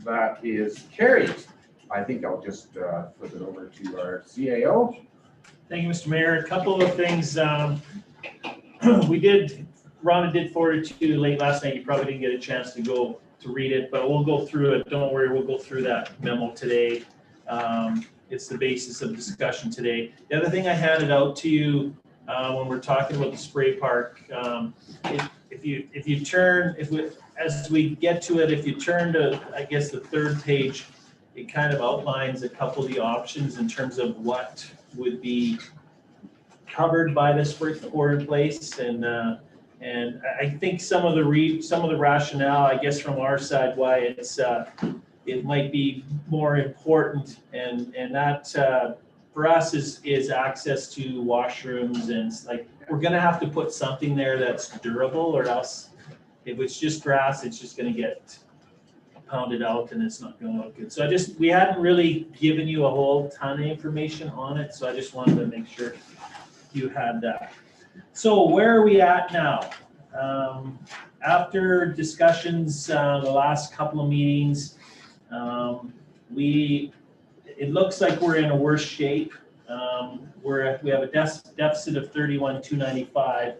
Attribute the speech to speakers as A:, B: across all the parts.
A: That is carried. I think I'll just flip it over to our CAO.
B: Thank you, Mr. Mayor. A couple of things. Rhonda did forward it to you late last night. You probably didn't get a chance to read it, but we'll go through it. Don't worry, we'll go through that memo today. It's the basis of discussion today. The other thing I handed out to you when we're talking about the spray park, as we get to it, if you turn to, I guess, the third page, it kind of outlines a couple of the options in terms of what would be covered by the spray pour in place, and I think some of the rationale, I guess, from our side, why it might be more important, and that for us is access to washrooms, and like we're gonna have to put something there that's durable, or else if it's just grass, it's just gonna get pounded out and it's not gonna look good. So we hadn't really given you a whole ton of information on it, so I just wanted to make sure you had that. So where are we at now? After discussions, the last couple of meetings, it looks like we're in a worse shape. We have a deficit of 31,295.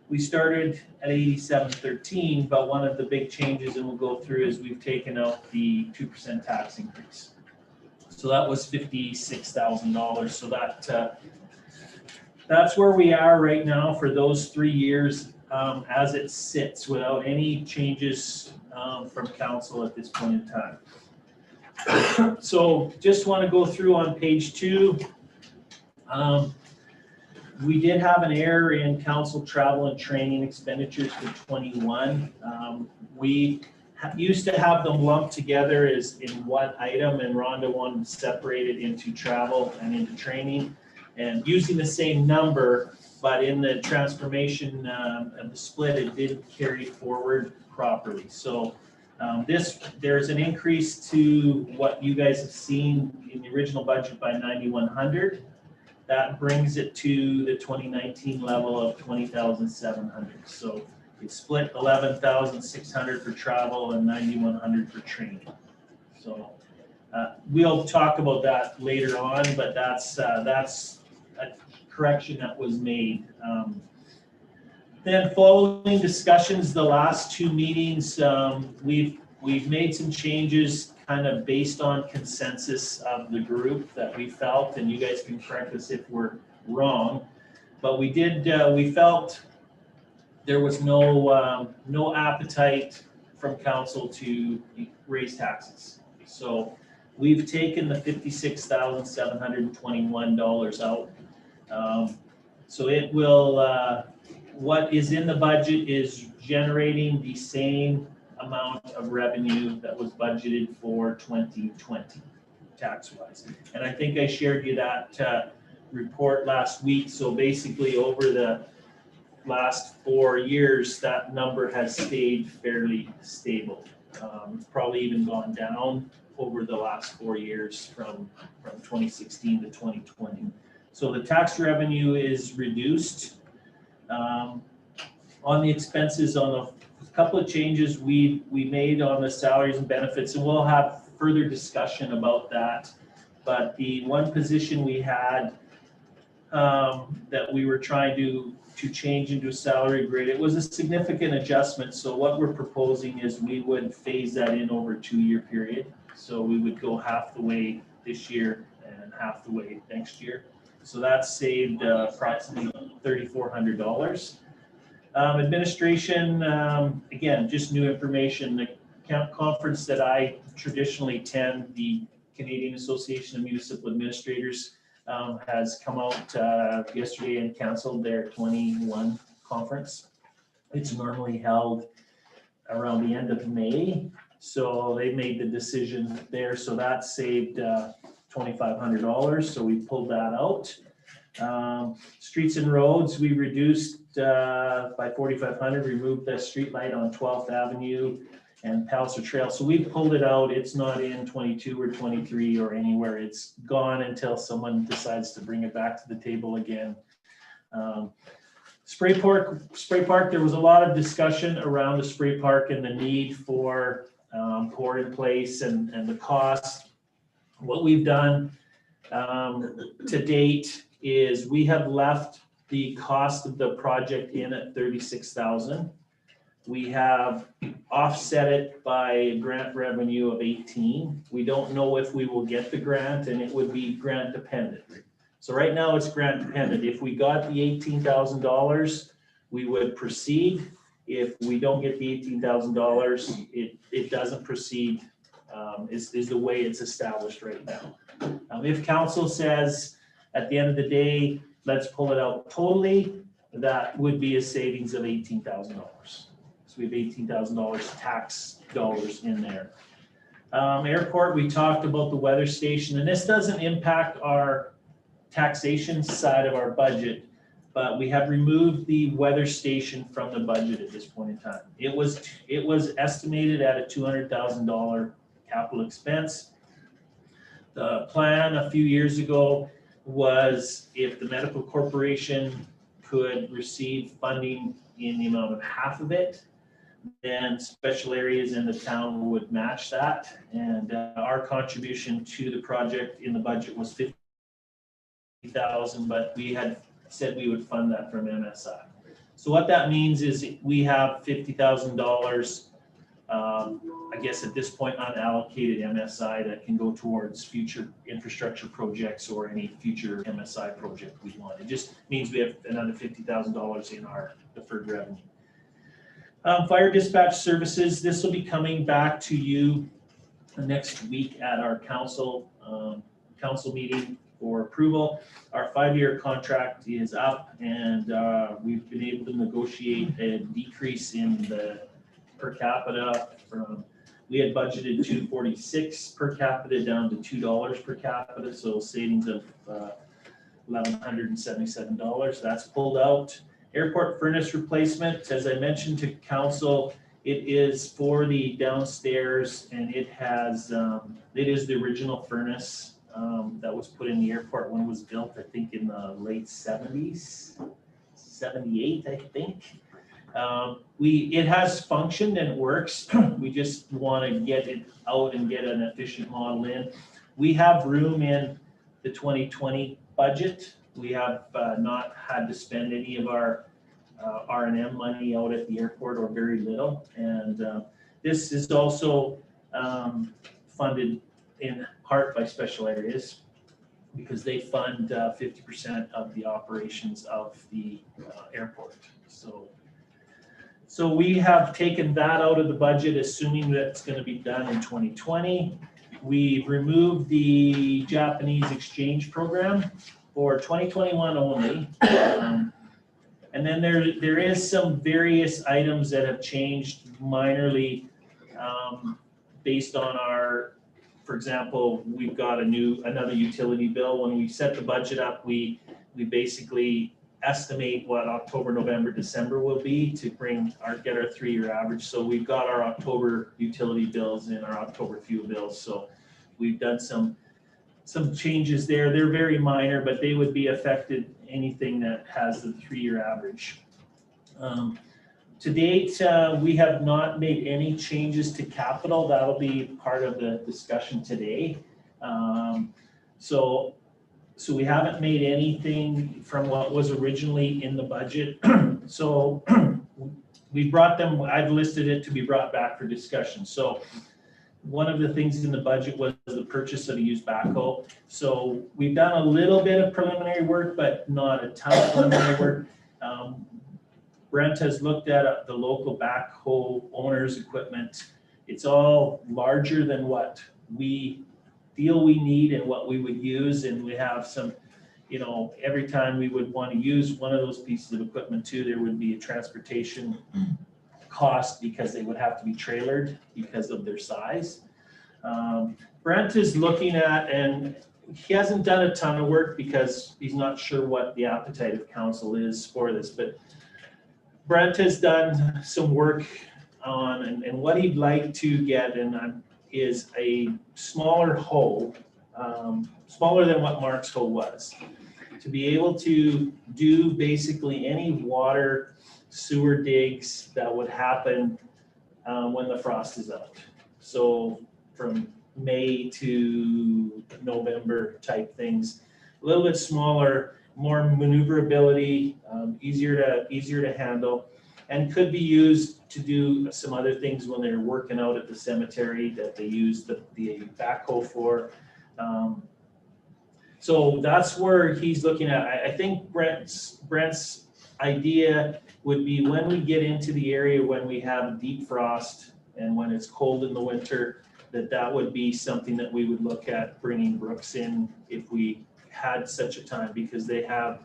B: We started at 8713, but one of the big changes, and we'll go through, is we've taken out the 2% tax increase. So that was $56,000. So that's where we are right now for those 3 years as it sits, without any changes from council at this point in time. So just want to go through on page 2. We did have an error in council travel and training expenditures for 21. We used to have them lumped together as in one item, and Rhonda wanted to separate it into travel and into training, and using the same number, but in the transformation of the split, it did carry forward properly. So there's an increase to what you guys have seen in the original budget by 9,100. That brings it to the 2019 level of 20,700. So it split 11,600 for travel and 9,100 for training. So we'll talk about that later on, but that's a correction that was made. Then following discussions, the last 2 meetings, we've made some changes kind of based on consensus of the group that we felt, and you guys can correct us if we're wrong, but we felt there was no appetite from council to raise taxes. So we've taken the $56,721 out. So it will, what is in the budget is generating the same amount of revenue that was budgeted for 2020 tax-wise. And I think I shared you that report last week. So basically over the last 4 years, that number has stayed fairly stable. It's probably even gone down over the last 4 years from 2016 to 2020. So the tax revenue is reduced. On the expenses, on a couple of changes we made on the salaries and benefits, and we'll have further discussion about that. But the one position we had that we were trying to change into a salary grade, it was a significant adjustment. So what we're proposing is we would phase that in over a 2-year period. So we would go half the way this year and half the way next year. So that saved approximately $3,400. Administration, again, just new information. The conference that I traditionally attend, the Canadian Association of Municipal Administrators, has come out yesterday and canceled their 21 conference. It's normally held around the end of May. So they made the decision there. So that saved $2,500. So we pulled that out. Streets and roads, we reduced by $4,500, removed the street light on 12th Avenue and Palliser Trail. So we pulled it out. It's not in 22 or 23 or anywhere. It's gone until someone decides to bring it back to the table again. Spray park, there was a lot of discussion around the spray park and the need for pour in place and the cost. What we've done to date is we have left the cost of the project in at 36,000. We have offset it by a grant revenue of 18. We don't know if we will get the grant, and it would be grant dependent. So right now it's grant dependent. If we got the $18,000, we would proceed. If we don't get the $18,000, it doesn't proceed, is the way it's established right now. If council says at the end of the day, let's pull it out totally, that would be a savings of $18,000. So we have $18,000 tax dollars in there. Airport, we talked about the weather station, and this doesn't impact our taxation side of our budget, but we have removed the weather station from the budget at this point in time. It was estimated at a $200,000 capital expense. The plan a few years ago was if the medical corporation could receive funding in the amount of half of it, then special areas in the town would match that. And our contribution to the project in the budget was $50,000, but we had said we would fund that from MSI. So what that means is we have $50,000, I guess at this point, unallocated MSI that can go towards future infrastructure projects or any future MSI project we want. It just means we have another $50,000 in our deferred revenue. Fire dispatch services, this will be coming back to you next week at our council meeting for approval. Our 5-year contract is up, and we've been able to negotiate a decrease in the per capita from, we had budgeted $246 per capita down to $2 per capita, so savings of $1,177. That's pulled out. Airport furnace replacement, as I mentioned to council, it is for the downstairs, and it has it is the original furnace that was put in the airport when it was built, I think in the late 70s, 78, I think. It has functioned and it works. We just want to get it out and get an efficient model in. We have room in the 2020 budget. We have not had to spend any of our R&M money out at the airport, or very little. And this is also funded in part by special areas, because they fund 50% of the operations of the airport. So we have taken that out of the budget, assuming that it's going to be done in 2020. We've removed the Japanese exchange program for 2021 only. And then there is some various items that have changed minorly based on our, for example, we've got another utility bill. When we set the budget up, we basically estimate what October, November, December will be to get our 3-year average. So we've got our October utility bills and our October fuel bills. So we've done some changes there. They're very minor, but they would be affected anything that has the 3-year average. To date, we have not made any changes to capital. That'll be part of the discussion today. So we haven't made anything from what was originally in the budget. So we brought them, I've listed it to be brought back for discussion. So one of the things in the budget was the purchase of a used backhoe. So we've done a little bit of preliminary work, but not a ton of preliminary work. Brent has looked at the local backhoe owners' equipment. It's all larger than what we feel we need and what we would use. And we have some, every time we would want to use one of those pieces of equipment too, there would be a transportation cost because they would have to be trailered because of their size. Brent is looking at, and he hasn't done a ton of work because he's not sure what the appetite of council is for this, but Brent has done some work on, and what he'd like to get is a smaller hoe, smaller than what Mark's hoe was, to be able to do basically any water sewer digs that would happen when the frost is out. So from May to November type things, a little bit smaller, more maneuverability, easier to handle, and could be used to do some other things when they're working out at the cemetery that they use the backhoe for. So that's where he's looking at. I think Brent's idea would be when we get into the area when we have deep frost and when it's cold in the winter, that would be something that we would look at bringing Brooks in if we had such a time, because they have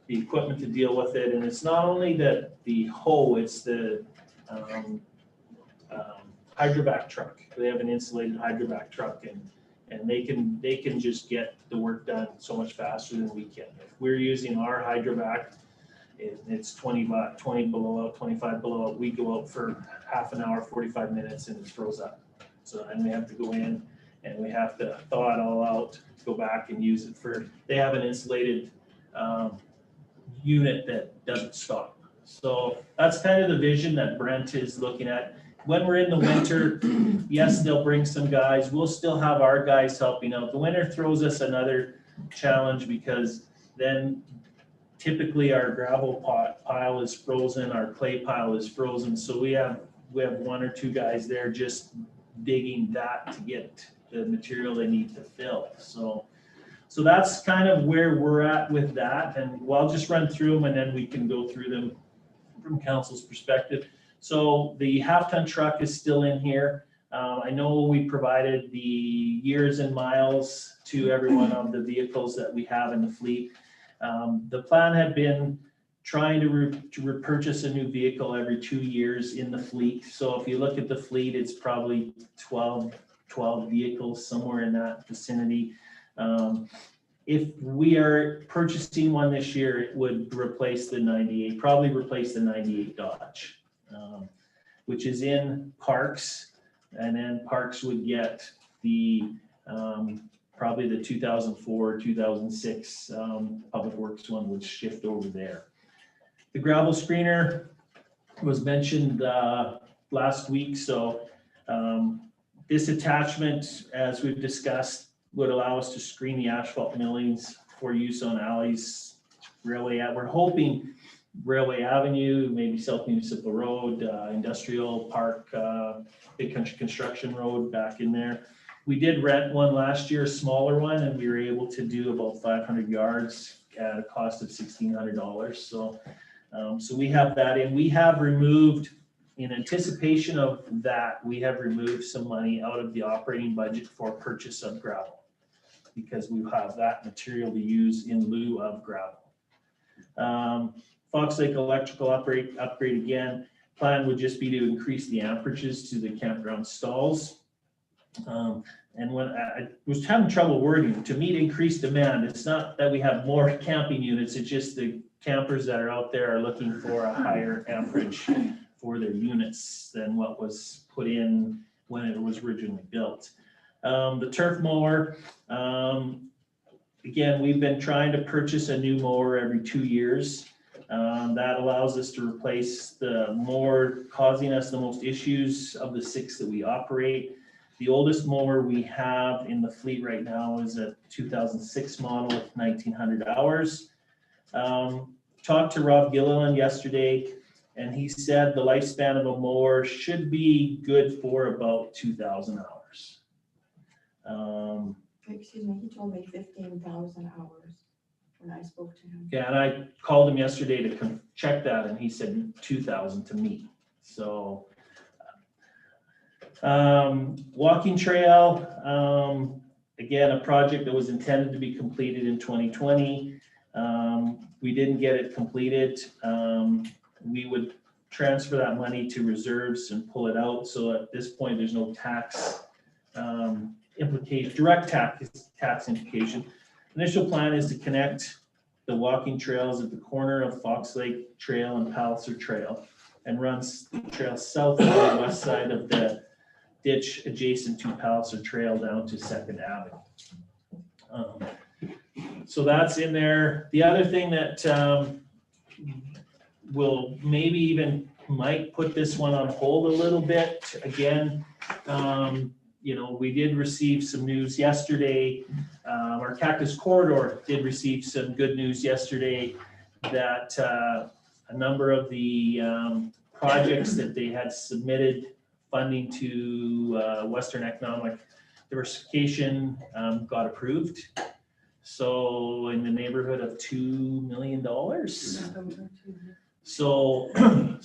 B: the equipment to deal with it. And it's not only the hoe, it's the hydrovac truck. They have an insulated hydrovac truck, and they can just get the work done so much faster than we can. If we're using our hydrovac, it's 20 below out, 25 below out. We go out for half an hour, 45 minutes, and it froze up. So then we have to go in and we have to thaw it all out, go back and use it they have an insulated unit that doesn't stop. So that's kind of the vision that Brent is looking at. When we're in the winter, yes, they'll bring some guys. We'll still have our guys helping out. The winter throws us another challenge, because then typically our gravel pile is frozen, our clay pile is frozen. So we have one or two guys there just digging that to get the material they need to fill. So that's kind of where we're at with that. And I'll just run through them and then we can go through them from council's perspective. So the half-ton truck is still in here. I know we provided the years and miles to every one of the vehicles that we have in the fleet. The plan had been trying to repurchase a new vehicle every 2 years in the fleet. So if you look at the fleet, it's probably 12 vehicles, somewhere in that vicinity. If we are purchasing one this year, it would replace the 98, probably replace the 98 Dodge, which is in Parks, and then Parks would get the probably the 2004, 2006 Public Works one would shift over there. The gravel screener was mentioned last week. So this attachment, as we've discussed, would allow us to screen the asphalt millings for use on alleys, railway. We're hoping Railway Avenue, maybe South Municipal Road, Industrial Park, Big Country Construction Road back in there. We did rent one last year, a smaller one, and we were able to do about 500 yards at a cost of $1,600. So we have that, and we have removed, in anticipation of that, we have removed some money out of the operating budget for purchase of gravel, because we have that material to use in lieu of gravel. Fox Lake electrical upgrade again. Plan would just be to increase the amperages to the campground stalls. And when I was having trouble wording, to meet increased demand, it's not that we have more camping units, it's just the campers that are out there are looking for a higher amperage for their units than what was put in when it was originally built. The turf mower, again, we've been trying to purchase a new mower every 2 years. That allows us to replace the mower causing us the most issues of the 6 that we operate. The oldest mower we have in the fleet right now is a 2006 model with 1,900 hours. Talked to Rob Gilliland yesterday, and he said the lifespan of a mower should be good for about 2,000 hours.
C: Excuse me, he told me 15,000 hours when I spoke to him.
B: Yeah, and I called him yesterday to check that, and he said 2,000 to me. So, walking trail, again, a project that was intended to be completed in 2020. We didn't get it completed. We would transfer that money to reserves and pull it out. So at this point, there's no tax implication, direct tax implication. Initial plan is to connect the walking trails at the corner of Fox Lake Trail and Palliser Trail, and runs the trail south on the west side of the ditch adjacent to Palliser Trail down to 2nd Avenue. So that's in there. The other thing that will maybe even might put this one on hold a little bit. Again, we did receive some news yesterday. Our Cactus Corridor did receive some good news yesterday that a number of the projects that they had submitted funding to Western Economic Diversification got approved. So in the neighborhood of $2 million. So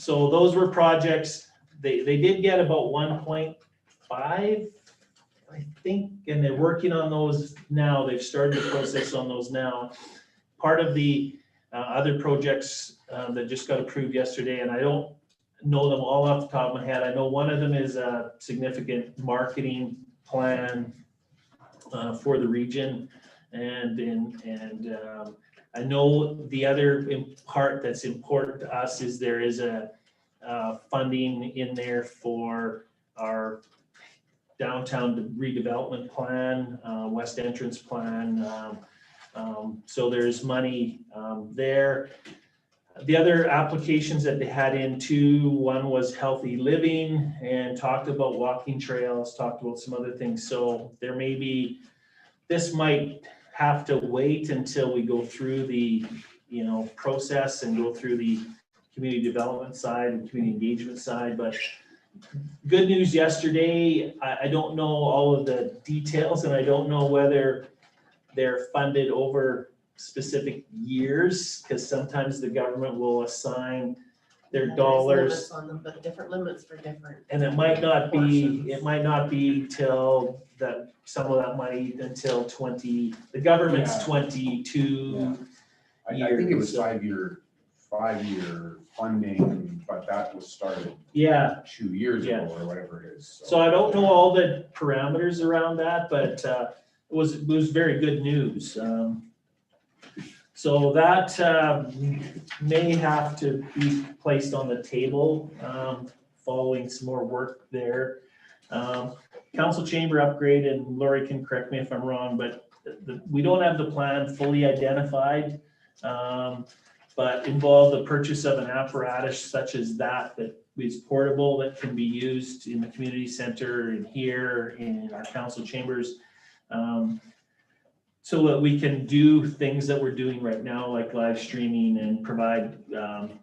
B: those were projects, they did get about 1.5, I think, and they're working on those now. They've started the process on those now. Part of the other projects that just got approved yesterday, and I don't know them all off the top of my head. I know one of them is a significant marketing plan for the region. And I know the other part that's important to us is there is a funding in there for our downtown redevelopment plan, west entrance plan. So there's money there. The other applications that they had in too, one was healthy living and talked about walking trails, talked about some other things. So there may be, this might have to wait until we go through the, process and go through the community development side and community engagement side. But good news yesterday, I don't know all of the details, and I don't know whether they're funded over specific years, because sometimes the government will assign their
D: There's
B: dollars.
D: limits on them, but different limits for different.
B: And it might not
D: portions.
B: be till that, some of that money until the government's
A: Yeah.
B: 22.
A: I think it was
B: years.
A: five-year funding, but that was started
B: Yeah,
A: 2 years
B: Yeah.
A: ago or whatever it is.
B: so I don't know all the parameters around that, but it was very good news. So that may have to be placed on the table following some more work there. Council chamber upgrade, and Lori can correct me if I'm wrong, but we don't have the plan fully identified, but involve the purchase of an apparatus such as that is portable, that can be used in the community center and here in our council chambers. So that we can do things that we're doing right now, like live streaming, and provide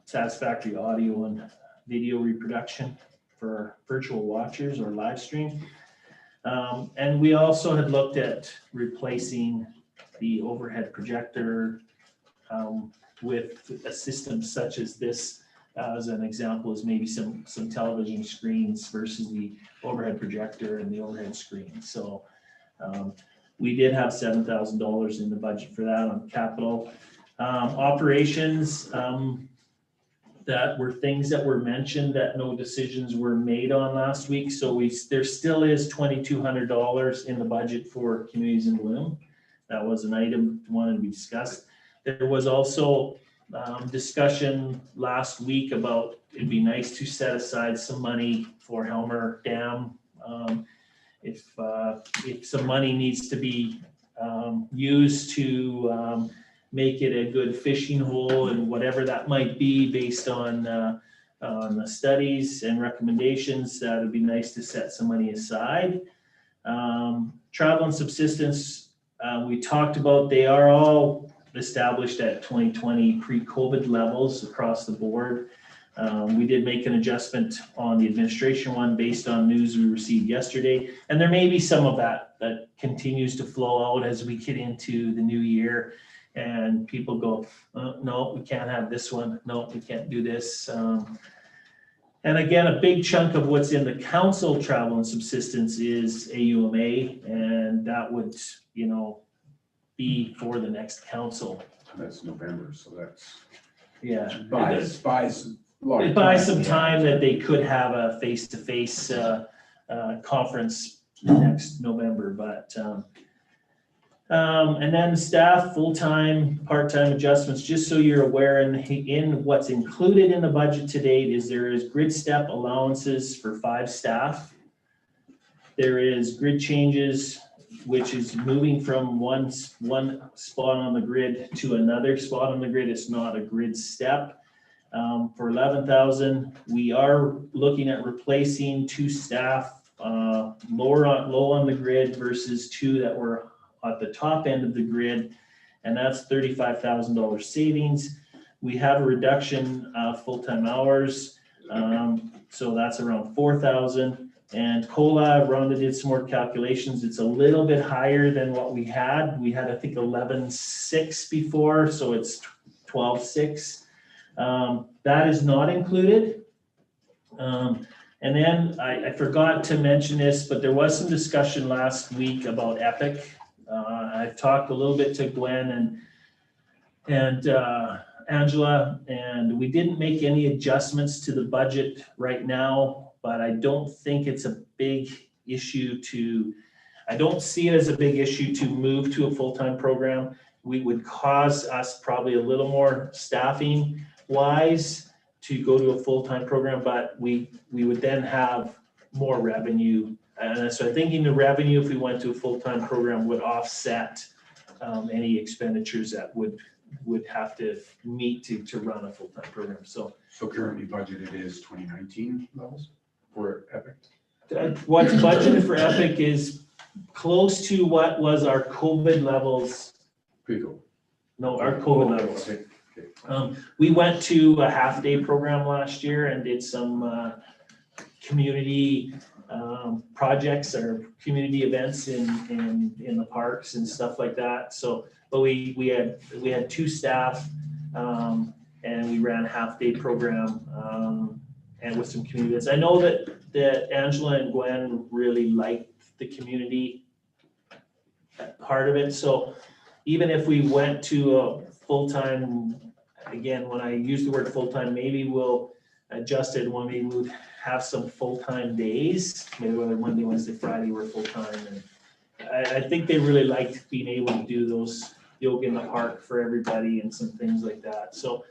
B: satisfactory audio and video reproduction for virtual watchers or live stream. And we also had looked at replacing the overhead projector with a system such as this, as an example, is maybe some television screens versus the overhead projector and the overhead screen. So we did have $7,000 in the budget for that on capital. Operations, that were things that were mentioned that no decisions were made on last week. So there still is $2,200 in the budget for Communities in Bloom. That was an item wanted to be discussed. There was also discussion last week about it'd be nice to set aside some money for Helmer Dam. If some money needs to be used to make it a good fishing hole and whatever that might be based on the studies and recommendations, that would be nice to set some money aside. Travel and subsistence, we talked about, they are all established at 2020 pre-COVID levels across the board. We did make an adjustment on the administration one based on news we received yesterday. And there may be some of that continues to flow out as we get into the new year and people go, no, we can't have this one. No, we can't do this. And again, a big chunk of what's in the council travel and subsistence is AUMA, and that would, be for the next council.
A: That's November, so that's,
B: Yeah.
A: it buys a lot of
B: It buys some
A: yeah.
B: time that they could have a face-to-face conference next November, but and then staff, full-time, part-time adjustments, just so you're aware, in what's included in the budget to date is there is grid step allowances for 5 staff. There is grid changes, which is moving from one spot on the grid to another spot on the grid. It's not a grid step. for 11,000. We are looking at replacing 2 staff, low on the grid versus 2 that were at the top end of the grid, and that's $35,000 savings. We have a reduction of full-time hours, so that's around 4,000. And COLA, Rhonda did some more calculations. It's a little bit higher than what we had. We had, I think, 11,600 before, so it's 12,600. That is not included. And then I forgot to mention this, but there was some discussion last week about Epic. I've talked a little bit to Gwen and Angela, and we didn't make any adjustments to the budget right now, but I don't think it's a big issue I don't see it as a big issue to move to a full-time program. We would cause us probably a little more staffing wise to go to a full-time program, but we would then have more revenue. And so I'm thinking the revenue, if we went to a full-time program, would offset any expenditures that would have to meet to run a full-time program. So
A: currently budgeted is 2019 levels for Epic?
B: what's budgeted for Epic is close to what was our COVID levels.
A: Pre-COVID.
B: No, our COVID levels.
A: Okay.
B: We went to a half-day program last year and did some community projects or community events in the parks and stuff like that. So, but we had 2 staff and we ran a half-day program and with some community events. I know that Angela and Gwen really liked the community part of it. So even if we went to a full-time, again, when I use the word full-time, maybe we'll adjust it when we would have some full-time days, maybe whether Monday, Wednesday, Friday were full-time. And I think they really liked being able to do those yoga in the park for everybody and some things like that. So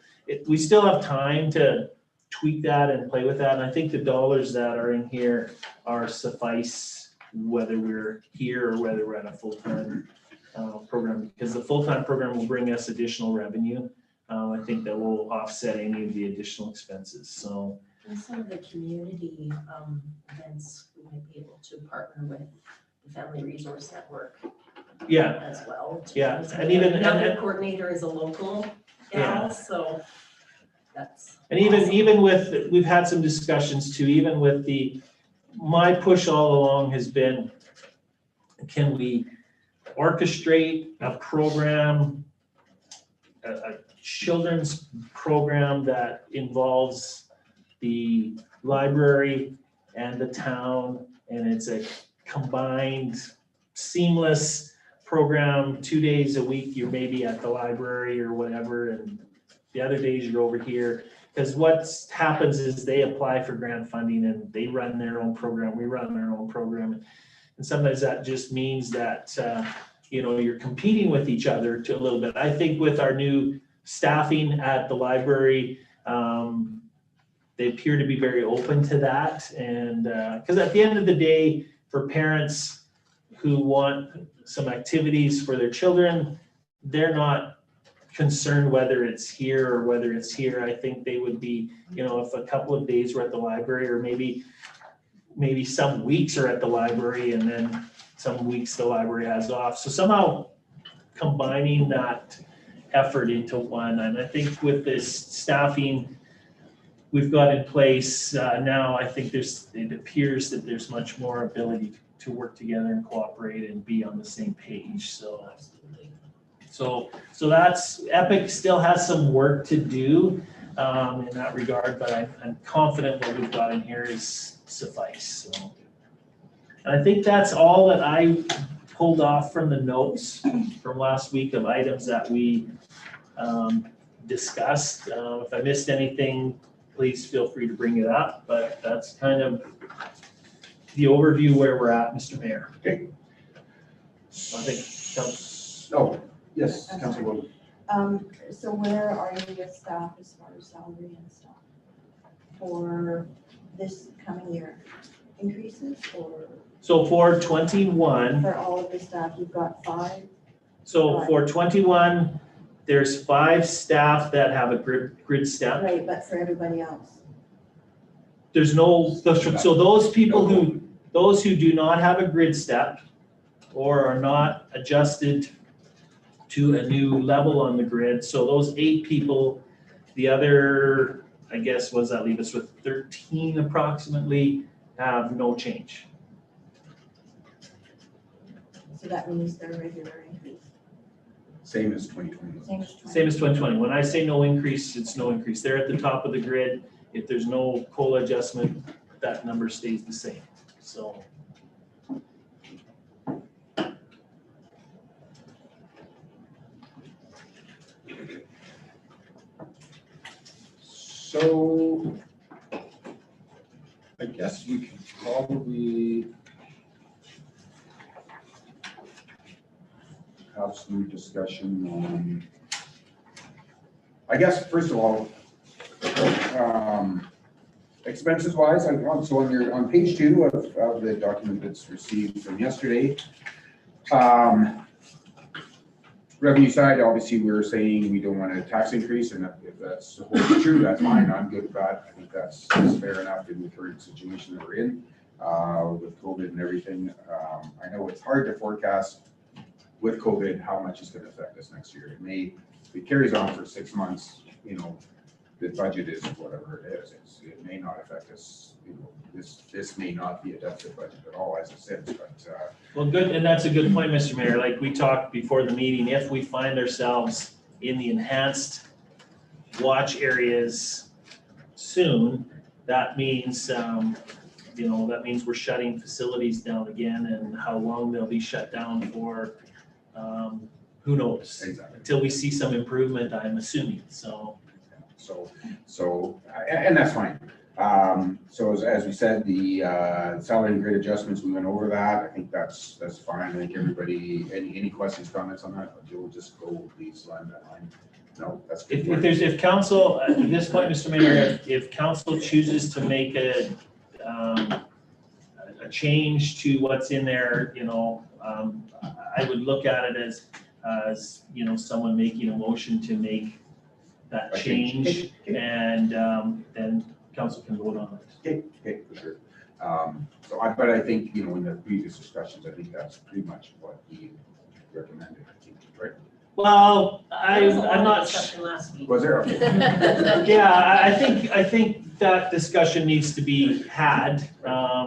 B: we still have time to tweak that and play with that. And I think the dollars that are in here are suffice whether we're here or whether we're at a full-time program, because the full-time program will bring us additional revenue. I think that will offset any of the additional expenses. So.
E: And some of the community events, we might be able to partner with the Family Resource Network
B: Yeah,
E: as well.
B: Yeah, and even-
E: Another coordinator is a local
B: Yeah.
E: gal, so that's.
B: and
E: awesome.
B: even with, we've had some discussions too, even with my push all along has been, can we orchestrate a program, a children's program that involves the library and the town, and it's a combined seamless program. 2 days a week you're maybe at the library or whatever, and the other days you're over here. Because what happens is they apply for grant funding and they run their own program, we run our own program, and sometimes that just means that you're competing with each other to a little bit. I think with our new staffing at the library, they appear to be very open to that. And because at the end of the day, for parents who want some activities for their children, they're not concerned whether it's here or whether it's here. I think they would be, if a couple of days we're at the library, or maybe some weeks are at the library and then some weeks the library has off. So somehow combining that effort into one. And I think with this staffing we've got in place now, I think it appears that there's much more ability to work together and cooperate and be on the same page. So that's, Epic still has some work to do in that regard, but I'm confident what we've got in here is suffice. So, and I think that's all that I pulled off from the notes from last week of items that we discussed. If I missed anything, please feel free to bring it up, but that's kind of the overview where we're at, Mr. Mayor.
A: Okay.
B: I think,
A: Oh, yes, Councilor.
C: So where are you with staff as far as salary and stuff for this coming year? Increases or
B: so for 21,
C: for all of the staff, you've got 5?
B: so for 21, There's 5 staff that have a grid step.
C: Right, but for everybody else.
B: There's no, so those people those who do not have a grid step or are not adjusted to a new level on the grid, so those 8 people, the other, I guess, what does that leave us with, 13 approximately, have no change.
C: So that means their regular increase,
A: Same as 2021.
C: same as 20.
B: Same as 2020. When I say no increase, it's no increase. They're at the top of the grid. If there's no COLA adjustment, that number stays the same, so.
A: So I guess we could probably have some discussion on, I guess, first of all, expenses wise, so on page 2 of the document that's received from yesterday, revenue side, obviously, we were saying we don't want a tax increase, and if that's true, that's fine, I'm good with that. I think that's fair enough in the current situation that we're in, with COVID and everything. I know it's hard to forecast with COVID how much it's gonna affect us next year. If it carries on for 6 months, the budget is whatever it is. It may not affect us, this may not be a deficit budget at all, as it sits, but,
B: Well, good, and that's a good point, Mr. Mayor. Like we talked before the meeting, if we find ourselves in the enhanced watch areas soon, that means, that means we're shutting facilities down again, and how long they'll be shut down for, who knows?
A: exactly.
B: Until we see some improvement, I'm assuming, so.
A: And that's fine. So as we said, the salary and grade adjustments, we went over that. I think that's fine. I think everybody, any questions, comments on that? You'll just go, please, line by line. No, that's good.
B: If council, at this point, Mr. Mayor, if council chooses to make a change to what's in there, I would look at it as someone making a motion to make that change, and then council can vote on it.
A: Okay, for sure. But I think, in the previous discussions, I think that's pretty much what he recommended, I think, right?
B: Well,
E: There was a lot
B: I'm
E: of
B: not.
E: discussion last week.
A: Was there? Okay.
B: Yeah, I think that discussion needs to be had,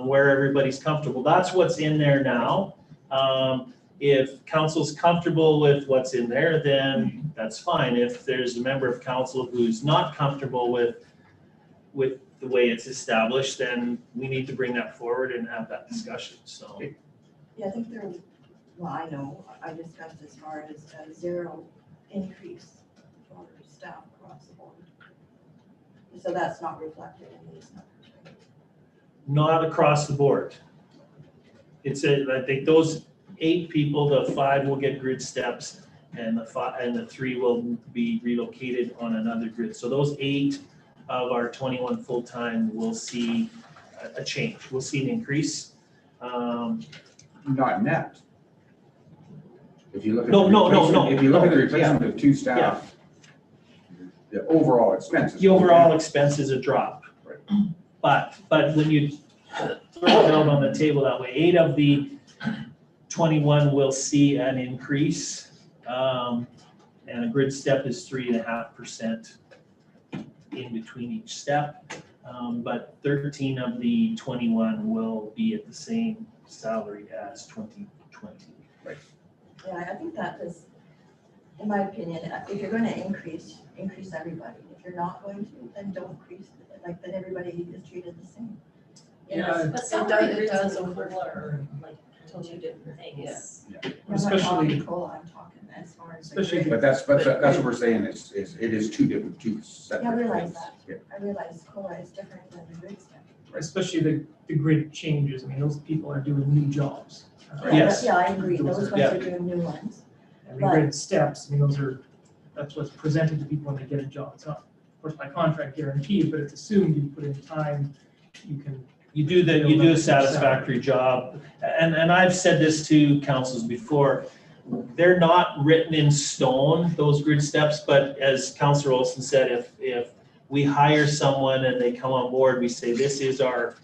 B: where everybody's comfortable. That's what's in there now. If council's comfortable with what's in there, then that's fine. If there's a member of council who's not comfortable with the way it's established, then we need to bring that forward and have that discussion, so.
C: Yeah, I think I know, I discussed as far as a 0 increase for staff across the board. So that's not reflected in these numbers, right?
B: Not across the board. I think those 8 people, the 5 will get grid steps, and the 3 will be relocated on another grid. So those 8 of our 21 full-time will see a change. We'll see an increase.
A: Not net. If you look at.
B: No.
A: If you look at the
B: No,
A: replacement of 2 staff, the overall expenses.
B: The overall expense is a drop.
A: Right.
B: But when you throw it out on the table that way, 8 of the 21 will see an increase, and a grid step is 3.5% in between each step. But 13 of the 21 will be at the same salary as 2020.
C: Yeah, I think that is, in my opinion, if you're going to increase everybody. If you're not going to, then don't increase it, then everybody is treated the same.
E: Yes, but
D: it
E: salary
D: does- it
E: grids
D: does
E: and
D: over-
E: COLA are like two different things.
C: I'm not
F: Especially-
C: talking COLA, I'm talking as far as. the
F: Especially
C: grade.
A: But that's what we're saying, it is 2 separate.
C: Yeah, I realize
A: things.
C: that.
A: Yeah.
C: I realize COLA is different than the grid step.
F: Especially the grid changes. I mean, those people are doing new jobs.
B: Yes.
C: Yeah, I agree,
F: Those
C: those
F: are-
C: ones are doing new ones.
F: And the grid steps, I mean, that's what's presented to people when they get a job. It's not, of course, by contract guaranteed, but it's assumed you put in time, you can.
B: You do a satisfactory job, and I've said this to councils before, they're not written in stone, those grid steps, but as Councillor Olson said, if we hire someone and they come on board, we say, this is our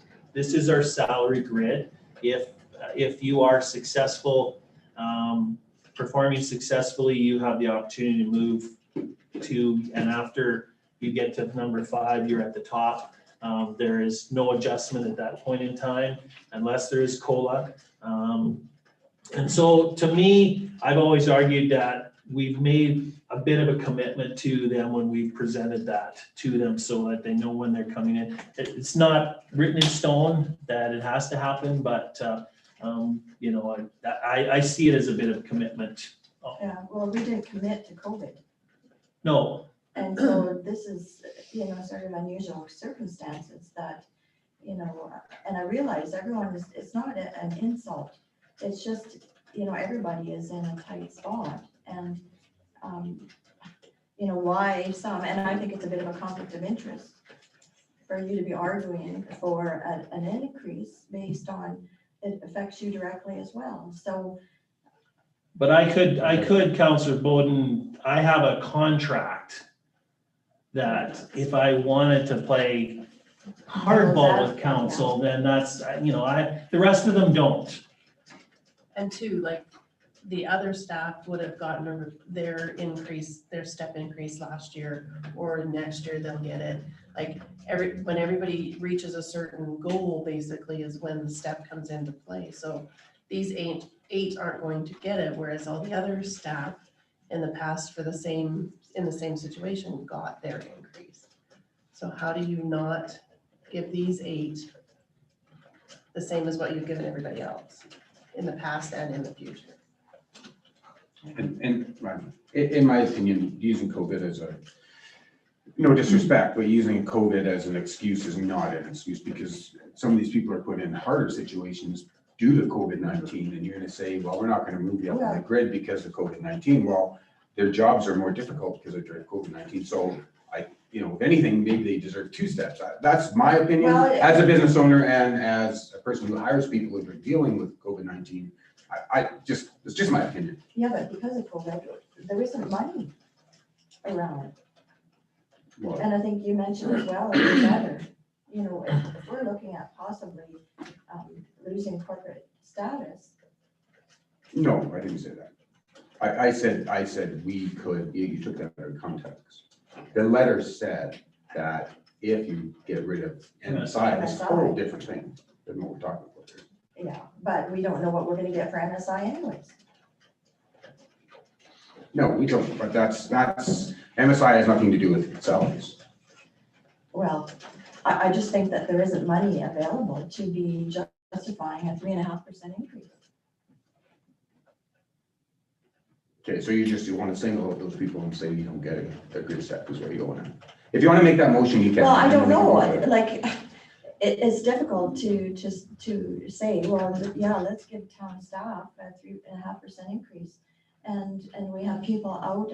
B: salary grid. If you are successful, performing successfully, you have the opportunity to move to, and after you get to number 5, you're at the top. There is no adjustment at that point in time unless there is COLA. And so to me, I've always argued that we've made a bit of a commitment to them when we presented that to them so that they know when they're coming in. It's not written in stone that it has to happen, but you know, I see it as a bit of a commitment.
C: Yeah, well, we didn't commit to COVID.
B: No,
C: And so this is, sort of unusual circumstances that, and I realize everyone is, it's not an insult. It's just, everybody is in a tight spot and, why some, and I think it's a bit of a conflict of interest for you to be arguing for an increase based on, it affects you directly as well. So,
B: but I could, Councillor Bowden, I have a contract that if I wanted to play hardball with council, then that's, the rest of them don't.
D: And two, like, the other staff would have gotten their increase, their step increase last year, or next year they'll get it. Like, when everybody reaches a certain goal, basically, is when the step comes into play. So these eight aren't going to get it, whereas all the other staff in the past in the same situation got their increase. So how do you not give these 8 the same as what you've given everybody else in the past and in the future?
A: And in my opinion, using COVID as no disrespect, but using COVID as an excuse is not an excuse, because some of these people are put in harder situations due to COVID-19, and you're gonna say, well, we're not gonna move you up on the grid because of COVID-19. Well, their jobs are more difficult because of COVID-19. So if anything, maybe they deserve 2 steps. That's my opinion as a business owner and as a person who hires people who are dealing with COVID-19. It's just my opinion.
C: yeah, but because of COVID, there isn't money around.
A: Well,
C: And I think you mentioned as well, it's better, if we're looking at possibly losing corporate status.
A: no, I didn't say that. I said we could, you took that out of context. The letter said that if you get rid of MSI, it's a total different thing than what we're talking about here.
C: Yeah, but we don't know what we're gonna get for MSI anyways.
A: No, we don't, but that's, MSI has nothing to do with salaries.
C: Well, I just think that there isn't money available to be justifying a 3.5% increase.
A: Okay, so you want to single out those people and say you don't get it, the grid step is where you want to. If you want to make that motion, you can.
C: Well, I don't know, like, it's difficult to say, well, yeah, let's give town staff a 3.5% increase. And we have people out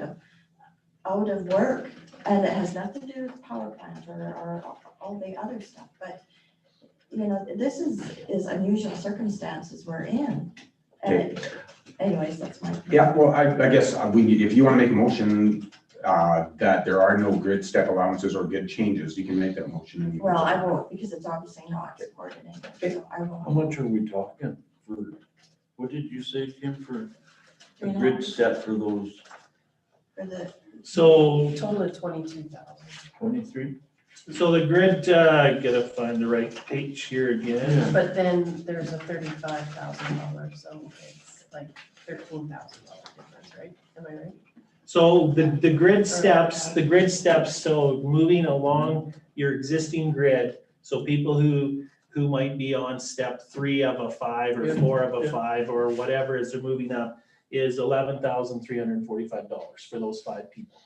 C: of work, and it has nothing to do with power plant or all the other stuff, but this is unusual circumstances we're in. And anyways, that's my.
A: Yeah, well, I guess if you want to make a motion that there are no grid step allowances or grid changes, you can make that motion. And
C: Well, I won't, because it's obviously not supported, so I
G: How
C: won't.
G: much are we talking for, what did you say, Kim, for a
C: 3.5
G: grid step for those
C: For the,
B: So,
D: Total of 22,000.
G: 23?
B: so the grid, gotta find the right page here again.
D: But then there's a $35,000, so it's like $13,000 difference, right? Am I right?
B: So the grid steps, so moving along your existing grid, so people who might be on step 3 of a 5 or 4 of a 5 or whatever as they're moving up, is $11,345 for those 5 people.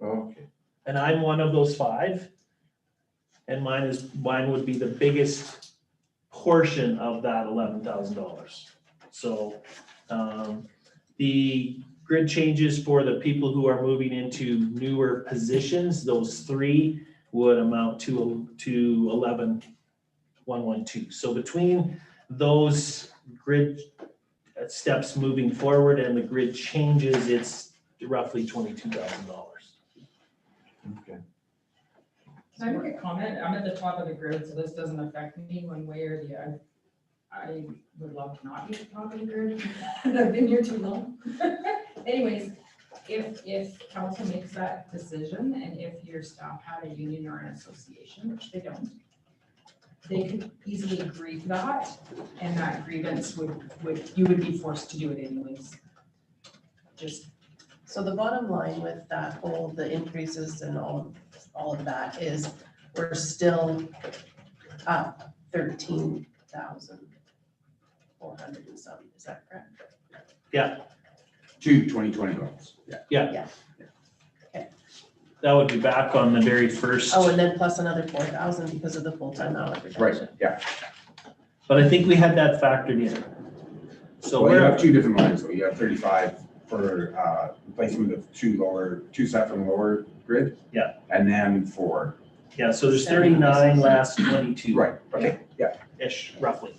G: Okay.
B: And I'm one of those 5. And mine would be the biggest portion of that $11,000. So the grid changes for the people who are moving into newer positions, those 3 would amount to 11,112. So between those grid steps moving forward and the grid changes, it's roughly $22,000.
G: Okay.
H: Can I make a comment? I'm at the top of the grid, so this doesn't affect me one way or the other. I would love to not be at the top of the grid. I've been here too long. Anyways, if council makes that decision and if your staff had a union or an association, which they don't, they could easily agree to that, and that grievance you would be forced to do it anyways. Just,
D: So the bottom line with that whole, the increases and all of that is we're still up 13,400 and some, is that correct?
A: To 2020 levels, yeah.
B: That would be back on the very first.
D: Oh, and then plus another 4,000 because of the full-time hour
A: Right,
D: reduction.
A: yeah.
B: But I think we had that factored in. So
A: Well, you
B: we're,
A: have two different lines, though. You have 35 for replacement of two set from lower grid.
B: Yeah.
A: And then for,
B: yeah, so there's 39 last 22.
A: right, okay, yeah.
B: Ish, roughly.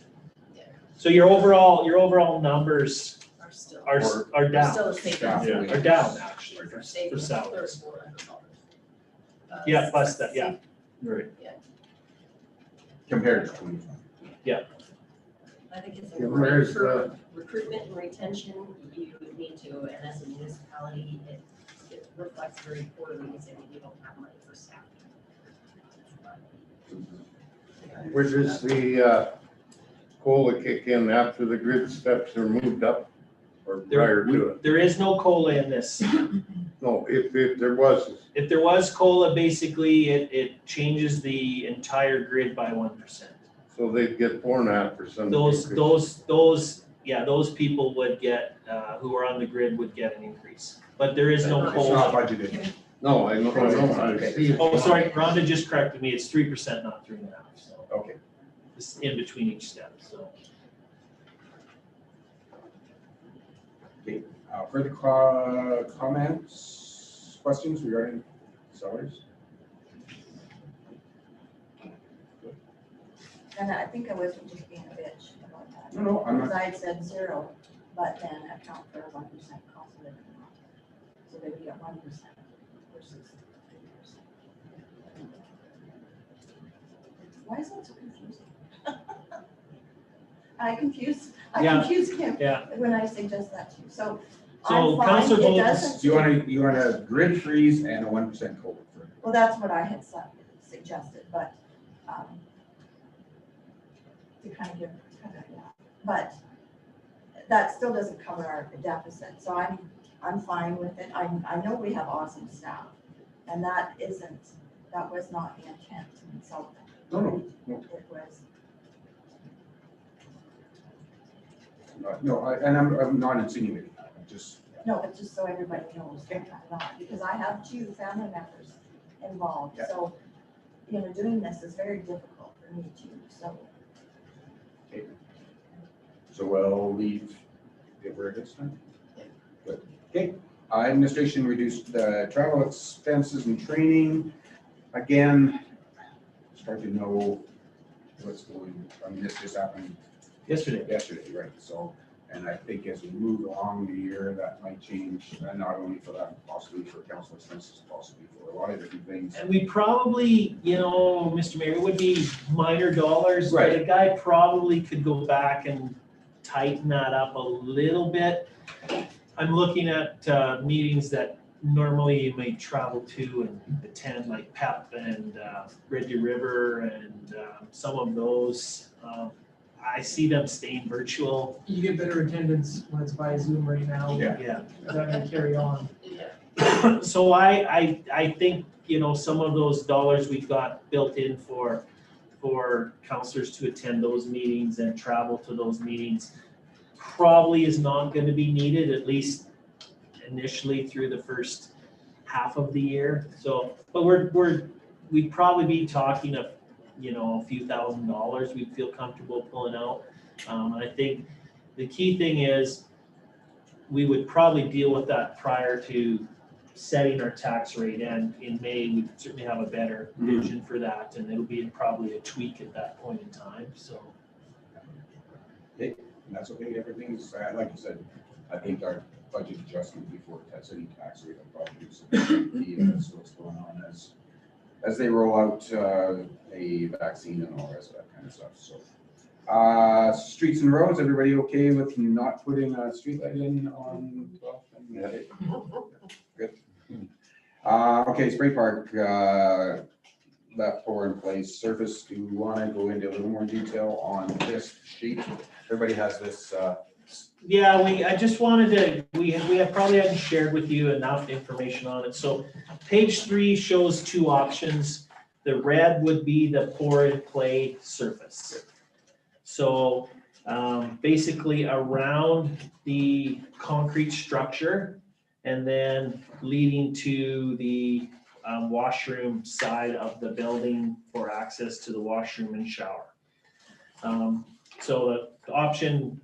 D: Yeah.
B: So your overall numbers
E: Are still.
B: are
E: We're
B: down,
E: still a savings.
A: Staff.
B: are down actually
E: For
B: for
E: savings,
B: salaries.
E: $400.
B: Yeah, plus that, yeah. Right.
A: Compared to 2020.
E: I think it's
I: Yeah,
E: important
I: where's
E: for recruitment and retention, you need to, and as a municipality, it reflects very poorly, because you don't have money for staff.
I: Where does the COLA kick in after the grid steps are moved up or prior to it?
B: There is no COLA in this.
I: No, if there was,
B: If there was COLA, basically it changes the entire grid by 1%.
I: so they'd get 4.5%.
B: Those people would get, who are on the grid would get an increase. But there is no
A: It's not
B: COLA.
A: budgeted.
I: No, I know, I see.
B: Oh, sorry, Rhonda just corrected me. It's 3%, not 3.5. So
A: Okay.
B: it's in between each step, so.
A: Further comments, questions regarding salaries?
C: And I think I wasn't just being a bitch about that.
A: No, I'm
C: Because
A: not.
C: I had said 0, but then account for 1% cost of living. So they would get 1% versus 3%. Why is that so confusing? I confuse Kim
B: Yeah,
C: when I suggest that to you. So
B: So,
C: I'm fine,
B: Councillor
C: it
B: Bowles,
C: doesn't.
A: So you want a grid freeze and a 1% COLA.
C: Well, that's what I had suggested, but, to kind of give, but that still doesn't cover our deficit, so I'm fine with it. I know we have awesome staff, and that was not the intent to insult them.
A: No.
C: It was,
A: No, I'm not insinuating, I'm just,
C: no, but just so everybody knows, because I have 2 family members involved,
A: Yeah.
C: so, doing this is very difficult for me too, so.
A: so we'll leave it where it is then. Good. Okay, administration reduced travel expenses and training. Again, start to know what's going, this just happened yesterday, right? So, and I think as we move along the year, that might change, and not only for that, possibly for council expenses, possibly for a lot of different things.
B: and we probably, Mr. Mayor, it would be minor dollars, but
A: Right.
B: a guy probably could go back and tighten that up a little bit. I'm looking at meetings that normally you may travel to and attend, like PEP and Red Deer River and some of those. I see them staying virtual.
F: You get better attendance when it's by Zoom right now.
A: Yeah.
B: Yeah.
F: Is that gonna carry on?
B: So I think, some of those dollars we've got built in for counselors to attend those meetings and travel to those meetings probably is not going to be needed, at least initially through the first half of the year. So, but we'd probably be talking a few $1,000s we'd feel comfortable pulling out. And I think the key thing is we would probably deal with that prior to setting our tax rate, and in May, we certainly have a better vision for that, and it'll be probably a tweak at that point in time, so.
A: that's okay, everything's, like you said, I think our budget adjustment before city tax rate will probably do some, that's what's going on as they roll out, a vaccine and all the rest of that kind of stuff, so. Streets and roads, everybody okay with not putting a street light in on 12th?
I: Yeah.
A: Good. Okay, spray park, left pour in place, surface, do you want to go into a little more detail on this sheet? Everybody has this,
B: Yeah, I just wanted to, we have probably hadn't shared with you enough information on it. So page 3 shows 2 options. The red would be the pour and play surface. So basically around the concrete structure and then leading to the washroom side of the building for access to the washroom and shower. So the option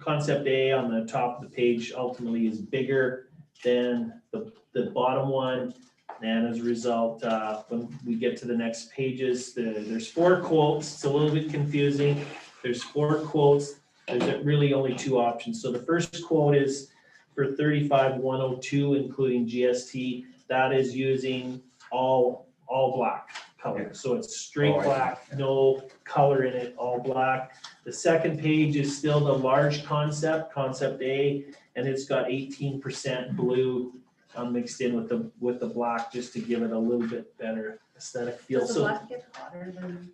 B: concept A on the top of the page ultimately is bigger than the bottom one. And as a result, when we get to the next pages, there's 4 quotes. It's a little bit confusing. There's 4 quotes. There's really only 2 options. So the first quote is for $35,102, including GST. That is using all black color. So it's straight
A: Oh, I see.
B: black, no color in it, all black. The second page is still the large concept A, and it's got 18% blue mixed in with the black, just to give it a little bit better aesthetic feel.
D: Does the
B: So
D: black get hotter than?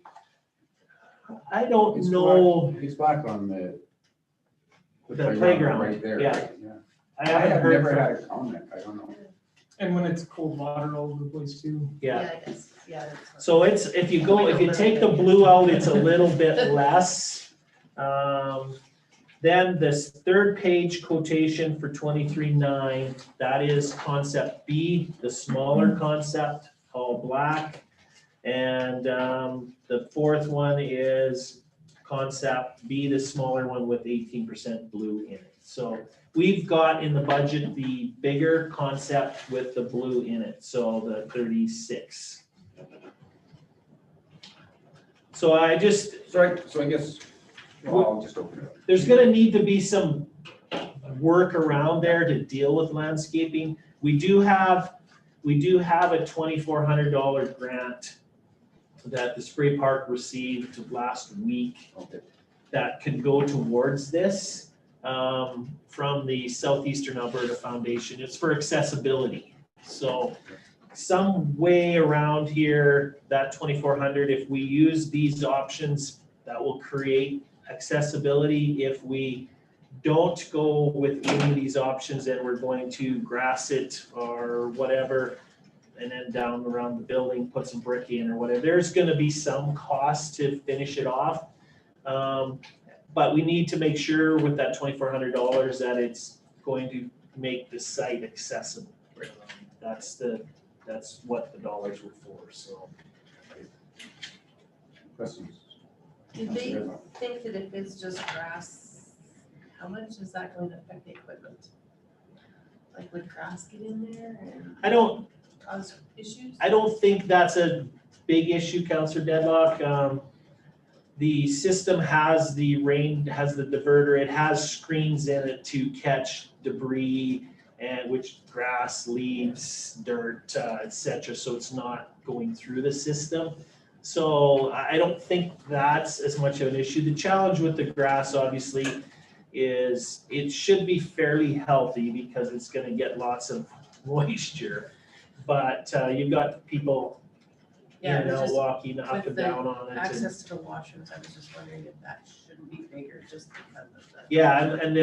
B: I don't
A: it's
B: know
A: black, it's black on the
B: playground.
A: right there.
B: Yeah.
A: right? Yeah.
B: I
A: I
B: haven't
A: have
B: heard
A: never
B: from-
A: had a comment, I don't know.
F: And when it's cold water all over the place too.
B: Yeah,
D: I guess, yeah. that's-
B: so it's, if you take the blue out, it's a little bit less. Then this third page quotation for 23.9, that is concept B, the smaller concept, all black. And the fourth one is concept B, the smaller one with 18% blue in it. So we've got in the budget the bigger concept with the blue in it, so the 36. So I just,
A: So I guess, well, I'll just open it up.
B: there's gonna need to be some work around there to deal with landscaping. We do have a $2,400 grant that the spray park received last week
A: Okay.
B: that could go towards this from the Southeastern Alberta Foundation. It's for accessibility. So some way around here, that 2,400, if we use these options, that will create accessibility. If we don't go with any of these options and we're going to grass it or whatever, and then down around the building, put some brick in or whatever, there's gonna be some cost to finish it off. But we need to make sure with that $2,400 that it's going to make the site accessible. That's what the dollars were for, so.
A: Questions?
D: Do they think that if it's just grass, how much is that going to affect the equipment? Like would grass get in there and
B: I don't
D: cause issues?
B: think that's a big issue, Counselor Deadlock. The system has the diverter, it has screens in it to catch debris and which grass, leaves, dirt, et cetera, so it's not going through the system. So I don't think that's as much of an issue. The challenge with the grass, obviously, is it should be fairly healthy because it's gonna get lots of moisture. But you've got people,
D: Yeah, it was just
B: walking up
D: with
B: and
D: the
B: down on it. and-
D: access to the washrooms, I was just wondering if that shouldn't be bigger just because of the.
B: Yeah, and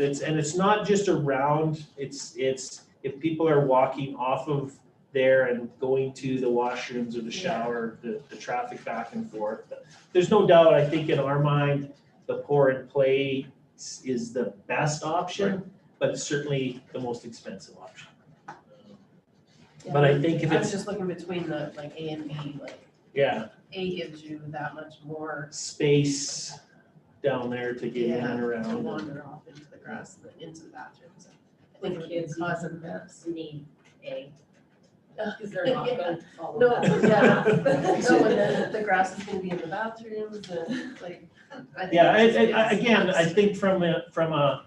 B: it's not just around, it's if people are walking off of there and going to the washrooms or the shower, the traffic back and forth. There's no doubt, I think in our mind, the pour and play is the best option, but it's certainly the most expensive option. But I think if
D: I was
B: it's,
D: just looking between the like A and B, like
B: yeah,
D: A gives you that much more.
B: space down there to get in and
D: To
B: around.
D: wander off into the grass, and into the bathrooms. I think
E: With
D: it would
E: kids,
D: cause a mess.
E: Need A. Because they're not going to follow
D: No,
E: that.
D: yeah, no, and the grass is gonna be in the bathrooms and like. I think
B: Yeah,
D: it's just
B: again, I
D: makes
B: think from a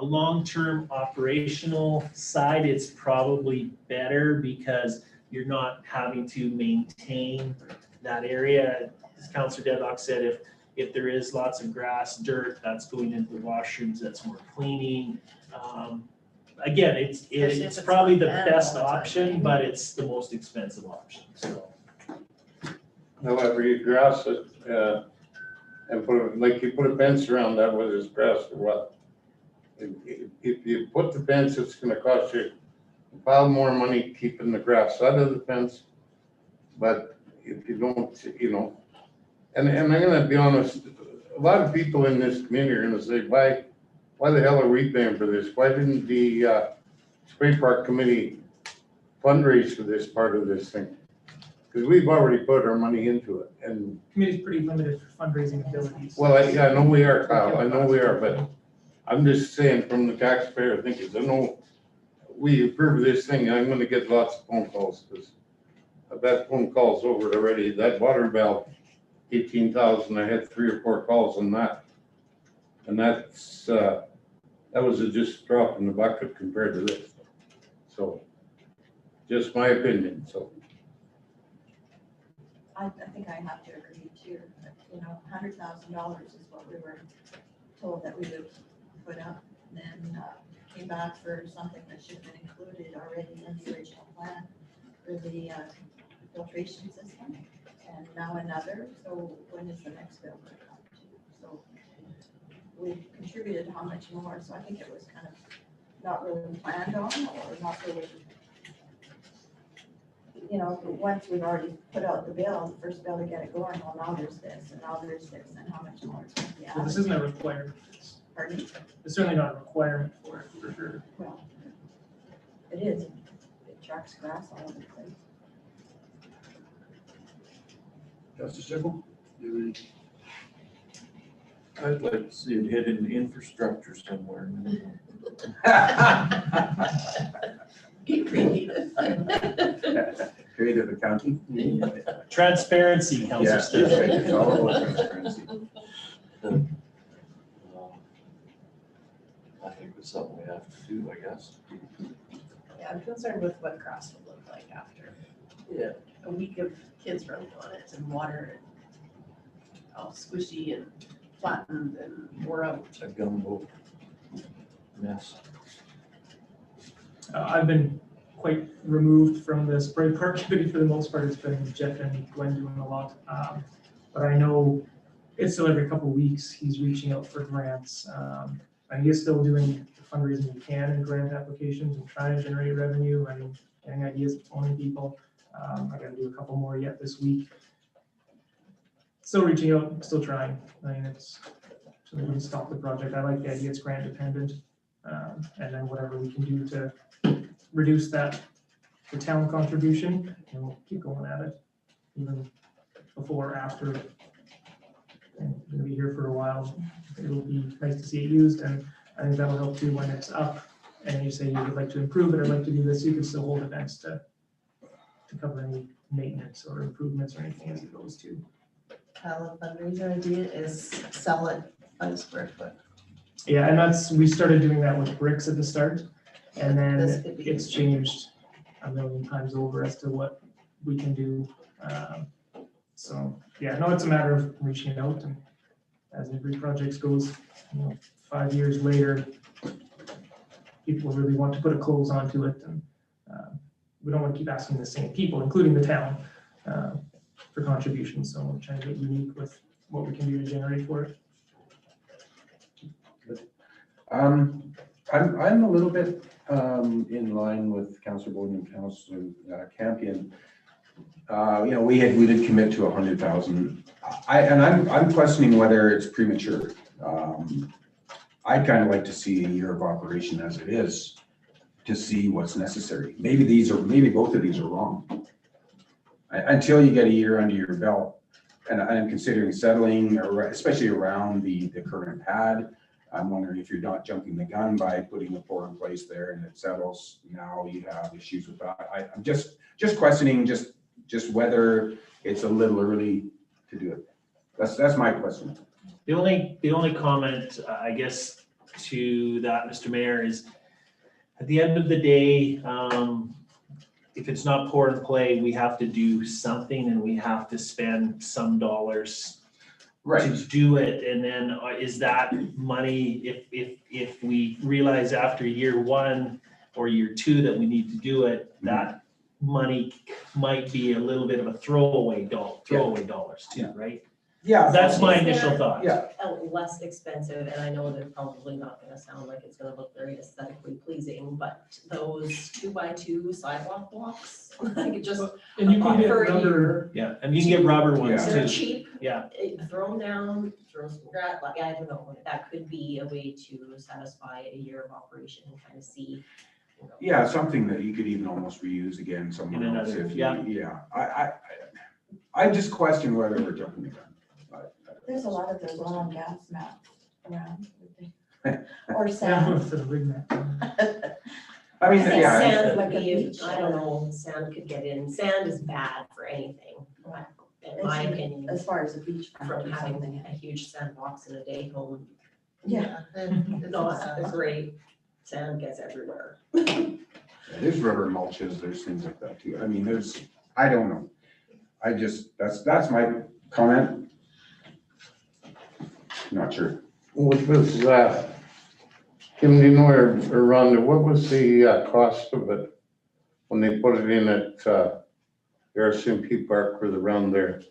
B: long-term operational side, it's probably better because you're not having to maintain that area. As Councilor Deadlock said, if there is lots of grass, dirt, that's going into the washrooms, that's more cleaning. Again,
D: Especially if
B: it's
D: it's
B: probably
D: not
B: the
D: bad
B: best
D: all the time.
B: option, but it's the most expensive option, so.
I: However, you grass it, and you put a fence around that, whether it's grass or what. If you put the fence, it's gonna cost you a pile more money keeping the grass out of the fence. But if you don't, and I'm gonna be honest, a lot of people in this community are gonna say, why the hell are we paying for this? Why didn't the Spray Park Committee fundraise for this part of this thing? Because we've already put our money into it. And,
F: Committee's pretty limited for fundraising abilities.
I: well, I know we are, Kyle, I know we are, but I'm just saying from the taxpayer, I think I know we approve this thing, I'm gonna get lots of phone calls, because I've had phone calls over it already. That water valve, 18,000, I had 3 or 4 calls on that. And that's, that was just a drop in the bucket compared to this. So, just my opinion, so.
C: I think I have to agree too, that, $100,000 is what we were told that we would put up. And then came back for something that should have been included already in the original plan for the filtration system. And now another, so when is the next bill going to come to? So we contributed how much more, so I think it was kind of not really planned on, or not really, once we've already put out the bill, the first bill to get it going, well, now there's this, and now there's this, and how much more is going to be
F: So this
C: added.
F: isn't a requirement.
C: Pardon me?
F: It's certainly not a requirement for it, for sure.
C: Well, it is, it tracks grass all over the place.
A: Justice Jibble?
G: I'd like to see it hit in infrastructure somewhere.
D: Get creative.
A: Creative accounting?
B: Transparency, Councilor
A: Yes,
B: Still.
A: it's all about transparency.
G: I think it's something we have to do, I guess.
D: Yeah, I'm concerned with what grass will look like after.
G: Yeah.
D: A week of kids running on it and water and all squishy and flattened and wore out.
G: A gumbo mess.
F: I've been quite removed from the Spray Park Committee for the most part. It's been Jeff and Gwen doing a lot. But I know it's still every couple of weeks, he's reaching out for grants. And he is still doing the fundraising he can in grant applications and trying to generate revenue and getting ideas of phoning people. I gotta do a couple more yet this week. Still reaching out, still trying. I mean, it's, so we can stop the project. I like the idea it's grant dependent. And then whatever we can do to reduce that, the town contribution, and we'll keep going at it, even before, after. And we're gonna be here for a while. It'll be nice to see it used, and I think that'll help too when it's up, and you say you would like to improve it, or like to do this, you can still hold events to cover any maintenance or improvements or anything as it goes to.
D: Kyle, a fundraiser idea is sell it by the square foot.
F: Yeah, and we started doing that with bricks at the start, and then
D: This could be-
F: it's changed a million times over as to what we can do. So, yeah, no, it's a matter of reaching out, and as every project goes, 5 years later, people really want to put a close onto it, and we don't want to keep asking the same people, including the town, for contributions, so we're trying to get unique with what we can do to generate for it.
A: I'm a little bit in line with Councilor Bowden and Councilor Campion. We did commit to 100,000. I'm questioning whether it's premature. I'd kind of like to see a year of operation as it is to see what's necessary. Maybe both of these are wrong. Until you get a year under your belt, and I'm considering settling, especially around the current pad. I'm wondering if you're not jumping the gun by putting a pour in place there and it settles, now you have issues with that. I'm just questioning just whether it's a little early to do it. That's my question.
B: The only comment, I guess, to that, Mr. Mayor, is at the end of the day, if it's not pour and play, we have to do something and we have to spend some dollars to do it. And then is that money, if we realize after year 1 or year 2 that we need to do it, that money might be a little bit of a throwaway dollars too, right?
A: Yeah.
B: That's my initial thought.
A: Yeah.
E: Less expensive, and I know they're probably not gonna sound like it's gonna look very aesthetically pleasing, but those 2x2 sidewalk blocks, like just
F: And you can get
E: for a
F: another,
E: year,
B: Yeah, and you can get rubber ones
A: Yeah.
E: they're
B: too.
E: cheap.
B: Yeah.
E: Throw them down, throw some grass, like, I don't know, that could be a way to satisfy a year of operation and kind of see, you know.
A: Yeah, something that you could even almost reuse again somewhere
B: In
A: else
B: another-
A: if you, yeah. I just question whether we're jumping the gun.
C: There's a lot of those oil and gas maps around. Or
F: yeah,
C: sand.
F: for the big map.
A: I mean,
E: And
A: yeah.
E: sand
C: Like
E: would
C: a
E: be,
C: beach.
E: I don't know, sand could get in, sand is bad for anything, in my opinion.
C: As far as the beach front
E: From
C: or
E: having
C: something.
E: a huge sandbox in a day home,
C: Yeah.
E: not a great, sand gets everywhere.
A: There's rubber mulches, there's things like that too. I mean, I don't know. That's my comment. Not sure.
I: What was, Kim, do you know, or Rhonda, what was the cost of it when they put it in at the RCMP Park with around their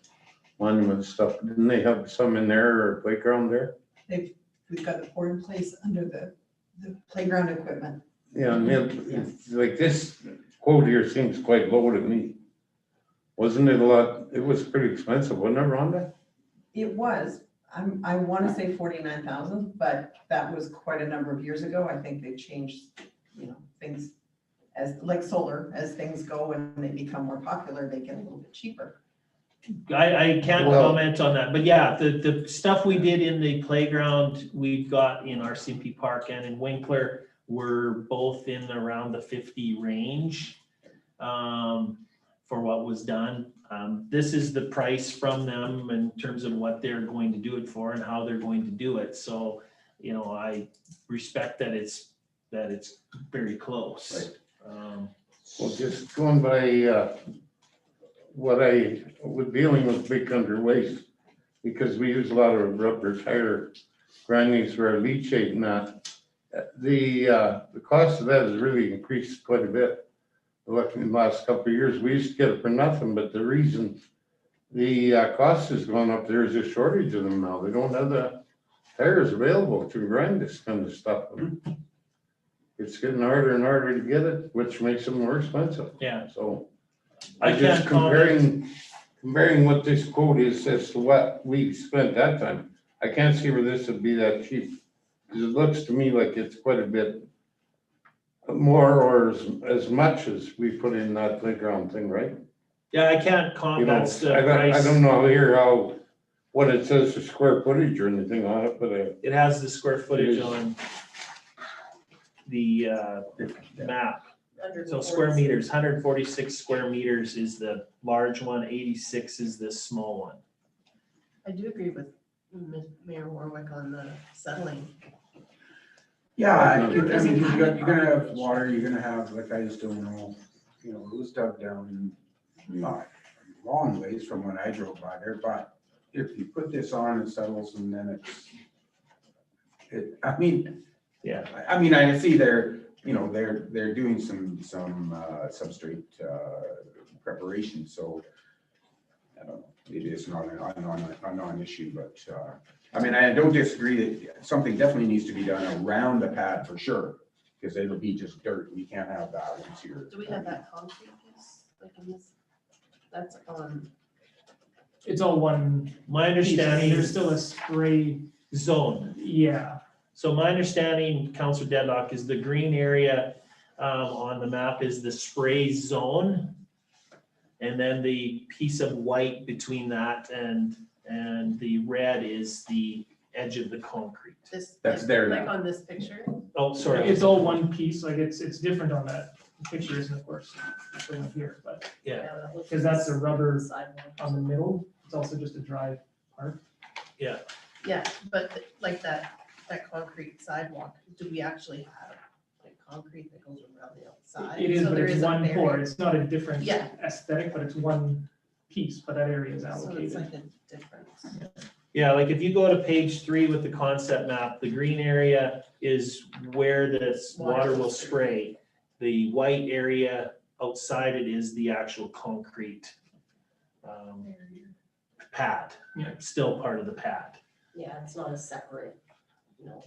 I: monument stuff? Didn't they have some in there or playground there?
J: We've got the pour in place under the playground equipment.
I: Yeah, and it's like this quote here seems quite low to me. Wasn't it a lot, it was pretty expensive, wasn't it, Rhonda?
J: It was, I want to say 49,000, but that was quite a number of years ago. I think they've changed, things as, like solar, as things go and they become more popular, they get a little bit cheaper.
B: I can't
I: Well-
B: comment on that, but yeah, the stuff we did in the playground, we've got in our CMP Park and in Winkler, were both in around the 50 range for what was done. This is the price from them in terms of what they're going to do it for and how they're going to do it. So, I respect that it's very close.
I: Well, just going by what I was dealing with Big Country Waste, because we use a lot of rubber tire grindings for our leachate and that. The cost of that has really increased quite a bit. In the last couple of years, we used to get it for nothing, but the reason the cost has gone up, there's a shortage of them now. They don't have the tires available to grind this kind of stuff. It's getting harder and harder to get it, which makes them more expensive.
B: Yeah.
I: So
B: I
I: just
B: can't comment.
I: comparing what this quote is as to what we spent that time, I can't see where this would be that cheap. Because it looks to me like it's quite a bit more or as much as we put in that playground thing, right?
B: Yeah, I can't
I: You
B: comment.
I: know,
B: That's the
I: I
B: price.
I: don't know here what it says for square footage or anything on it, but
B: It has the square footage
I: is.
B: on the map.
E: Under
B: So
E: the
B: square
E: boards.
B: meters, 146 square meters is the large one, 86 is the small one.
D: I do agree with Mayor Warwick on the settling.
A: Yeah, I mean, you're gonna have water, you're gonna have, like, I just don't know, it was dug down not a long ways from when I drove by there, but if you put this on, it settles and then
B: Yeah.
A: I see they're doing some substrate preparation, so I don't know, maybe it's not a non-issue, but I don't disagree that something definitely needs to be done around the pad for sure, because it'll be just dirt. We can't have that once you're.
D: Do we have that concrete piece, like in this? That's on,
F: It's all one
B: My
F: piece.
B: understanding
F: There's
B: is
F: still a spray,
B: zone.
F: yeah.
B: So my understanding, Councilor Deadlock, is the green area on the map is the spray zone. And then the piece of white between that and the red is the edge of the concrete.
D: This,
A: That's there
D: like
A: now.
D: on this picture.
B: Oh, sorry.
F: It's all one piece, like it's different on that picture, isn't it, of course, showing here, but
B: Yeah.
E: that looks
F: because that's a rubber
E: sidewalk.
F: on the middle, it's also just a dry part.
D: Yeah, but like that concrete sidewalk, do we actually have like concrete that goes around the outside?
F: It is,
D: So
F: but
D: there
F: it's
D: is a
F: one pour,
D: barrier.
F: it's not a different
D: Yeah.
F: aesthetic, but it's one piece, but that area is
D: So it's
F: allocated.
D: like a difference.
B: Yeah, like if you go to page 3 with the concept map, the green area is where this water will spray. The white area outside it is the actual concrete pad,
F: Yeah.
B: still part of the pad.
E: Yeah, it's not a separate, no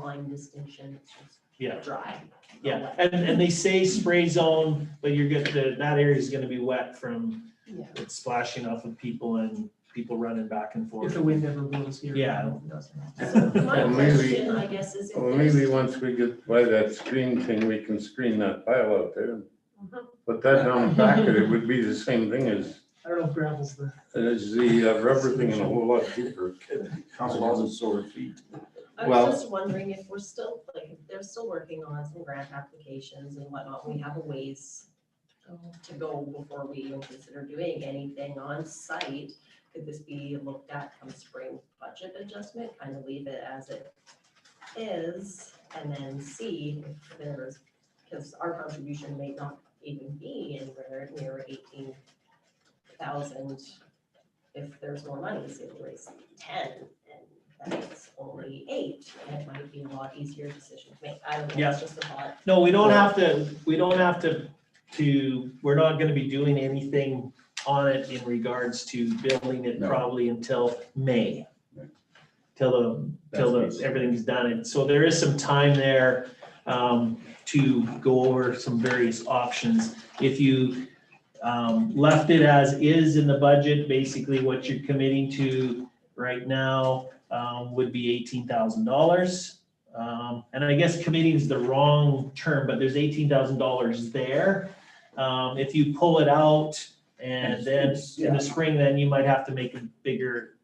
E: line distinction, it's just
B: Yeah.
E: dry.
B: Yeah, and they say spray zone, but you're that area is gonna be wet from
D: Yeah.
B: it splashing off of people and people running back and
F: If
B: forth.
F: the wind ever blows here.
B: Yeah.
F: it doesn't.
E: So my
I: Well, maybe-
E: question, I guess, is if
I: Well,
E: there's.
I: maybe once we get by that screen thing, we can screen that pile out there.
E: Mhm.
I: Put that down the back of it, it would be the same thing as
F: I don't know if gravel's the,
I: the rubber thing and a whole lot cheaper.
A: Council Ball's sore feet.
E: I
I: Well-
E: was just wondering if we're still, like, if they're still working on some grant applications and whatnot, we have a ways to go before we even consider doing anything on site. Could this be looked at come spring budget adjustment, kind of leave it as it is, and then see if there's, because our contribution may not even be anywhere near 18,000. If there's more money, say we raise 10, and that's only 8, and it might be a lot easier decision to make. I don't know,
B: Yeah.
E: it's just a thought.
B: No, we don't have to, we're not gonna be doing anything on it in regards to building it
A: No.
B: probably until May.
A: Right.
B: Till
A: That's
B: everything's done. And so there is some time there, to go over some various options. If you, left it as is in the budget, basically what you're committing to right now, would be $18,000. And I guess committing is the wrong term, but there's $18,000 there. If you pull it out and then in the spring, then you might have to make a bigger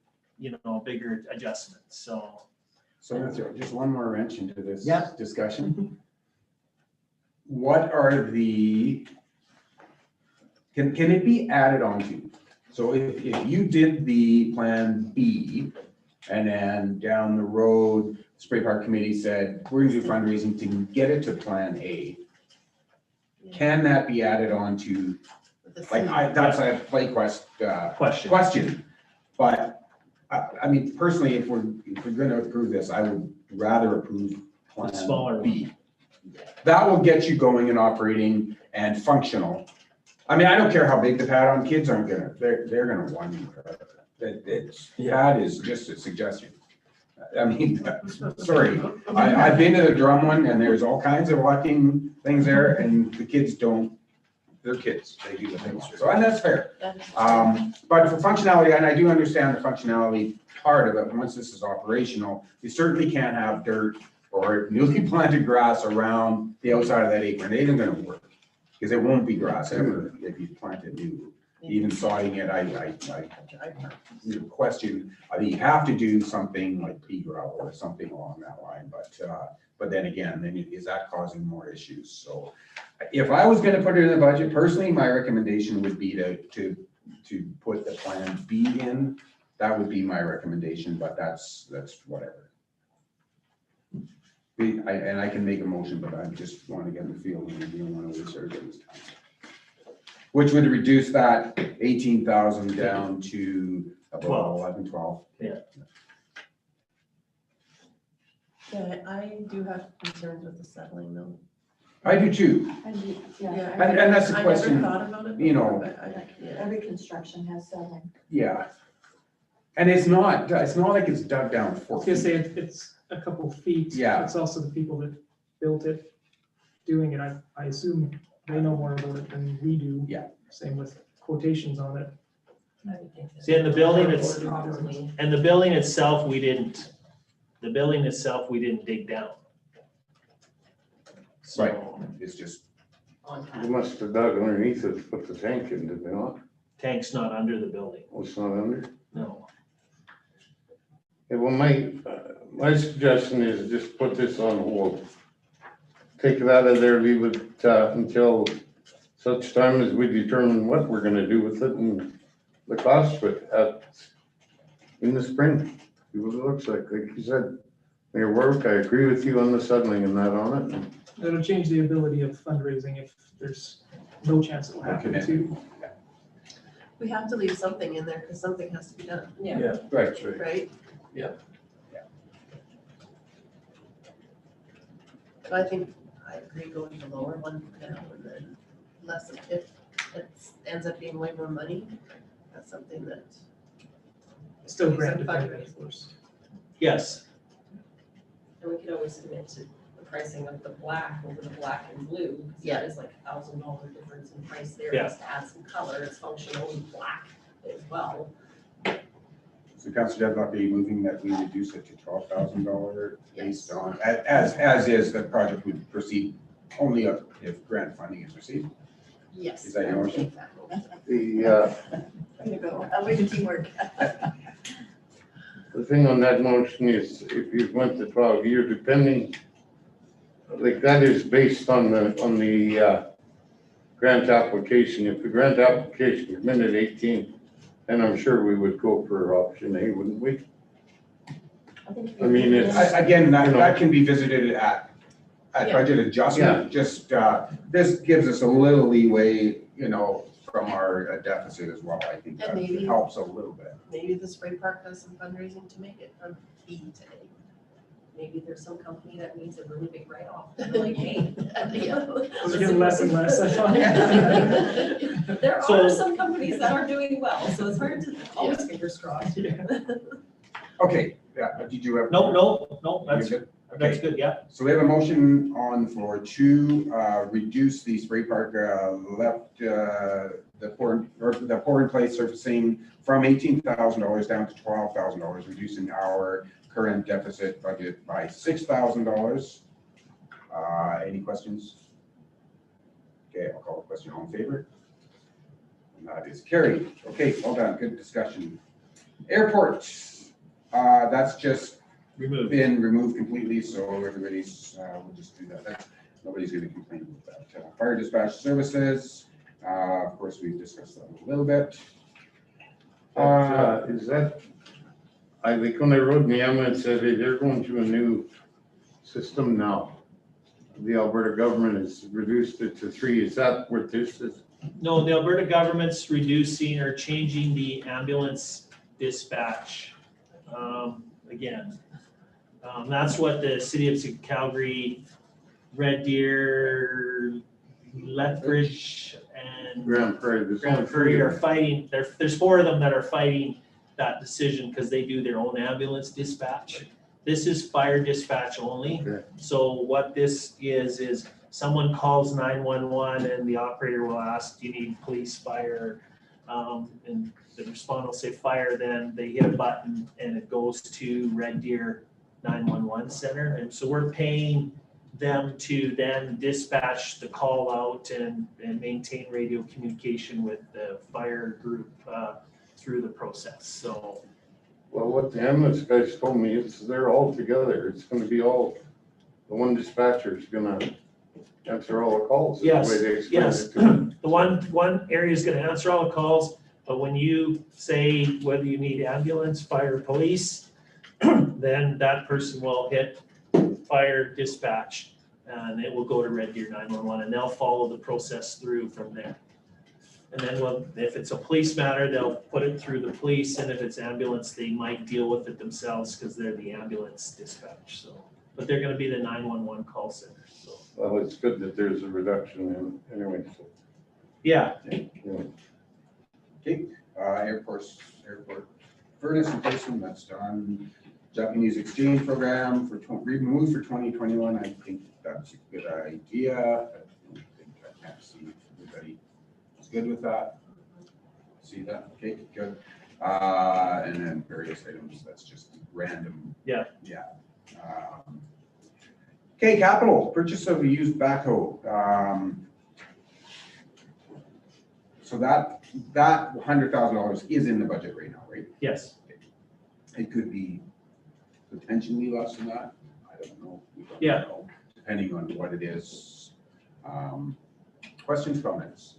B: adjustment, so.
A: So I'm gonna throw just one more wrench into this
B: Yeah.
A: discussion. What are can it be added onto? So if you did the Plan B and then down the road, Spray Park Committee said, we're gonna do fundraising to get it to Plan A, can that be added on to,
D: With the
A: like, that's a play question. But, I mean, personally, if we're gonna approve this, I would rather approve Plan
B: Smaller one.
A: B. That will get you going and operating and functional. I mean, I don't care how big the pad on, kids aren't gonna, they're gonna want you. Pad is just a suggestion. I mean, sorry, I've been to the drum one and there's all kinds of walking things there and the kids don't, they're kids, they do what they want. So, and that's fair. But for functionality, and I do understand the functionality part of it, once this is operational, you certainly can't have dirt or newly planted grass around the outside of that apron. It isn't gonna work. Because it won't be grass ever if you plant it new. Even sodding it, I question, I think you have to do something like pea gravel or something along that line, but then again, then is that causing more issues? So if I was gonna put it in the budget, personally, my recommendation would be to put the Plan B in. That would be my recommendation, but that's whatever. And I can make a motion, but I just want to get the feeling that you don't want to waste everybody's time. Which would reduce that 18,000 down to about
B: 12.
A: 11, 12.
D: Yeah, I do have concerns with the settling though.
A: I do too.
D: Yeah.
A: And that's the question,
D: I never thought about it
A: you know.
D: before, but yeah.
C: Every construction has settling.
A: Yeah. And it's not like it's dug down
F: I
A: 4
F: was gonna
A: feet.
F: say it's a couple feet.
A: Yeah.
F: It's also the people that built it, doing it, I assume they know more about it than we do.
A: Yeah.
F: Same with quotations on it.
E: I would think that-
B: See, in the building, it's,
E: Properly
B: and the building itself, we didn't dig down. So,
A: It's just,
E: on
I: You
E: time.
I: must have dug underneath it to put the tank in, did they not?
B: tank's not under the building,
I: Oh, it's not under?
B: no.
I: Yeah, well, my suggestion is just put this on hold. Take it out of there, leave it, until such time as we determine what we're gonna do with it and the cost of it in the spring. See what it looks like you said, Mayor Warwick, I agree with you on the settling and that on it.
F: It'll change the ability of fundraising if there's no chance it will happen too.
D: We have to leave something in there because something has to be done,
E: Yeah.
A: Right.
D: right?
G: Yeah.
D: So I think I agree going the lower one for now and then less if it ends up being way more money. That's something that,
F: Still
D: Some
F: grant dependent,
D: fundraising.
F: of course.
B: Yes,
E: And we could always commit to the pricing of the black over the black and blue, because
D: Yeah.
E: that is like $1,000 difference in price there,
B: Yeah.
E: just to add some color, it's functional in black as well.
A: So Councilor Dedlock, are you moving that we reduce it to $12,000 based
D: Yes.
A: on, as is, the project would proceed only if grant funding is received?
D: yes.
A: Is that your
D: I will
A: motion?
D: take that motion.
C: Way to go. Way to teamwork.
I: The thing on that motion is if you went to 12-year, depending, like that is based on the grant application. If the grant application is at 18, then I'm sure we would go for option A, wouldn't we? I mean, it's,
A: Again,
I: You know.
A: that can be visited at
D: Yeah.
A: budget adjustment, just, this gives us a little leeway, from our deficit as well. I think
D: And
A: that
D: maybe-
A: helps a little bit.
D: Maybe the spray park does some fundraising to make it a B today.
E: Maybe there's some company that needs a really big write-off, they're like, hey.
D: Yeah.
F: Those are getting less and less, I find.
E: There
B: So-
E: are some companies that are doing well, so it's hard to always fingers crossed.
A: Okay, yeah, did you have?
B: no, that's
A: You're good?
B: That's
A: Okay,
B: good, yeah.
A: so we have a motion on the floor to reduce the spray park left, the pour in place surfacing from $18,000 down to $12,000, reducing our current deficit budget by $6,000. Any questions? Okay, I'll call the question. All in favor? And that is carried. Okay, well done. Good discussion. Airports, that's just
B: Remove.
A: been removed completely, so everybody's, we'll just do that. Nobody's gonna complain about that. Fire dispatch services, of course, we've discussed that a little bit.
I: is that, I think when I rode Niama, it said hey, they're going to a new system now. The Alberta government has reduced it to 3. Is that what this is?
B: No, the Alberta government's reducing or changing the ambulance dispatch, again. That's what the city of Calgary, Red Deer, Lethbridge, and
I: Grand Prairie, there's only
B: Grand
I: 3
B: Prairie
I: of
B: are
I: them.
B: fighting. There's 4 of them that are fighting that decision because they do their own ambulance dispatch. This is fire dispatch only.
I: Okay.
B: So what this is someone calls 911 and the operator will ask, do you need police, fire? And the respondent will say fire, then they hit a button and it goes to Red Deer 911 center. And so we're paying them to then dispatch the call out and maintain radio communication with the fire group through the process. So
I: Well, what the ambulance guys told me is they're all together. It's gonna be all, the one dispatcher is gonna answer all the calls. is the
B: Yes,
I: way they explained
B: yes.
I: it to me.
B: the one area is gonna answer all the calls, but when you say whether you need ambulance, fire, police, then that person will hit fire dispatch and it will go to Red Deer 911 and they'll follow the process through from there. And then if it's a police matter, they'll put it through the police, and if it's ambulance, they might deal with it themselves because they're the ambulance dispatch, so. But they're gonna be the 911 call center, so.
I: Well, it's good that there's a reduction in, anyway, so.
B: Yeah,
A: Airport furnace replacement, that's done. Japanese exchange program removed for 2021, I think that's a good idea. I can't see if everybody is good with that. See that, okay, good. And then various items, that's just random.
B: Yeah.
A: Yeah. Okay, capital, purchase of a used backhoe. So that $100,000 is in the budget right now, right?
B: yes,
A: It could be potentially less than that. I don't know. We don't
B: Yeah.
A: know, depending on what it is. Questions, comments?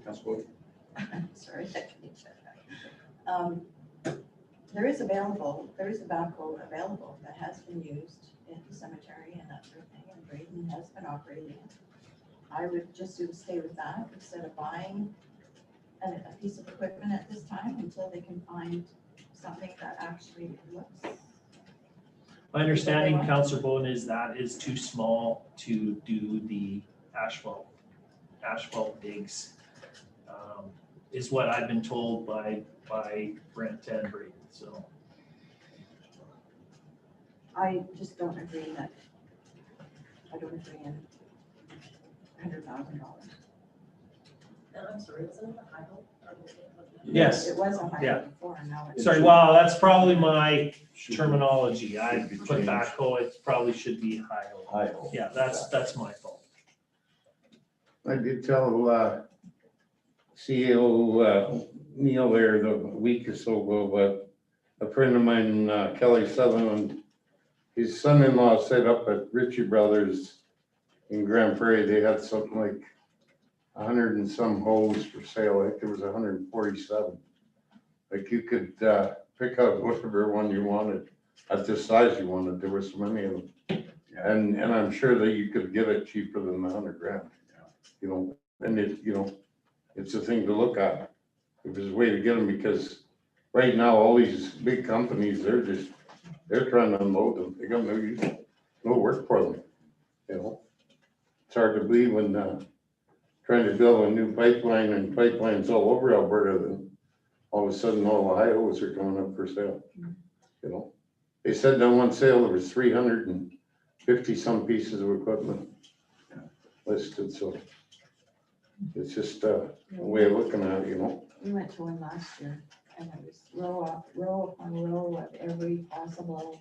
A: Councilor Boyd?
C: Sorry, I couldn't say that. There is a backhoe available that has been used in the cemetery and that sort of thing, and Braden has been operating it. I would just stay with that instead of buying a piece of equipment at this time until they can find something that actually looks.
B: My understanding, Councillor Bowden, is that is too small to do the asphalt digs, is what I've been told by Brent and Braden, so.
C: I just don't agree in $100,000.
E: I'm sorry, wasn't it the high hope?
B: Yes,
C: It was a high
B: Yeah.
C: before, and now it's.
B: sorry, well, that's probably my
G: Should be-
B: terminology. I
G: should be
B: put
G: changed.
B: backhoe, it probably should be high-ho.
G: Hi-ho.
B: Yeah, that's my fault.
I: I did tell, CEO, Neil there a week or so ago, but a friend of mine, Kelly Sutherland, his son-in-law set up at Ritchie Brothers in Grand Prairie. They had something like 100 and some hose for sale. I think there was 147. Like you could, pick out whatever one you wanted at the size you wanted. There were so many of them. And I'm sure that you could get it cheaper than $100,000. You know, and it's a thing to look at. If there's a way to get them, because right now, all these big companies, they're trying to unload them. They got no work for them, you know? It's hard to believe when, trying to build a new pipeline and pipelines all over Alberta, then all of a sudden, all the highways are coming up for sale, you know? They said on one sale, there was 350 some pieces of equipment listed, so it's just a way of looking at it, you know?
C: We went to one last year, and it was row upon row of every possible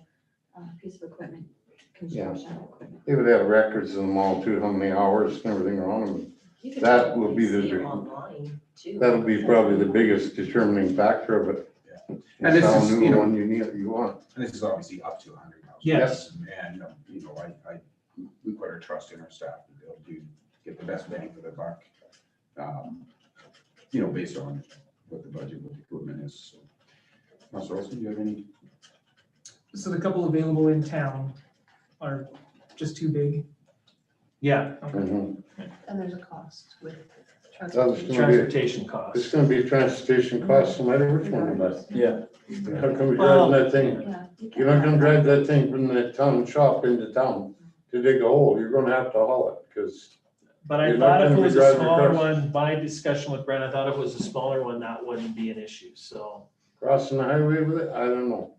C: piece of equipment, construction equipment.
I: They would have records of them all too, how many hours and everything are on them.
E: You can
I: That will be
E: see
I: the-
E: 'em online too.
I: That'll be probably the biggest determining factor of it.
A: And
I: It's
A: this
I: how
A: is,
I: new
A: you know-
I: one you want.
A: And this is obviously up to 100,000.
B: Yes.
A: And, we put our trust in our staff that they'll get the best bang for their buck. Based on what the budget, what the equipment is. So, Councilor Olson, do you have any?
F: So the couple available in town are just too big.
B: Yeah,
I: Mhm.
D: And there's a cost with
I: That was
D: transportation.
I: gonna be,
B: transportation costs.
I: it's gonna be transportation costs, no matter which one, but
G: Yeah.
I: how come you're
B: Well-
I: driving that thing?
C: Yeah.
I: You're not gonna drive that thing from the town shop into town to dig a hole. You're gonna have to haul it, because
B: But I
I: You're not
B: thought if
I: gonna
B: it
I: be
B: was a
I: driving
B: smaller
I: across.
B: one, my discussion with Brent, I thought if it was a smaller one, that wouldn't be an issue, so.
I: crossing the highway with it, I don't know.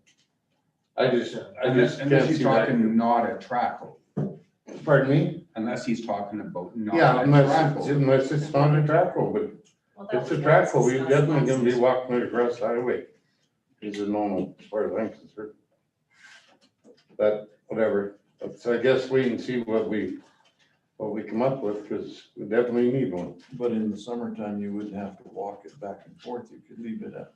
I: I just
A: Unless
I: can't
A: he's
I: see that.
A: talking not a track hole,
I: Pardon me?
A: unless he's talking about not
I: Yeah,
A: a
I: unless
A: track
I: it's,
A: hole.
I: unless it's not a track hole, but
E: Well, that
I: it's a
E: was
I: track
E: what's
I: hole, you're
E: discussed
I: definitely gonna be
E: last-
I: walking it across the highway. It's a normal, as far as I'm concerned. But whatever, let's, I guess, wait and see what we come up with, because we definitely need one.
G: But in the summertime, you wouldn't have to walk it back and forth. You could leave it at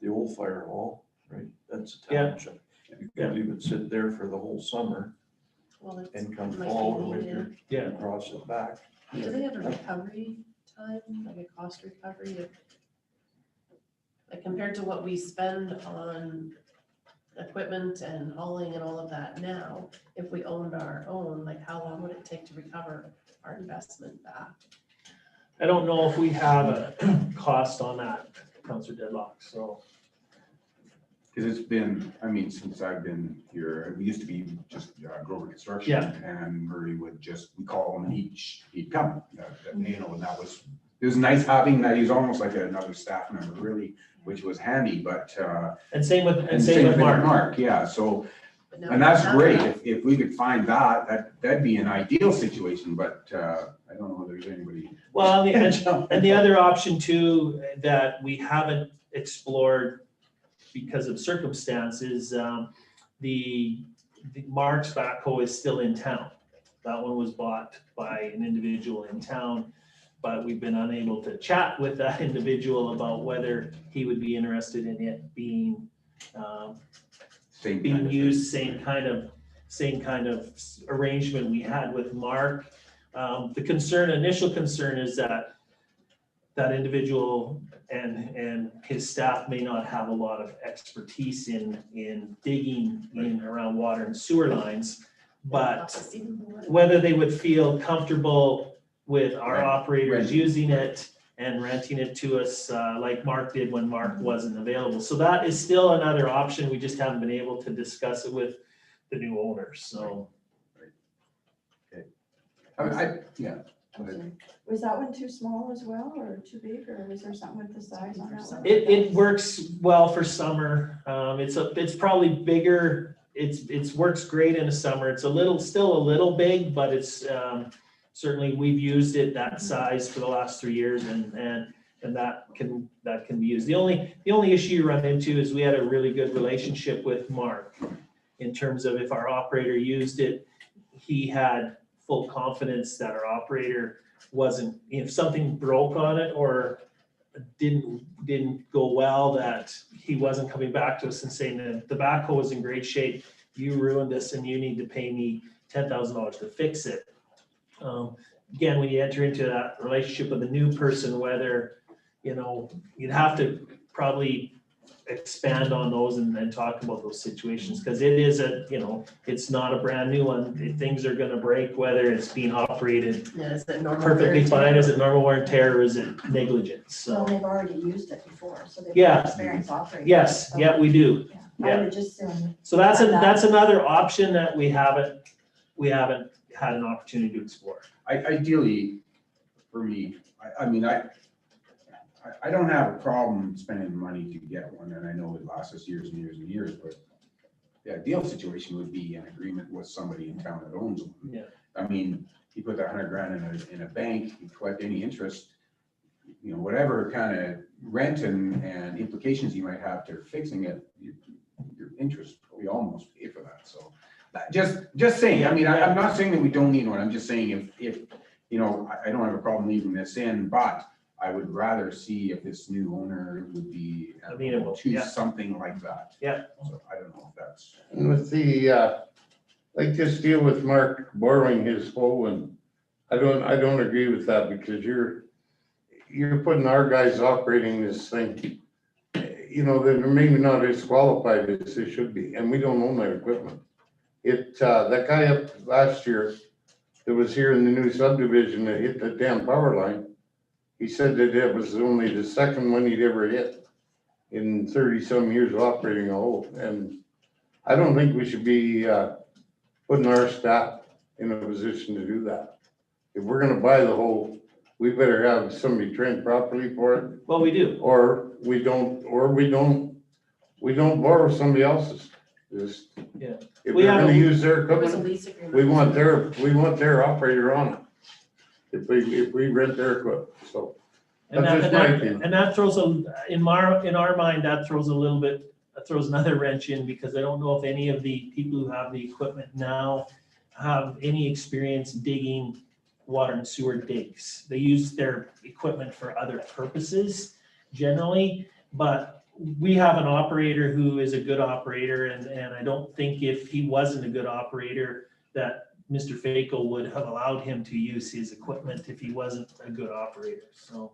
G: the old fire hall, right? That's a
B: Yeah.
G: township. You
B: Yeah.
G: could leave it sit there for the whole summer
D: Well, it's,
G: and come
D: might be
G: fall or
D: needed.
G: winter
B: Yeah.
G: and cross it back.
D: Do they have a recovery time, like a cost recovery? Like compared to what we spend on equipment and hauling and all of that now, if we owned our own, like how long would it take to recover our investment back?
B: I don't know if we have a cost on that, Councilor Deadlock, so.
A: Because it's been, since I've been here, we used to be just Grover Construction.
B: Yeah.
A: And Murray would we call him and he'd come, and that was, it was nice having that. He was almost like another staff member, really, which was handy, but,
B: And same with
A: thing
B: Mark.
A: Yeah, so,
D: But now
A: and
D: we
A: that's
D: have
A: great.
D: that.
A: If we could find that'd be an ideal situation, but, I don't know if there's anybody.
B: Well, and the other option too, that we haven't explored because of circumstances, the Mark's backhoe is still in town. That one was bought by an individual in town, but we've been unable to chat with that individual about whether he would be interested in it being
A: Same
B: being
A: kind of
B: used,
A: thing.
B: same kind of arrangement we had with Mark. The initial concern is that that individual and his staff may not have a lot of expertise in digging in around water and sewer lines. But whether they would feel comfortable with our operators
A: renting.
B: using it and renting it to us, like Mark did when Mark wasn't available. So that is still another option. We just haven't been able to discuss it with the new owners, so.
A: Yeah. Go ahead.
C: Was that one too small as well, or too big, or was there something with the size on that one?
B: It works well for summer. It's probably bigger. It's works great in the summer. It's still a little big, but it's, certainly we've used it that size for the last 3 years and that can be used. The only issue you run into is we had a really good relationship with Mark in terms of if our operator used it, he had full confidence that our operator wasn't, if something broke on it or didn't go well, that he wasn't coming back to us and saying that the backhoe was in great shape, you ruined this and you need to pay me $10,000 to fix it. Again, when you enter into that relationship with a new person, whether, you'd have to probably expand on those and talk about those situations, because it is it's not a brand new one. Things are gonna break, whether it's being operated
D: Yeah, is it normal?
B: perfectly fine, is it normal wear and tear, or is it negligence?
C: Well,
B: So,
C: they've already used it before, so they've
B: Yeah.
C: got experience operating.
B: yes,
C: So,
B: yeah, we do.
C: I would just assume,
B: So that's another option that we haven't had an opportunity to explore.
A: Ideally, for me, I don't have a problem spending money to get one, and I know it lasts us years and years and years, but the ideal situation would be an agreement with somebody in town that owns one.
B: Yeah.
A: I mean, you put that $100,000 in a bank, you collect any interest, whatever kind of rent and implications you might have to fixing it, your interest, we almost pay for that, so. Just saying, I'm not saying that we don't need one, I'm just saying if, I don't have a problem leaving this in, but I would rather see if this new owner would be amenable to
B: yeah.
A: something like that.
B: Yeah.
A: So I don't know if that's.
I: And with like this deal with Mark borrowing his hoe, and I don't agree with that, because you're putting our guys operating this thing, that are maybe not as qualified as they should be, and we don't own that equipment. That guy up last year that was here in the new subdivision that hit the damn power line, he said that it was only the second one he'd ever hit in 30-some years of operating a hole. And I don't think we should be putting our staff in a position to do that. If we're gonna buy the hole, we better have somebody trained properly for it,
B: Well, we do.
I: or we don't borrow somebody else's. Just,
B: Yeah.
I: if
B: We
I: we're
B: have
I: gonna
B: a-
I: use their
D: There was a
I: equipment,
D: lease agreement.
I: we want their operator on it. If we rent their equipment, so.
B: And
I: That's
B: that,
I: just
B: and
I: my
B: that,
I: opinion.
B: and that throws in our mind, that throws another wrench in, because I don't know if any of the people who have the equipment now have any experience digging water and sewer digs. They use their equipment for other purposes generally, but we have an operator who is a good operator, and I don't think if he wasn't a good operator, that Mr. Faco would have allowed him to use his equipment if he wasn't a good operator, so.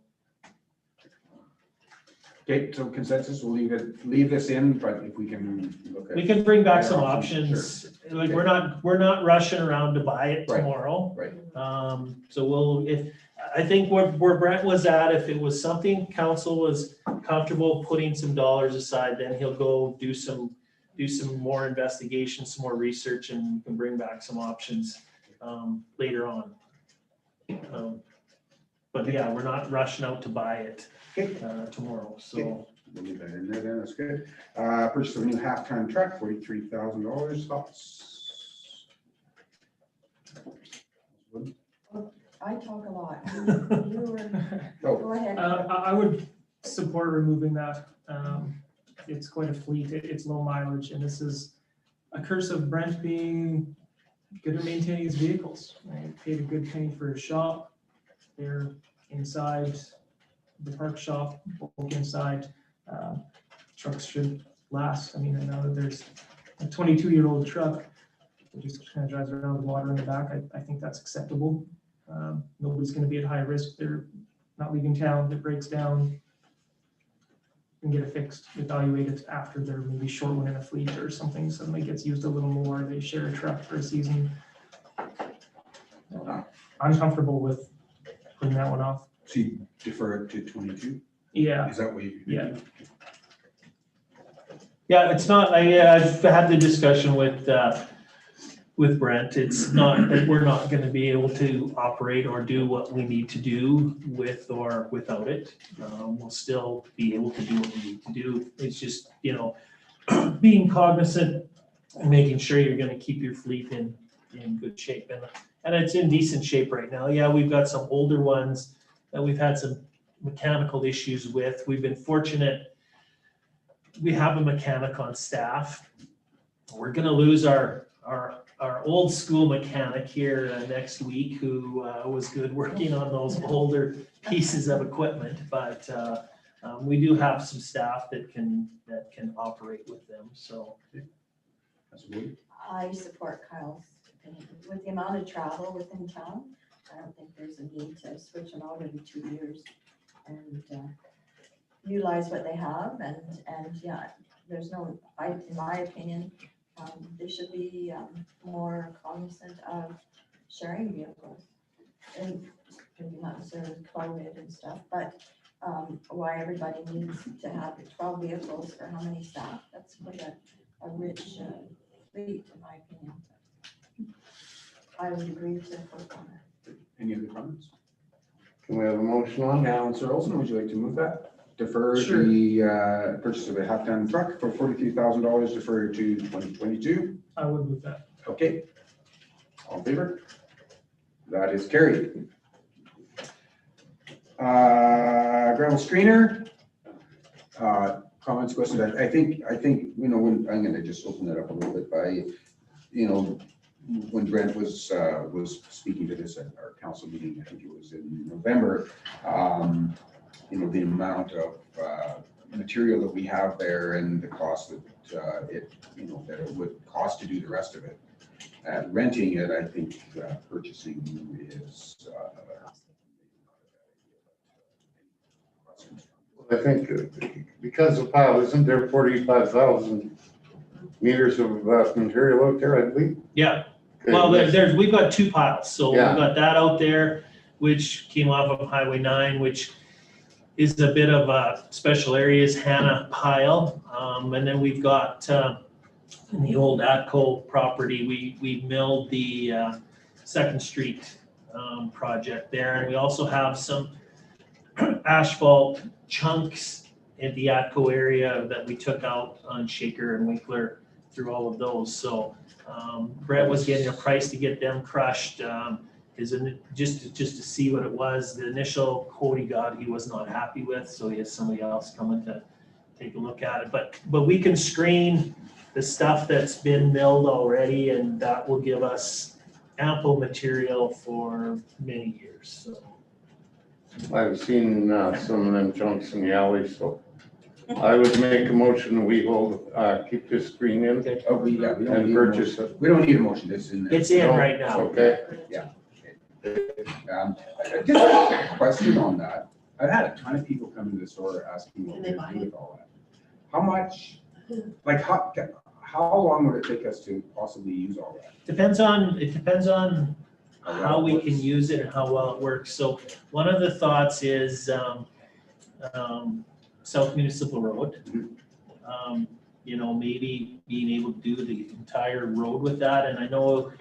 A: Okay, so consensus, we'll leave this in, but if we can look at.
B: We can bring back some
A: Other options,
B: options, like, we're not rushing around to buy it
A: Right.
B: tomorrow.
A: Right.
B: So I think where Brent was at, if it was something council was comfortable putting some dollars aside, then he'll go do some more investigation, some more research, and we can bring back some options, later on. But yeah, we're not rushing out to buy it, tomorrow, so.
A: We'll leave that in there then, that's good. Purchase of a new half-ton truck, $43,000, thoughts?
C: I talk a lot. You were,
A: Oh,
C: go ahead.
F: I would support removing that. It's quite a fleet, it's low mileage, and this is a curse of Brent being good at maintaining his vehicles. Right? Paid a good penny for his shop. They're inside the park shop, both inside. Trucks should last. I know that there's a 22-year-old truck that just kind of drives around with water in the back, I think that's acceptable. Nobody's gonna be at high risk. They're not leaving town, if it breaks down. And get it fixed, evaluate it after they're maybe short one in a fleet or something, suddenly gets used a little more, they share a truck for a season. I'm comfortable with putting that one off.
A: So you defer it to 22?
F: Yeah,
A: Is that what you?
F: Yeah.
B: Yeah, it's not, I've had the discussion with Brent, it's not, that we're not gonna be able to operate or do what we need to do with or without it. We'll still be able to do what we need to do, it's just, being cognizant and making sure you're gonna keep your fleet in good shape, and it's in decent shape right now. Yeah, we've got some older ones that we've had some mechanical issues with, we've been fortunate, we have a mechanic on staff. We're gonna lose our old school mechanic here next week who was good working on those older pieces of equipment, but we do have some staff that can operate with them, so.
A: That's good.
C: I support Kyle's opinion. With the amount of travel within town, I don't think there's a need to switch them out every 2 years and utilize what they have and yeah, there's no, in my opinion, they should be more cognizant of sharing vehicles. And maybe not necessarily COVID and stuff, but why everybody needs to have 12 vehicles for how many staff, that's quite a rich fleet, in my opinion. I would agree to vote on that.
A: Any other comments?
I: Can we have a motion on?
A: Councillor Olson, would you like to move that? Defer
F: Sure.
A: the purchase of a half-ton truck for $43,000, defer to 2022.
F: I would move that.
A: Okay. All in favor? That is carried. Gravel screener. Comments, questions? I think, when, I'm gonna just open that up a little bit by, when Brent was speaking to this at our council meeting, I think it was in November, the amount of material that we have there and the cost that that it would cost to do the rest of it. Renting it, I think purchasing is.
I: I think because of pile, isn't there 45,000 meters of material out there, I believe?
B: Yeah, well, we've got 2 piles, so we've
I: Yeah.
B: got that out there, which came off of Highway 9, which is a bit of a special areas Hannah pile. And then we've got, in the old Atco property, we milled the 2nd Street project there. And we also have some asphalt chunks in the Atco area that we took out on Shaker and Winkler through all of those. So Brett was getting a price to get them crushed. Just to see what it was, the initial quote he got, he was not happy with, so he has somebody else coming to take a look at it. But we can screen the stuff that's been milled already, and that will give us ample material for many years, so.
I: I've seen some of them chunks in the alley, so I would make a motion, we hold, keep this screen in
A: Oh, we don't
I: and
A: need a
I: purchase
A: motion.
I: it.
A: We don't need a motion, it's in there.
B: It's in right now.
I: Okay.
A: Just a question on that. I've had a ton of people come into the store asking what
D: Can
A: we
D: they buy
A: do
D: it?
A: with all that. How much, like, how long would it take us to possibly use all that?
B: It depends on how we can use it and how well it works. So one of the thoughts is South Municipal Road. Maybe being able to do the entire road with that. And I know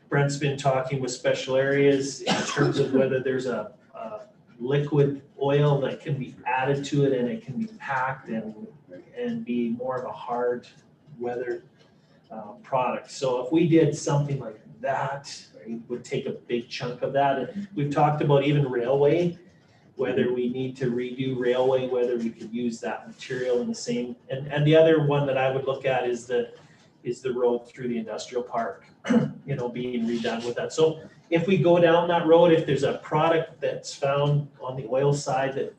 B: Brent's been talking with special areas in terms of whether there's a liquid oil that can be added to it and it can be packed and be more of a hard weather product. So if we did something like that, it would take a big chunk of that. And we've talked about even railway, whether we need to redo railway, whether we could use that material in the same. And the other one that I would look at is the road through the industrial park, being redone with that. So if we go down that road, if there's a product that's found on the oil side that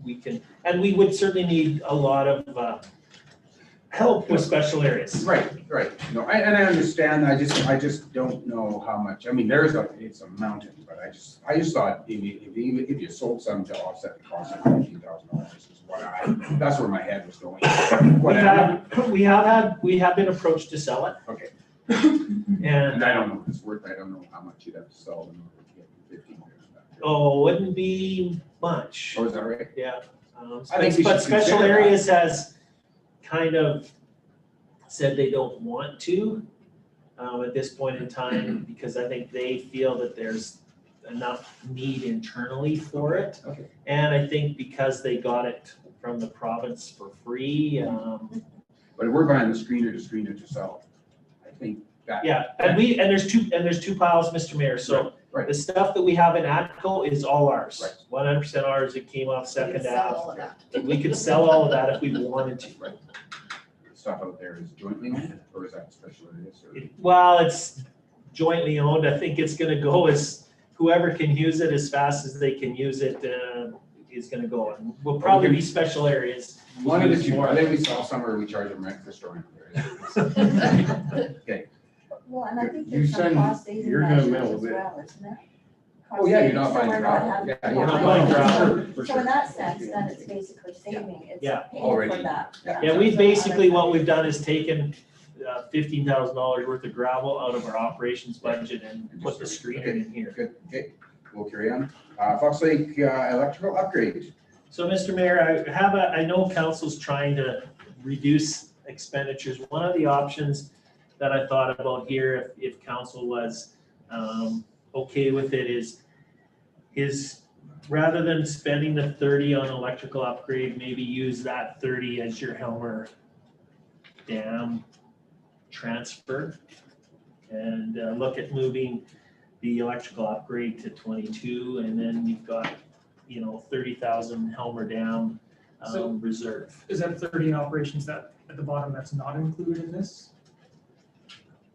B: we can, and we would certainly need a lot of help with special areas.
A: Right, right. No, and I understand, I just don't know how much, I mean, it's a mountain, but I just thought if you sold some to offset the cost of $15,000 is that's where my head was going.
B: We have been approached to sell it.
A: Okay.
B: And,
A: And I don't know what it's worth, I don't know how much you'd have to sell in order to get 15 years back.
B: oh, wouldn't be much.
A: Oh, is that right?
B: Yeah.
A: I think we
B: But
A: should
B: special
A: consider that.
B: areas has kind of said they don't want to at this point in time, because I think they feel that there's enough need internally for it.
A: Okay.
B: And I think because they got it from the province for free,
A: But we're buying the screener to sell. I think that.
B: yeah, and there's two piles, Mr. Mayor, so
A: Right.
B: the stuff that we have in ATCO is all ours.
A: Right.
B: 100% ours, it came off
D: We
B: second
D: could sell all of
B: half.
D: that.
B: We could sell all of that if we wanted to.
A: Right. Stuff out there is jointly owned, or is that special areas? Or-
B: Well, it's jointly owned. I think it's gonna go as, whoever can use it as fast as they can use it, is gonna go. And we'll probably be special areas.
A: One of the two, I think we sell somewhere, we charge them rent for storing. Okay.
C: Well, and I think
I: You
C: there's some
I: send-
C: cost saving
I: you're gonna
C: measures
I: mail
C: as
I: it.
C: well, isn't it?
A: Oh, yeah, you're not
C: Cost savings, so
A: buying
C: we're
A: gravel.
C: having-
A: Yeah,
B: you're not buying gravel.
A: For
C: So
A: sure.
C: in that sense, then it's basically saving, it's
B: Yeah.
C: paying
A: Already.
C: for that.
B: Yeah, we basically, what we've done is taken $15,000 worth of gravel out of our operations budget and put the screener in here.
A: Good, okay, we'll carry on. Fox Lake electrical upgrade.
B: So, Mr. Mayor, I know council's trying to reduce expenditures. One of the options that I thought about here, if council was okay with it, is rather than spending the 30 on electrical upgrade, maybe use that 30 as your Helmer Dam transfer, and look at moving the electrical upgrade to 22, and then you've got 30,000 Helmer Dam
F: So-
B: reserve,
F: Is that 30 in operations that at the bottom that's not included in this?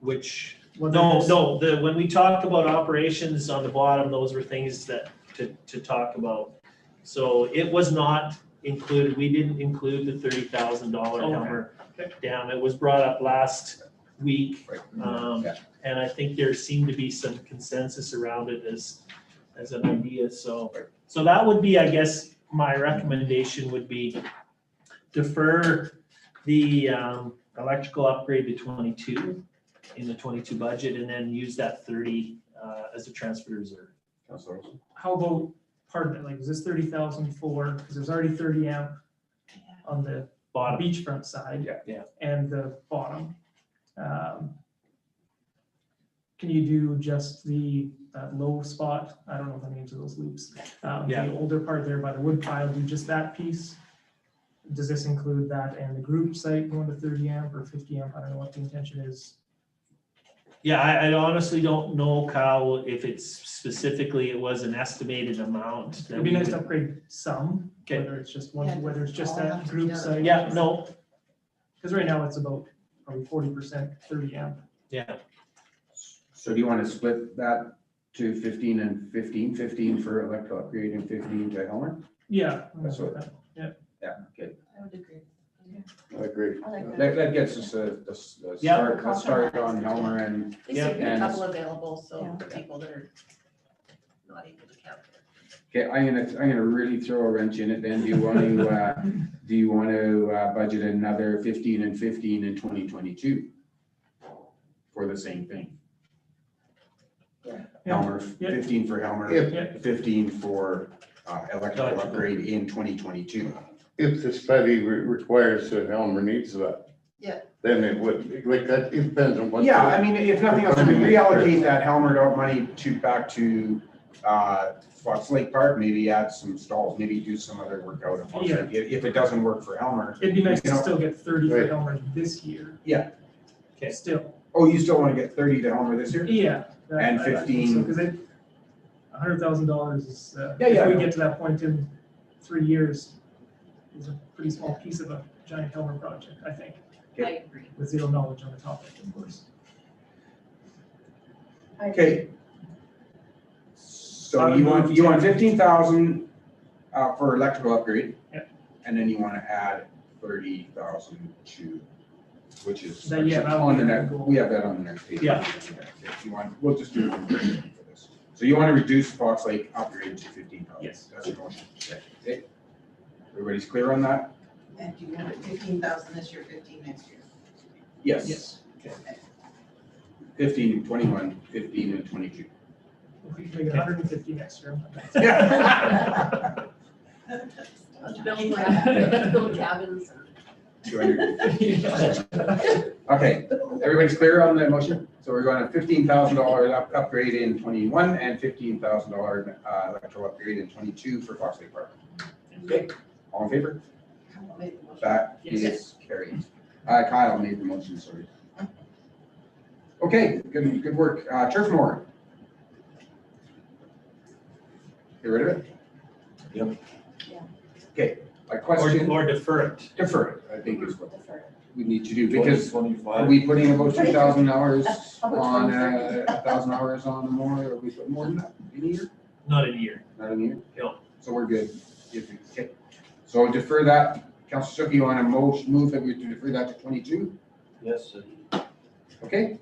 B: which,
F: Whether
B: no,
F: it's-
B: when we talked about operations on the bottom, those were things that, to talk about. So it was not included, we didn't include the $30,000
F: Okay.
B: Helmer
F: Okay.
B: Dam. It was brought up last week.
A: Right.
B: Yeah. And I think there seemed to be some consensus around it as an idea, so that would be, I guess, my recommendation would be defer the electrical upgrade to 22 in the 22 budget, and then use that 30 as a transfer reserve.
A: Councilor Olson.
F: How about part of it, like, is this 30,000 for, because there's already 30 amp on the
B: Bottom,
F: beachfront side.
B: Yeah.
F: And the bottom. Can you do just the low spot? I don't know the names of those loops.
B: Yeah.
F: The older part there by the wood pile, do just that piece? Does this include that and the group site going to 30 amp or 50 amp? I don't know what the intention is.
B: Yeah, I honestly don't know, Kyle, if it's specifically, it was an estimated amount. that
F: It'd be
B: we
F: nice to
B: would-
F: upgrade some,
B: Okay.
F: whether it's just one,
D: Yeah,
F: whether it's just
D: all
F: that
D: lumped
F: group
D: together.
F: site.
B: Yeah, no,
F: Because right now it's about probably 40% 30 amp.
B: yeah,
A: So do you want to split that to 15 and 15, 15 for electrical upgrade and 15 to Helmer?
F: Yeah.
A: That's what-
F: Yeah.
A: Yeah, okay.
D: I would agree.
I: I agree.
C: I like that.
A: That gets us a
B: Yeah.
A: start on Helmer and,
D: At least there'd be a
A: and-
D: couple available, so
C: Yeah.
D: for people that are not able to count.
A: okay, I'm gonna really throw a wrench in it then. Do you want to budget another 15 and 15 in 2022? For the same thing?
C: Yeah.
A: Helmer,
F: Yeah.
A: 15 for Helmer,
I: If,
A: 15 for electrical upgrade in 2022.
I: if the study requires that Elmer needs that.
D: Yeah.
I: Then it would, like, that, it depends on what.
A: Yeah, I mean, if nothing else, we can reallocate that Helmer money back to Fox Lake Park, maybe add some stalls, maybe do some other work out of Fox
F: Yeah.
A: Lake. If it doesn't work for Helmer.
F: It'd be nice
A: You
F: to
A: know-
F: still get 30 for
I: Right.
F: Elmer this year.
A: Yeah.
B: Okay.
F: Still,
A: Oh, you still want to get 30 to Helmer this year?
F: yeah.
A: And 15.
F: Because $100,000 is,
A: Yeah, yeah.
F: if we get to that point in 3 years, is a pretty small piece of a giant Helmer project, I think,
D: I agree.
F: with zero knowledge on the topic, of course.
A: Okay. So you want 15,000 for electrical upgrade?
F: Yeah.
A: And then you want to add 30,000 to which is
F: That- yeah, that would
A: on
F: be
A: the
F: the
A: next,
F: goal.
A: we have that on the next page.
B: Yeah.
A: If you want, we'll just do it for this. So you want to reduce Fox Lake upgrade to 15,000?
F: Yes.
A: That's your motion. Okay. Everybody's clear on that?
J: And do you want it 15,000 this year, 15 next year?
A: Yes.
F: Yes.
A: 15, 21, 15, and 22.
F: If we can make it 150 next year.
A: Yeah.
E: Build cabins.
A: 250. Okay, everybody's clear on that motion? So we're going to $15,000 upgrade in 21 and $15,000 electrical upgrade in 22 for Fox Lake Park. Okay, all in favor? That is carried. Kyle made the motion, sorry. Okay, good work. Turf moor. Get rid of it?
G: Yep.
C: Yeah.
A: Okay, my question,
B: Or defer it.
A: defer it, I think is what
C: Defer it.
A: we need to do, because are
G: 25.
A: we putting about 2,000 hours on, 1,000 hours on the moor? Are we putting more than that in a year?
B: Not in a year.
A: Not in a year?
B: No.
A: So we're good. Okay. So defer that. Councilor Shook, you want to move that we defer that to 22?
G: Yes, sir.
A: Okay.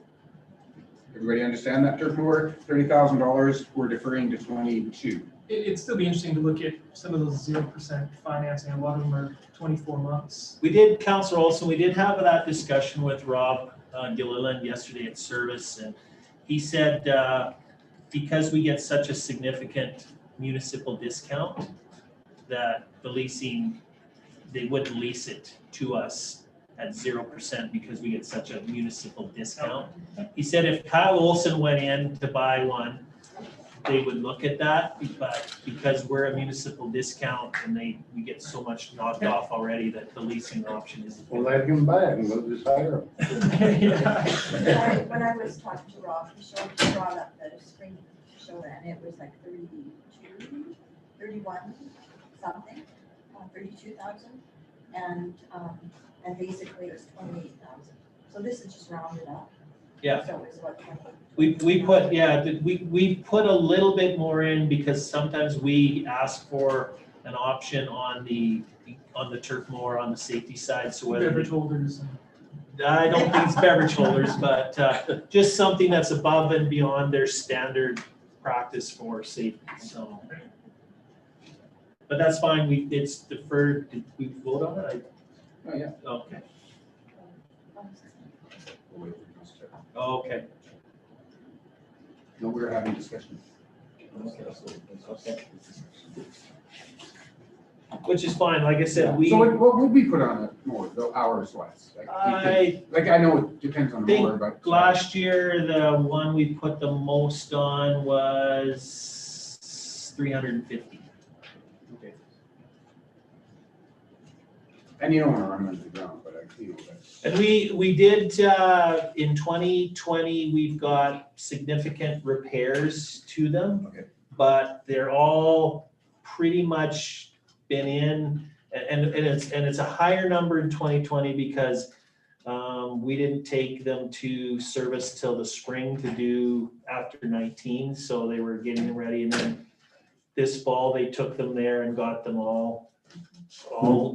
A: Everybody understand that turf moor, $30,000, we're deferring to 22.
F: It'd still be interesting to look at some of those 0% financing. A lot of them are 24 months.
B: We did, Councilor Olson, we did have that discussion with Rob Gilliland yesterday at service, and he said, because we get such a significant municipal discount, that the leasing, they wouldn't lease it to us at 0% because we get such a municipal discount. He said if Kyle Olson went in to buy one, they would look at that, but because we're a municipal discount and we get so much knocked off already that the leasing option is.
I: We'll let him buy it and we'll just hire him.
C: When I was talking to Rob, he brought up the spring show and it was like 32, 31 something, 32,000. And basically it was 28,000. So this is just rounded up.
B: Yeah.
C: So it was what, 20?
B: We put a little bit more in because sometimes we ask for an option on the turf moor on the safety side, so whether.
F: Beverage holders.
B: I don't think it's beverage holders, but just something that's above and beyond their standard practice for safety, so. But that's fine, it's deferred. Did we vote on it?
A: Oh, yeah.
B: Okay,
A: We'll wait for Councilor.
B: okay.
A: No, we're having discussion.
B: Which is fine, like I said,
A: So what would we put on it more, the hours wise?
B: I
A: I know it depends on the
B: think
A: mower, but.
B: last year, the one we put the most on was 350.
A: Okay. And you don't want to run them into the ground, but that's.
B: And we did, in 2020, we've got significant repairs to them.
A: Okay.
B: But they're all pretty much been in, and it's a higher number in 2020 because we didn't take them to service till the spring to do after 19, so they were getting them ready, and then this fall they took them there and got them all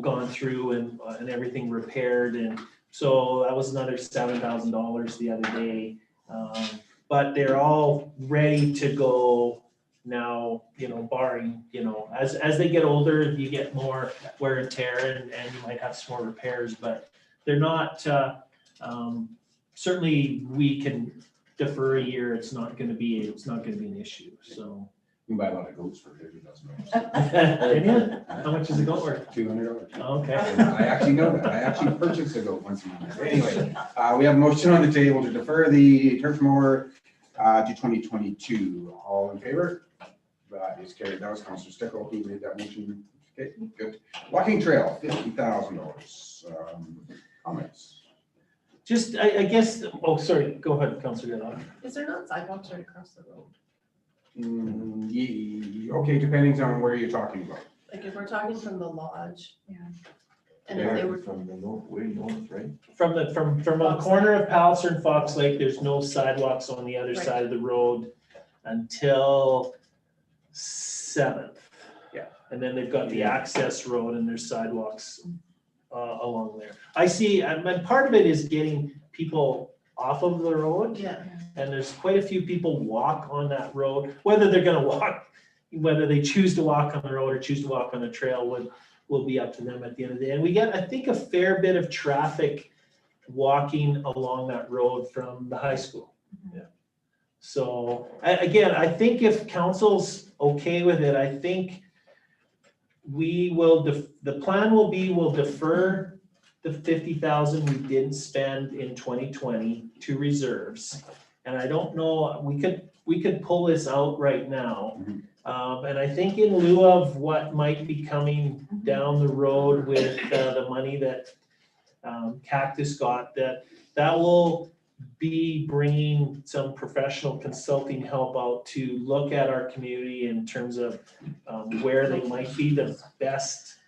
B: gone through and everything repaired, and so that was another $7,000 the other day. But they're all ready to go now, barring, as they get older, you get more wear and tear and you might have some more repairs, but they're not, certainly we can defer a year. It's not gonna be an issue, so.
A: You can buy a lot of goats for $30,000.
B: How much is a goat worth?
A: $200.
B: Okay.
A: I actually know that. I actually purchased a goat once in my life. Anyway, we have a motion on the table to defer the turf mower to 2022. All in favor? That is carried. That was Councilor Stickle who made that motion. Okay, good. Walking trail, $50,000. Comments?
B: Just, I guess, oh, sorry, go ahead, Councilor Goodall.
D: Is there not sidewalks right across the road?
A: Okay, depending on where you're talking about.
D: Like if we're talking from the lodge.
C: Yeah.
D: And if they were,
G: From the way north, right?
B: From the corner of Palliser and Fox Lake, there's no sidewalks on the other
D: Right.
B: side of the road until 7th.
A: Yeah.
B: And then they've got the access road and there's sidewalks along there. I see, and part of it is getting people off of the road.
D: Yeah,
B: And there's quite a few people walk on that road, whether they're gonna walk, whether they choose to walk on the road or choose to walk on the trail will be up to them at the end of the day. And we get, I think, a fair bit of traffic walking along that road from the high school.
G: Yeah.
B: So, again, I think if council's okay with it, I think we will, the plan will be, we'll defer the 50,000 we didn't spend in 2020 to reserves. And I don't know, we could pull this out right now. And I think in lieu of what might be coming down the road with the money that Cactus got, that will be bringing some professional consulting help out to look at our community in terms of where they might be the best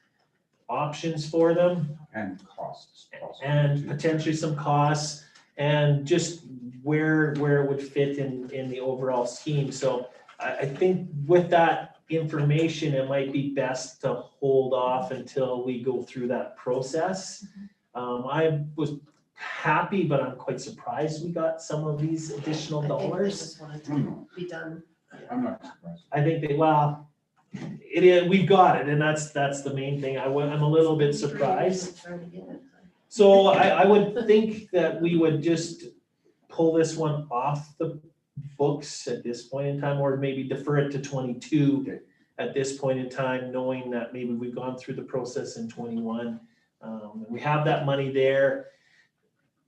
B: options for them.
A: And costs.
B: And potentially some costs, and just where it would fit in the overall scheme. So I think with that information, it might be best to hold off until we go through that process. I was happy, but I'm quite surprised we got some of these additional
D: I think they
B: dollars.
D: just wanted
A: I'm
D: to
A: not,
D: be done.
A: I'm not surprised.
B: I think it is, we've got it, and that's the main thing. I'm a little bit surprised.
D: Trying to get it.
B: So I would think that we would just pull this one off the books at this point in time, or maybe defer it to 22
A: Okay.
B: at this point in time, knowing that maybe we've gone through the process in 21. And we have that money there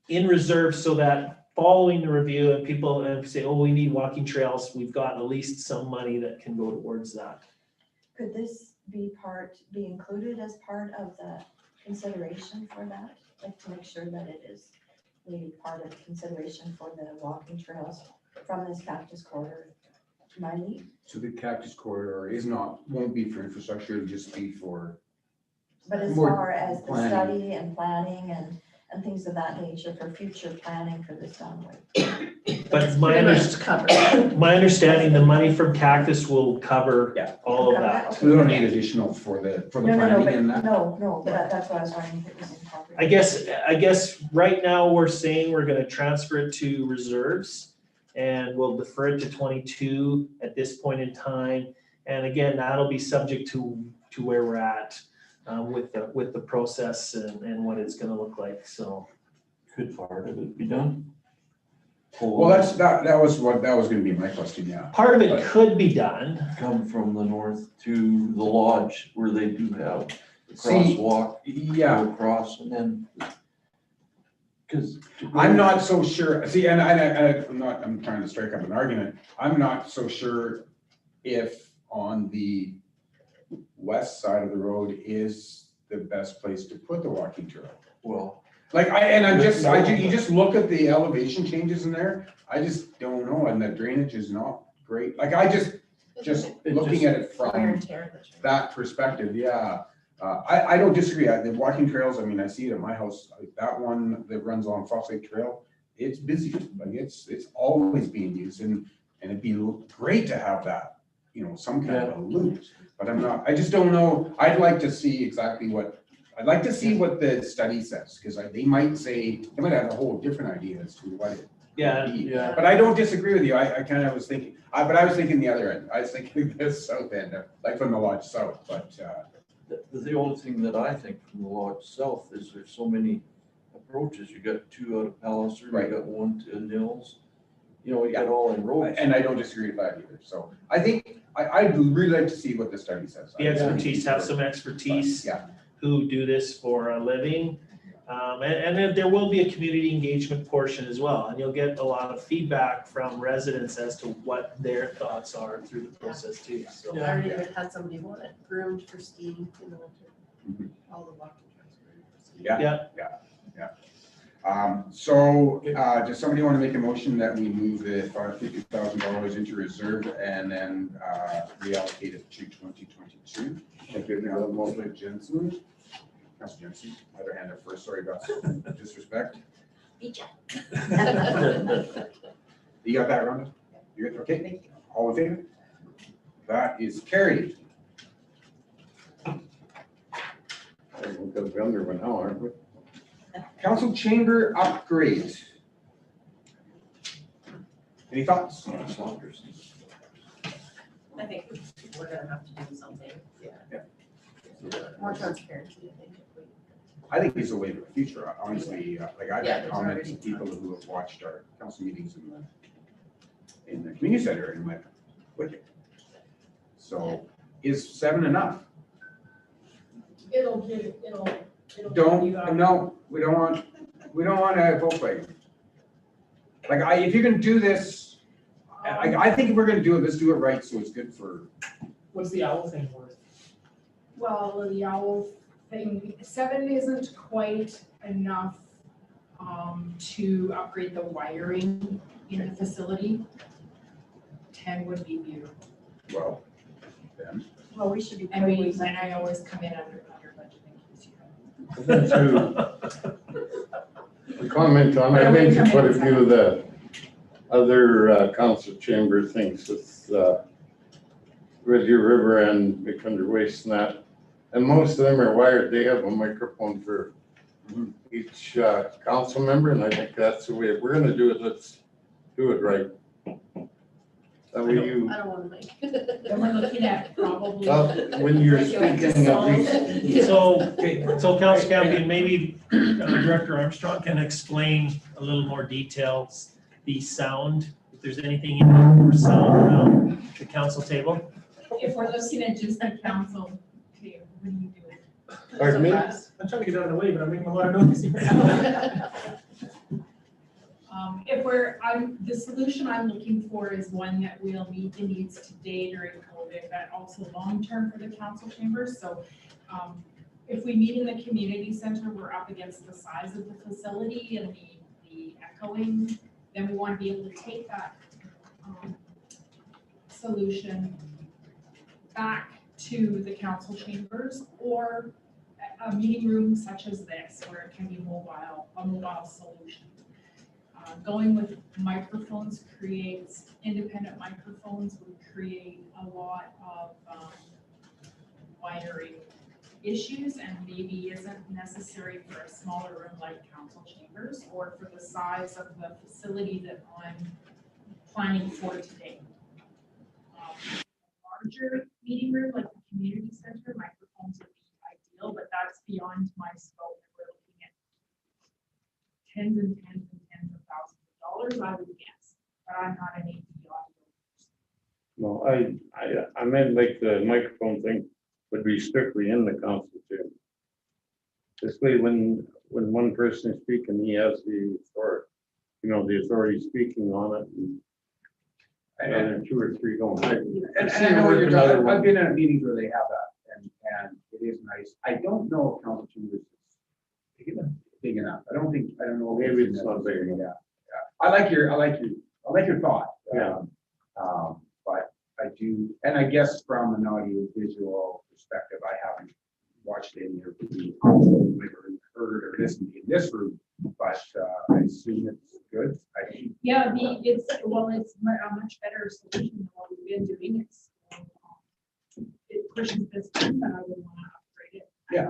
B: in reserve so that following the review and people say, oh, we need walking trails, we've got at least some money that can go towards that.
C: Could this be included as part of the consideration for that? Like to make sure that it is maybe part of the consideration for the walking trails from this Cactus Corridor money?
A: So the Cactus Corridor won't be for infrastructure, it'll just be for,
C: But as
A: More
C: far as the
A: planning.
C: study and planning and things of that nature for future planning for this downward.
B: But my
D: Pretty much covered.
B: my understanding, the money from Cactus will cover
A: Yeah.
B: all of that.
A: so we don't need additional for the planning and that.
C: No, but that's what I was wondering if it was incorporated.
B: I guess right now we're saying we're gonna transfer it to reserves and we'll defer it to 22 at this point in time. And again, that'll be subject to where we're at with the process and what it's gonna look like, so.
G: Could part of it be done?
A: Well, that was gonna be my question, yeah.
B: Part of it could be done.
G: Come from the north to the lodge where they do have the
A: See,
G: crosswalk,
A: Yeah,
G: go across and then. Cause.
A: I'm not so sure, see, and I'm trying to strike up an argument, I'm not so sure if on the west side of the road is the best place to put the walking trail.
G: Well,
A: Like, you just look at the elevation changes in there, I just don't know, and the drainage is not great, like, just looking at it
D: Wear
A: from
D: and tear.
A: that perspective, yeah. I don't disagree, the walking trails, I mean, I see it at my house, like that one that runs along Fox Lake Trail, it's busy, like, it's always being used, and it'd be great to have that, some kind of a loop, but I just don't know, I'd like to see exactly I'd like to see what the study says, because they might have a whole different idea as to what it could
B: Yeah,
A: be.
G: yeah,
A: But I don't disagree with you, I kind of was thinking, but I was thinking the other end, I was thinking this south end, like from the lodge south, but,
G: the only thing that I think from the lodge south is there's so many approaches. You got two out of Palliser,
A: Right.
G: you got one to Nils. You got all in roads.
A: and I don't disagree with that either, so I think, I'd really like to see what the study says.
B: the expertise, have some expertise
A: Yeah,
B: who do this for a living. And then there will be a community engagement portion as well, and you'll get a lot of feedback from residents as to what their thoughts are through the process too, so.
D: I already even had somebody want it groomed for skiing in the winter.
A: Mhm.
D: All the walking trails groomed for skiing.
A: Yeah. So, does somebody want to make a motion that we move the $50,000 into reserve and then reallocate it to 2022? Thank you, Councilor Jensen. Councilor Jensen, other hand up first, sorry about disrespect. You got that, Rhonda? You good, okay?
C: Thank you.
A: All in favor? That is carried.
I: Because we're under one now, aren't we?
A: Council chamber upgrades. Any thoughts?
E: I think we're gonna have to do something.
D: More transparency, I think.
A: I think it's a way for the future, honestly. Like I've
D: Yeah,
A: had
D: there's
A: comments
D: already
A: from people who have watched our council meetings in the community center and went, wicked. So is 7 enough?
H: It'll get, it'll.
A: Don't, no, we don't want a Volkswagen. Like if you're gonna do this, I think if we're gonna do it, let's do it right, so it's good for,
F: What's the owl thing worth?
K: Well, the owl thing, 7 isn't quite enough to upgrade the wiring in the facility. 10 would be beautiful.
A: well, then.
C: Well, we should be.
K: And I always come in under budget in case you have.
I: To comment on, I mentioned quite a few of the other council chamber things with Red Deer River and McCunder Waste and that. And most of them are wired, they have a microphone for each council member, and I think that's the way, if we're gonna do it, let's do it right. That way you,
D: I don't want to make.
K: Then we're looking at probably.
I: when you're speaking at least.
B: So Council Campion, maybe Director Armstrong can explain a little more details, the sound, if there's anything in for sound around the council table.
K: If we're looking at just the council, okay, what do you do?
I: Pardon me?
F: I'm trying to get out of the way, but I'm making a lot of noise.
K: The solution I'm looking for is one that will meet the needs today during COVID, but also long-term for the council chambers. So if we meet in the community center, we're up against the size of the facility and the echoing, then we want to be able to take that solution back to the council chambers or a meeting room such as this, where it can be a mobile solution. Going with microphones creates, independent microphones would create a lot of wiring issues and maybe isn't necessary for a smaller room like council chambers or for the size of the facility that I'm planning for today. Larger meeting room like the community center, microphones would be ideal, but that's beyond my scope. We're looking at tens and tens and tens of thousands of dollars, I would guess, but I'm not an AV audio.
I: No, I meant like the microphone thing would be strictly in the council chamber. This way, when one person is speaking, he has the authority, the authority speaking on it. And then 2 or 3 don't.
A: And I know what you're talking, I've been at meetings where they have that, and it is nice. I don't know if council chambers is big enough. I don't know.
I: Maybe it's not big enough.
A: Yeah. I like your thought.
I: Yeah.
A: But I do, and I guess from an audio visual perspective, I haven't watched any of the or heard or listened in this room, but I assume it's good.
K: Yeah, it's a much better solution than what we've been doing. It pushes this thing, but I would want to upgrade it.
A: Yeah.
K: It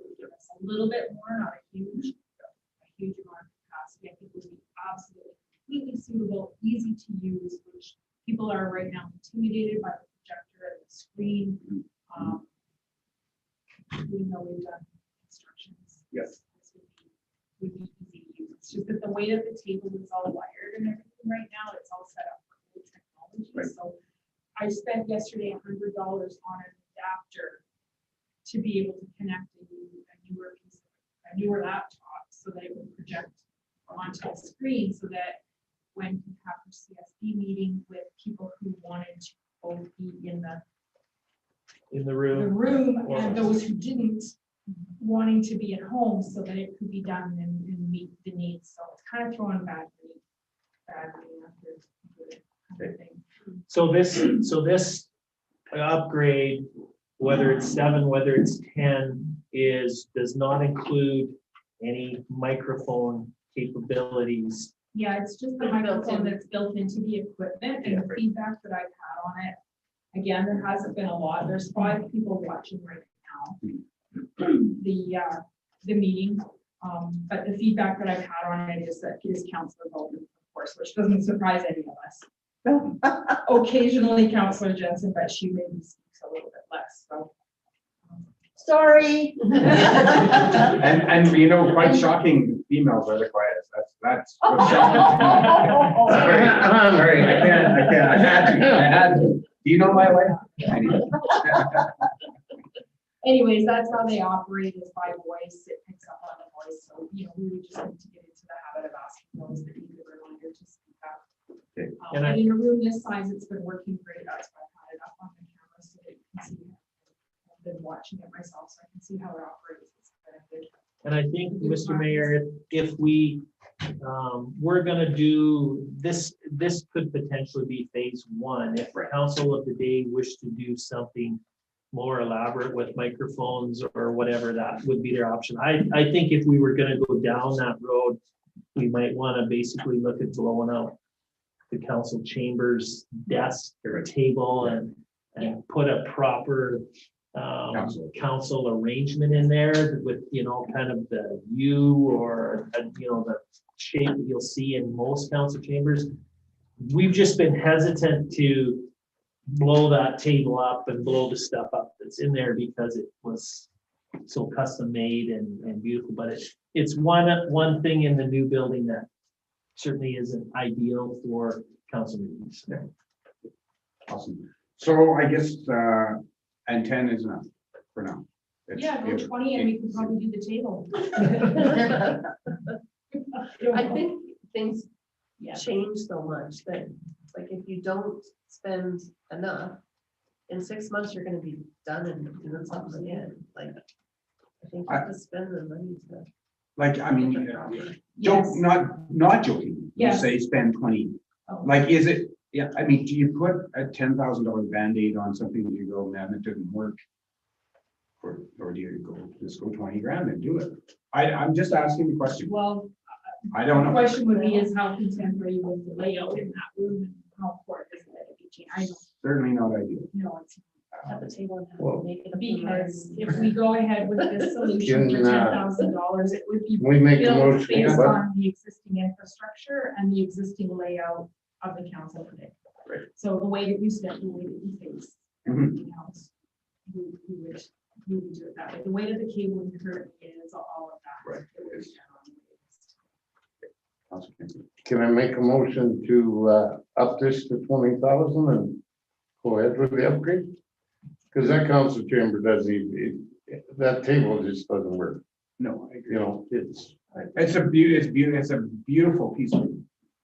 K: would give us a little bit more, not a huge amount of capacity. I think it would be absolutely completely suitable, easy to use, which people are right now intimidated by the projector and the screen. Even though we've done instructions.
A: Yes.
K: This would be easy to use. It's just that the way that the table is all wired and everything right now, it's all set up for old technology.
A: Right.
K: So I spent yesterday $100 on an adapter to be able to connect a newer laptop so that it would project onto the screen so that when you have your CSD meeting with people who wanted to both be in the room and those who didn't, wanting to be at home so that it could be done and meet the needs. So it's kind of throwing badly after good kind of thing.
B: So this upgrade, whether it's 7, whether it's 10, does not include any microphone capabilities.
K: Yeah, it's just the microphone that's built into the equipment and the feedback that I've had on it. Again, there hasn't been a lot. There's 5 people watching right now. the meeting. But the feedback that I've had on it is that it is Councillor Bolton, of course, which doesn't surprise any of us. Occasionally Councillor Jensen, but she maybe speaks a little bit less, so.
C: Sorry.
A: And you know, quite shocking, females are the quietest. That's what's shocking. Sorry, I had to. Do you know my wife? Anyway.
K: Anyways, that's how they operate, is by voice. It picks up on the voice. So, you know, we would just need to get into the habit of asking those that need a reminder to speak up.
A: Okay.
B: And
K: And in a room this size, it's been working great. That's why I had it up on the camera so that you can see. I've been watching it myself, so I can see how it operates. It's very good.
B: And I think, Mr. Mayor, if we, we're gonna do, this could potentially be phase one. If council of the day wish to do something more elaborate with microphones or whatever, that would be their option. I think if we were gonna go down that road, we might wanna basically look at blowing out the council chambers desk or table and put a proper council arrangement in there with, you know, kind of the U or, you know, the shape that you'll see in most council chambers. We've just been hesitant to blow that table up and blow the stuff up that's in there because it was so custom made and beautiful, but it's one thing in the new building that certainly isn't ideal for council meetings.
A: Awesome. So I guess, and 10 is enough for now.
K: Yeah, go 20 and we could probably do the table.
D: I think things
K: Yeah.
D: change so much that, like, if you don't spend enough, in 6 months, you're gonna be done and doing something again, like, I think you have to spend the money to.
A: Like, I mean, joke,
K: Yes.
A: not joking, you
K: Yes.
A: say spend 20.
K: Oh.
A: Like, is it, yeah, I mean, do you put a $10,000 Band-Aid on something and you go, man, it didn't work? Or do you go, just go 20 grand and do it? I'm just asking the question.
K: Well,
A: I don't
K: the
A: know.
K: question would be is how content are you with the layout in that room and how important is it that it be changed? I don't
A: Certainly not ideal.
K: know. It's
D: At the table and have
I: Well,
D: to make it a.
K: because if we go ahead with this solution for
I: Can,
K: $10,000, it would be
I: We make a
K: built
I: motion,
K: based
I: but
K: on the existing infrastructure and the existing layout of the council today.
A: Right.
K: So the way that you step, the way that you face
A: Mhm.
K: everything else, we would do it that way. The way that the cable currently is, all of that.
A: Right.
K: it would be done on the
A: Councilor Kinsey.
I: can I make a motion to up this to 20,000 and go ahead with the upgrade? Because that council chamber doesn't even, that table just doesn't work,
A: No, I agree.
I: you know,
A: It's a beautiful piece of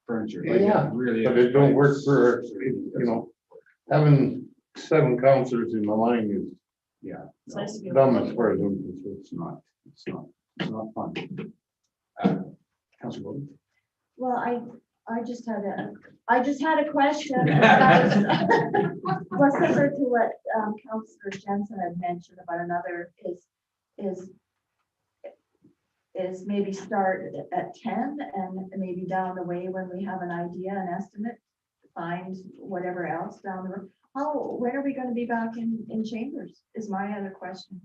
A: furniture. Like, it
I: Yeah,
A: really
I: but
A: is.
I: it don't work for, you know, having 7 councillors in the line is
A: Yeah.
D: It's nice to be.
I: dumb as far as I'm concerned.
A: It's not fun. Councilor Bowden?
C: Well, I just had a question. Well, similar to what Councillor Jensen had mentioned about another is maybe start at 10 and maybe down the way when we have an idea, an estimate, find whatever else down the road. When are we gonna be back in chambers is my other question.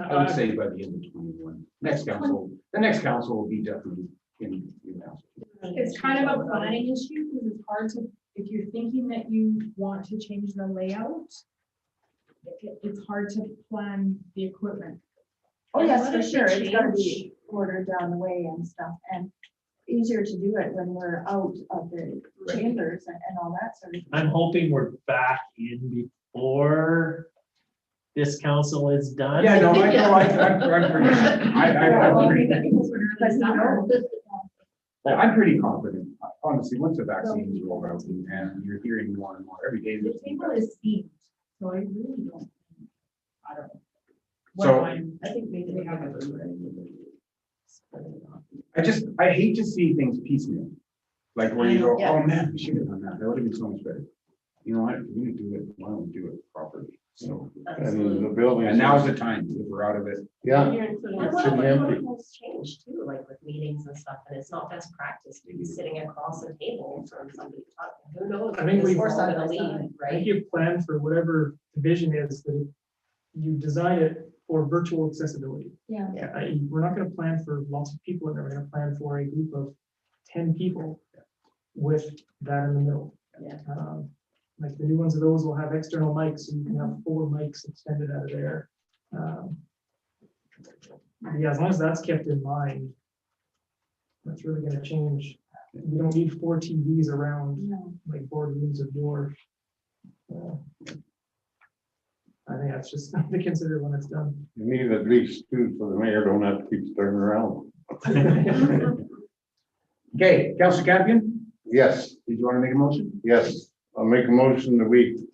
A: I would say by the end of 21. The next council will be definitely in council.
K: It's kind of a planning issue because it's hard to, if you're thinking that you want to change the layout, it's hard to plan the equipment.
C: Oh,
D: And
C: yes,
D: what
C: for
D: if we
C: sure. It's gotta
D: change-
C: be ordered down the way and stuff, and easier to do it when we're out of the chambers and all that sort of.
B: I'm hoping we're back in before this council is done.
A: Yeah, no, I know, I'm pretty, I'm pretty confident, honestly, once the vaccines roll out and you're hearing more and more every day.
K: The
A: there's new
K: table is steamed, so I really don't, I don't know.
A: So-
D: I think maybe they have it.
A: I hate to see things piecemeal. Like where you go,
D: Yeah.
A: oh man, we should have done that. That would have been so much better. You know what? If we're gonna do it, why don't we do it properly? So,
I: And the building.
A: and now's the time, if we're out of it.
I: Yeah,
D: You're including-
E: And
I: It
E: what
I: should be
E: if
I: empty.
E: protocols change too, like with meetings and stuff, and it's not best practice to be sitting across a table from somebody talking, who knows?
F: I think
E: This
F: we-
E: is all gonna
D: Side by
E: leave,
F: I think
E: right?
F: you plan for whatever the vision is, that you design it for virtual accessibility.
K: Yeah.
F: We're not gonna plan for lots of people in there, we're gonna plan for a group of 10 people with that in the middle.
D: Yeah.
F: Like the new ones of those will have external mics, so you can have 4 mics extended out of there. Yeah, as long as that's kept in mind, that's really gonna change. We don't need 4 TVs around
K: No.
F: like boardrooms of your. I think that's just something to consider when it's done.
I: You need at least 2 so the mayor don't have to keep turning around.
A: Okay, Councillor Campion,
I: Yes,
A: did you want to make a motion?
I: yes, I'll make a motion that we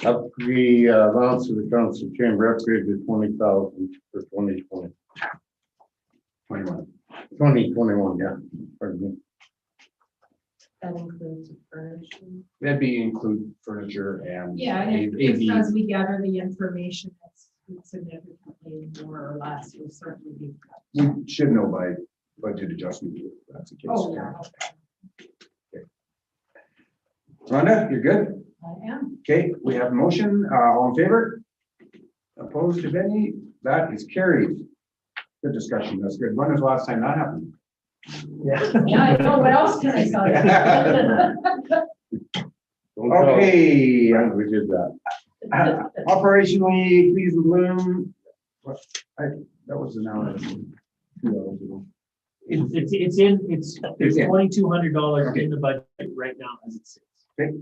I: up the allowance of the council chamber upgrade to 20,000 for 2020.
A: 21.
I: 2021, yeah. Pardon me.
D: That includes furnishing.
A: That'd be include furniture and.
K: Yeah, and
A: AV.
K: if as we gather the information that's significantly more or less, we'll certainly be.
A: We should know by budget adjustment if that's the case.
K: Oh, yeah,
A: Rhonda, you're good?
K: I am.
A: Okay, we have a motion, all in favor? Opposed, if any, that is carried. Good discussion, that's good. When was the last time that happened?
F: Yeah.
K: Yeah, I know, what else can I tell you?
I: Don't tell us.
A: Okay,
I: We did that.
A: operationally, please bloom. That was an hour. 2 hours ago.
B: It's
A: It's in.
B: $2,200 in the budget right now as it sits.
A: Okay.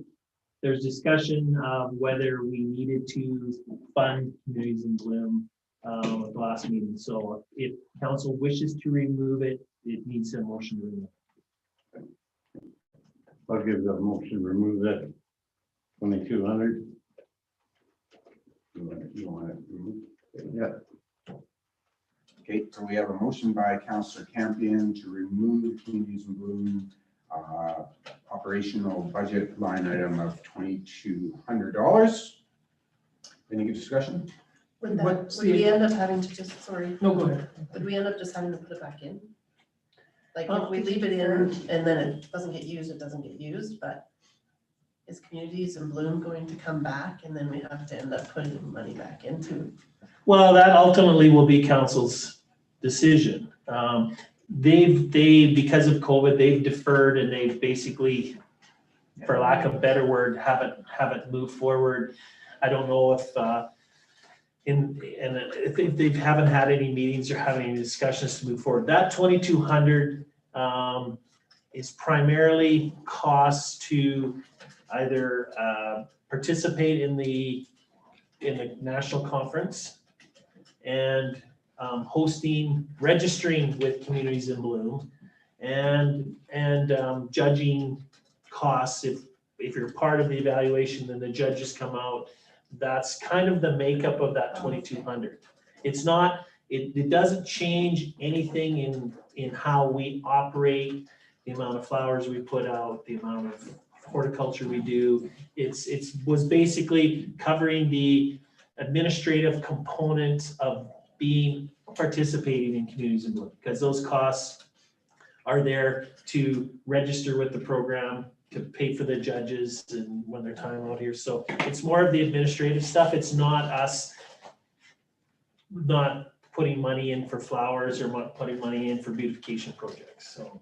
B: There's discussion of whether we needed to fund Communities in Bloom at the last meeting. So if council wishes to remove it, it needs a motion to remove.
I: I'll give that motion, remove that 2,200.
A: You want it removed?
I: Yeah,
A: Okay, so we have a motion by Councillor Campion to remove Communities in Bloom operational budget line item of $2,200. Any good discussion?
D: Would that,
F: What's
D: would
F: the-
D: we end up having to just, sorry,
F: No, go ahead.
D: would we end up just having to put it back in? Like if we leave it in and then it doesn't get used, it doesn't get used, but is Communities in Bloom going to come back and then we have to end up putting money back into?
B: Well, that ultimately will be council's decision. Because of COVID, they've deferred and they've basically, for lack of a better word, haven't moved forward. I don't know if, if they haven't had any meetings or having any discussions to move forward. That 2,200 is primarily costs to either participate in the national conference and registering with Communities in Bloom and judging costs. If you're part of the evaluation, then the judges come out. That's kind of the makeup of that 2,200. It's not, it doesn't change anything in how we operate, the amount of flowers we put out, the amount of horticulture we do. It was basically covering the administrative component of participating in Communities in Bloom, because those costs are there to register with the program, to pay for the judges and when their time out here. So it's more of the administrative stuff. It's not us not putting money in for flowers or not putting money in for beautification projects, so.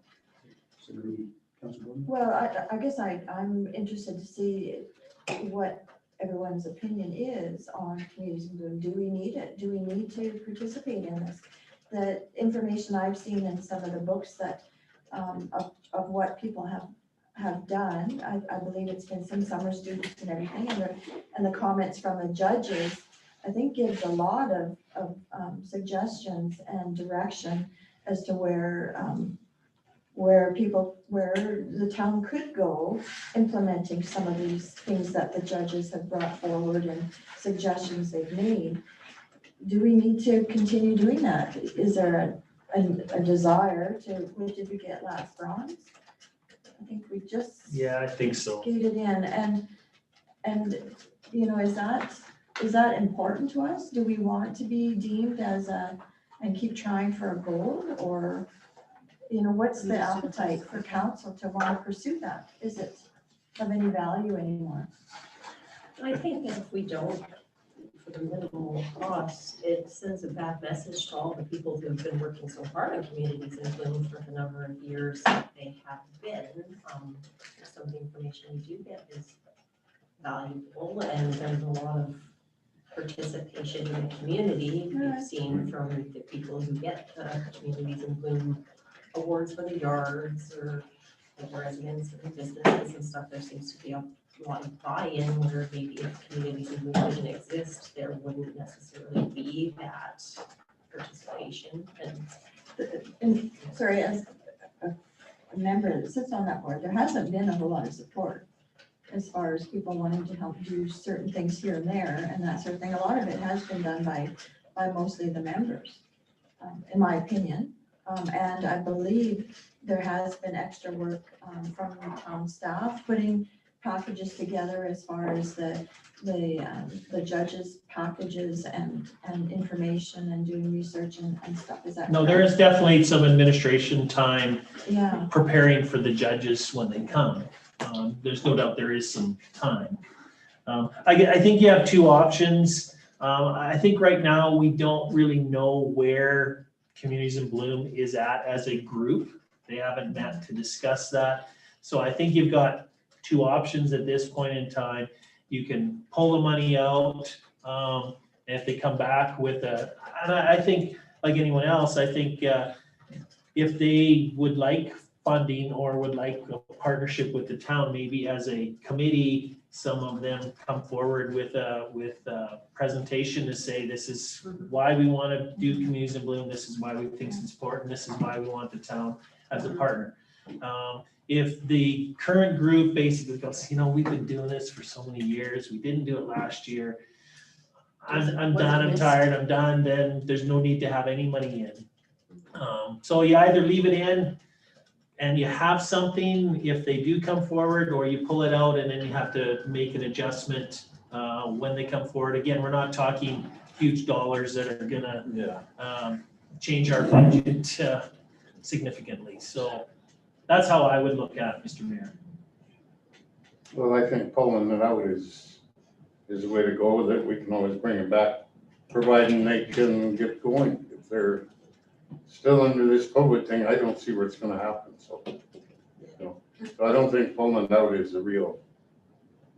C: Well, I guess I'm interested to see what everyone's opinion is on Communities in Bloom. Do we need it? Do we need to participate in this? The information I've seen in some of the books that, of what people have done, I believe it's been some summer students and everything, and the comments from the judges, I think gives a lot of suggestions and direction as to where the town could go implementing some of these things that the judges have brought forward and suggestions they've made. Do we need to continue doing that? Is there a desire to, what did we get last, bronze? I think we just.
B: Yeah, I think so.
C: Skated in and, you know, is that important to us? Do we want to be deemed as and keep trying for a gold, or, you know, what's the appetite for council to want to pursue that? Is it of any value anymore?
E: I think that if we don't for the minimal cost, it sends a bad message to all the people who've been working so hard on communities in Bloom for the number of years that they have been. Some of the information we do get is valuable, and there's a lot of participation in the community. We've seen from the people who get Communities in Bloom awards for the yards, or the residents and businesses and stuff, there seems to be a lot of buy-in, where maybe if Communities in Bloom didn't exist, there wouldn't necessarily be that participation.
C: And, sorry, as a member that sits on that board, there hasn't been a whole lot of support as far as people wanting to help do certain things here and there and that sort of thing. A lot of it has been done by mostly the members, in my opinion. And I believe there has been extra work from town staff putting packages together as far as the judges' packages and information and doing research and stuff. Is that
B: No, there
C: correct?
B: is definitely some administration time
C: Yeah,
B: preparing for the judges when they come. There's no doubt there is some time. I think you have two options. I think right now we don't really know where Communities in Bloom is at as a group. They haven't met to discuss that. So I think you've got two options at this point in time. You can pull the money out, and if they come back with and I think, like anyone else, I think if they would like funding or would like a partnership with the town, maybe as a committee, some of them come forward with a presentation to say, this is why we want to do Communities in Bloom, this is why we think it's important, this is why we want the town as a partner. If the current group basically goes, we've been doing this for so many years, we didn't do it last year, I'm done, I'm tired, I'm done, then there's no need to have any money in. So you either leave it in and you have something if they do come forward, or you pull it out and then you have to make an adjustment when they come forward. Again, we're not talking huge dollars that are gonna change our budget significantly. So that's how I would look at it, Mr. Mayor.
I: Well, I think pulling it out is the way to go with it. We can always bring it back, providing they can get going. If they're still under this COVID thing, I don't see where it's gonna happen, so. So I don't think pulling it out is a real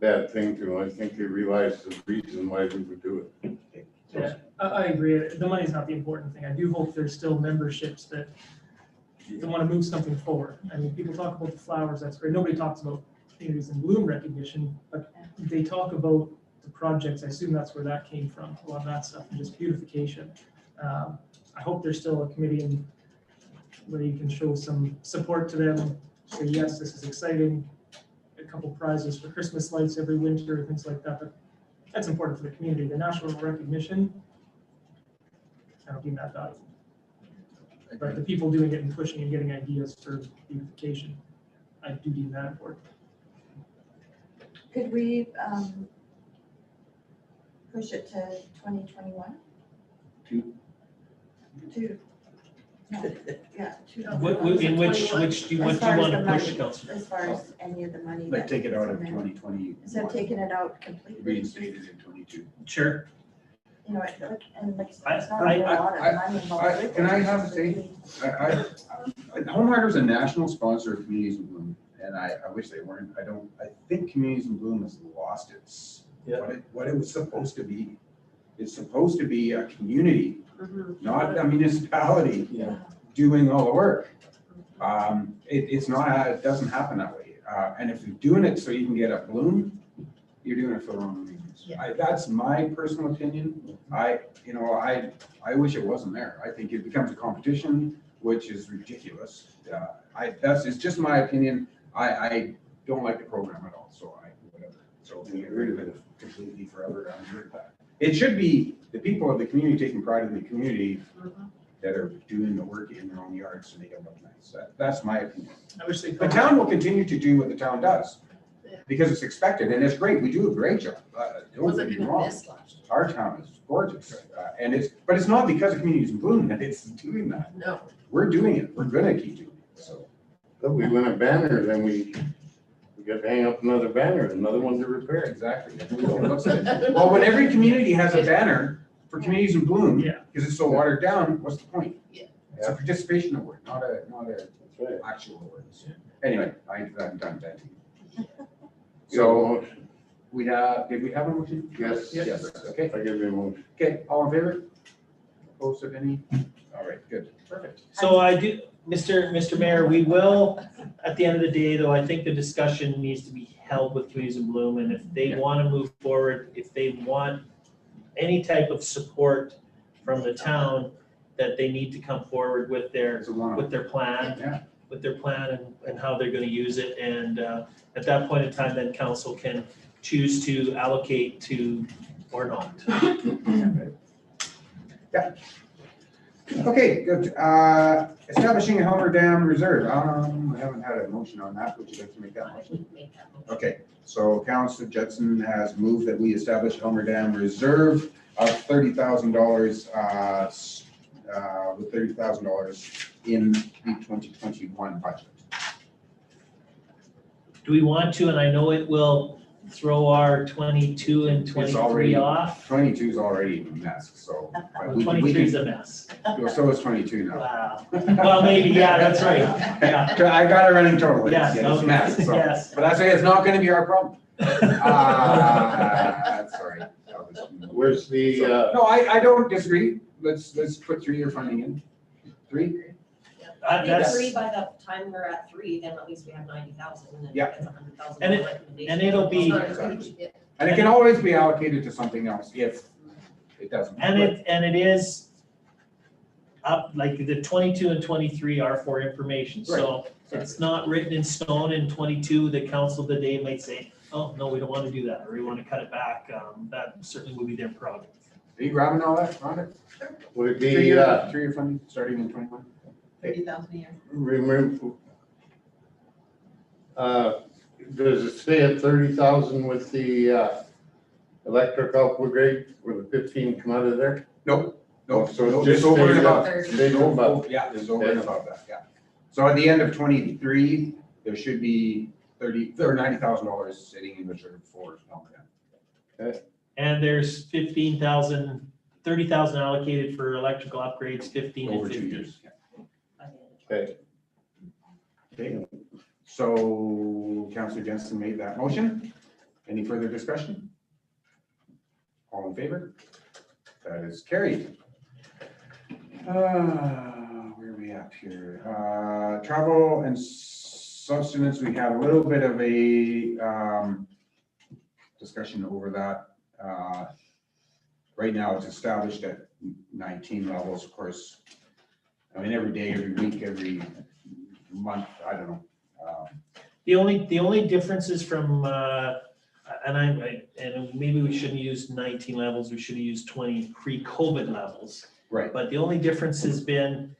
I: bad thing to them. I think they realize the reason why we would do it.
F: Yeah, I agree. The money's not the important thing. I do hope there's still memberships that want to move something forward. I mean, people talk about the flowers, that's great. Nobody talks about Communities in Bloom recognition, but they talk about the projects. I assume that's where that came from, a lot of that stuff, and just beautification. I hope there's still a committee where you can show some support to them, say, yes, this is exciting, a couple prizes for Christmas lights every winter, things like that. But that's important for the community. The national recognition, I don't deem that valuable. But the people doing it and pushing and getting ideas for beautification, I do deem that important.
C: could we push it to 2021?
A: Two.
C: Two. No, yeah, two.
B: In which do you
C: As
B: want
C: far as
B: to
C: the
B: push,
C: money.
B: Councillor?
C: As far as any of the money.
A: Like
C: that
A: take it out of
C: comes in.
A: 2020.
C: Instead of taking it out completely.
A: Reinstated in 22.
B: Sure.
C: You know, and like, it's
B: I-
C: not a lot of money involved. with
A: can I
C: it.
A: have a say? Homeward is a national sponsor of Communities in Bloom, and I wish they weren't. I think Communities in Bloom has lost its, what it was supposed to be. It's supposed to be a community, not a municipality
C: Yeah.
A: doing all the work. It's not, it doesn't happen that way. And if you're doing it so you can get a bloom, you're doing it for the wrong reasons. That's my personal opinion. I wish it wasn't there. I think it becomes a competition, which is ridiculous. It's just my opinion. I don't like the program at all, so whatever. So we get rid of it completely forever. I'm sure of that. It should be the people of the community taking pride in the community that are doing the work in their own yards so they can look nice. That's my opinion.
F: I wish they.
A: The town will continue to do what the town does because it's expected and it's great. We do a great job. Don't
D: Wasn't
A: get me
D: even
A: wrong.
D: this last year.
A: Our town is gorgeous, but it's not because of Communities in Bloom that it's doing that.
D: No.
A: We're doing it. We're gonna keep doing it. So
I: But we win a banner, then we got to hang up another banner, another one to repair.
A: Exactly. Well, when every community has a banner for communities in bloom,
B: Yeah.
A: because it's so watered down, what's the point?
D: Yeah.
A: It's a participation award, not a
I: That's right.
A: actual award. Anyway, I'm done venting.
I: So,
A: So we have, did we have a motion?
I: yes,
A: Yes, okay.
I: I give you a motion.
A: Okay, all in favor? Opposed of any? All right, good, perfect.
B: So I do, Mr. Mayor, we will, at the end of the day, though, I think the discussion needs to be held with Communities in Bloom, and if they
A: Yeah.
B: want to move forward, if they want any type of support from the town, that they need to come forward with their
A: It's a one.
B: plan,
A: Yeah.
B: with their plan and how they're gonna use it, and at that point in time, then council can choose to allocate to or not.
A: Yeah. Okay, good. Establishing a Helmer Dam Reserve. I haven't had a motion on that. Would you like to make that
E: I
A: motion?
E: can make that motion.
A: Okay, so Councillor Judson has moved that we establish Helmer Dam Reserve of $30,000, with $30,000 in the 2021 budget.
B: Do we want to, and I know it will throw our 22 and
A: It's
B: 23
A: already-
B: off.
A: 22 is already a mess, so. but we
B: 23 is
A: can-
B: a mess.
A: So is 22 now.
B: Wow. Well, maybe, yeah, that's right. Yeah.
A: I got a running total.
B: Yes,
A: It's a mess, so.
B: yes.
A: But I say it's not gonna be our problem. Sorry.
I: Where's the,
A: No, I don't disagree. Let's put 3-year funding in. 3?
E: I think
B: That's,
E: three, by the time we're at 3, then at least we have 90,000, and then
A: Yeah.
E: it's 100,000
B: And it-
E: recommendation.
B: and it'll be-
A: And it can always be allocated to something else if it doesn't.
B: and it is up, like the 22 and 23 are for information, so it's not written in stone. In 22, the council today might say, oh, no, we don't want to do that, or we want to cut it back. That certainly would be their prerogative.
A: Are you grabbing all that, Rhonda?
I: would it be,
A: 3-year funding, starting in 21?
J: 30,000 a year.
I: remember, does it stay at 30,000 with the, electric upgrade, where the 15 come out of there?
A: Nope.
I: Oh,
A: Nope,
I: so it
A: no,
I: just
A: just over and
I: stays
A: above.
I: up. Stays above.
A: Yeah, there's over and above that, yeah. So at the end of 23, there should be $90,000 sitting in reserve for Helmer Dam.
B: And there's 15,000, 30,000 allocated for electrical upgrades, 15 and
A: Over 2
B: 50.
A: years.
E: By the end of
I: Okay,
A: Okay, so Councillor Jensen made that motion. Any further discussion? All in favor? That is carried. Where are we at here? Travel and sustenance, we had a little bit of a discussion over that. Right now, it's established at 19 levels, of course. I mean, every day, every week, every month, I don't know.
B: The only differences from, and maybe we shouldn't use 19 levels, we should have used 20 pre-COVID levels.
A: Right,
B: But the only difference has been,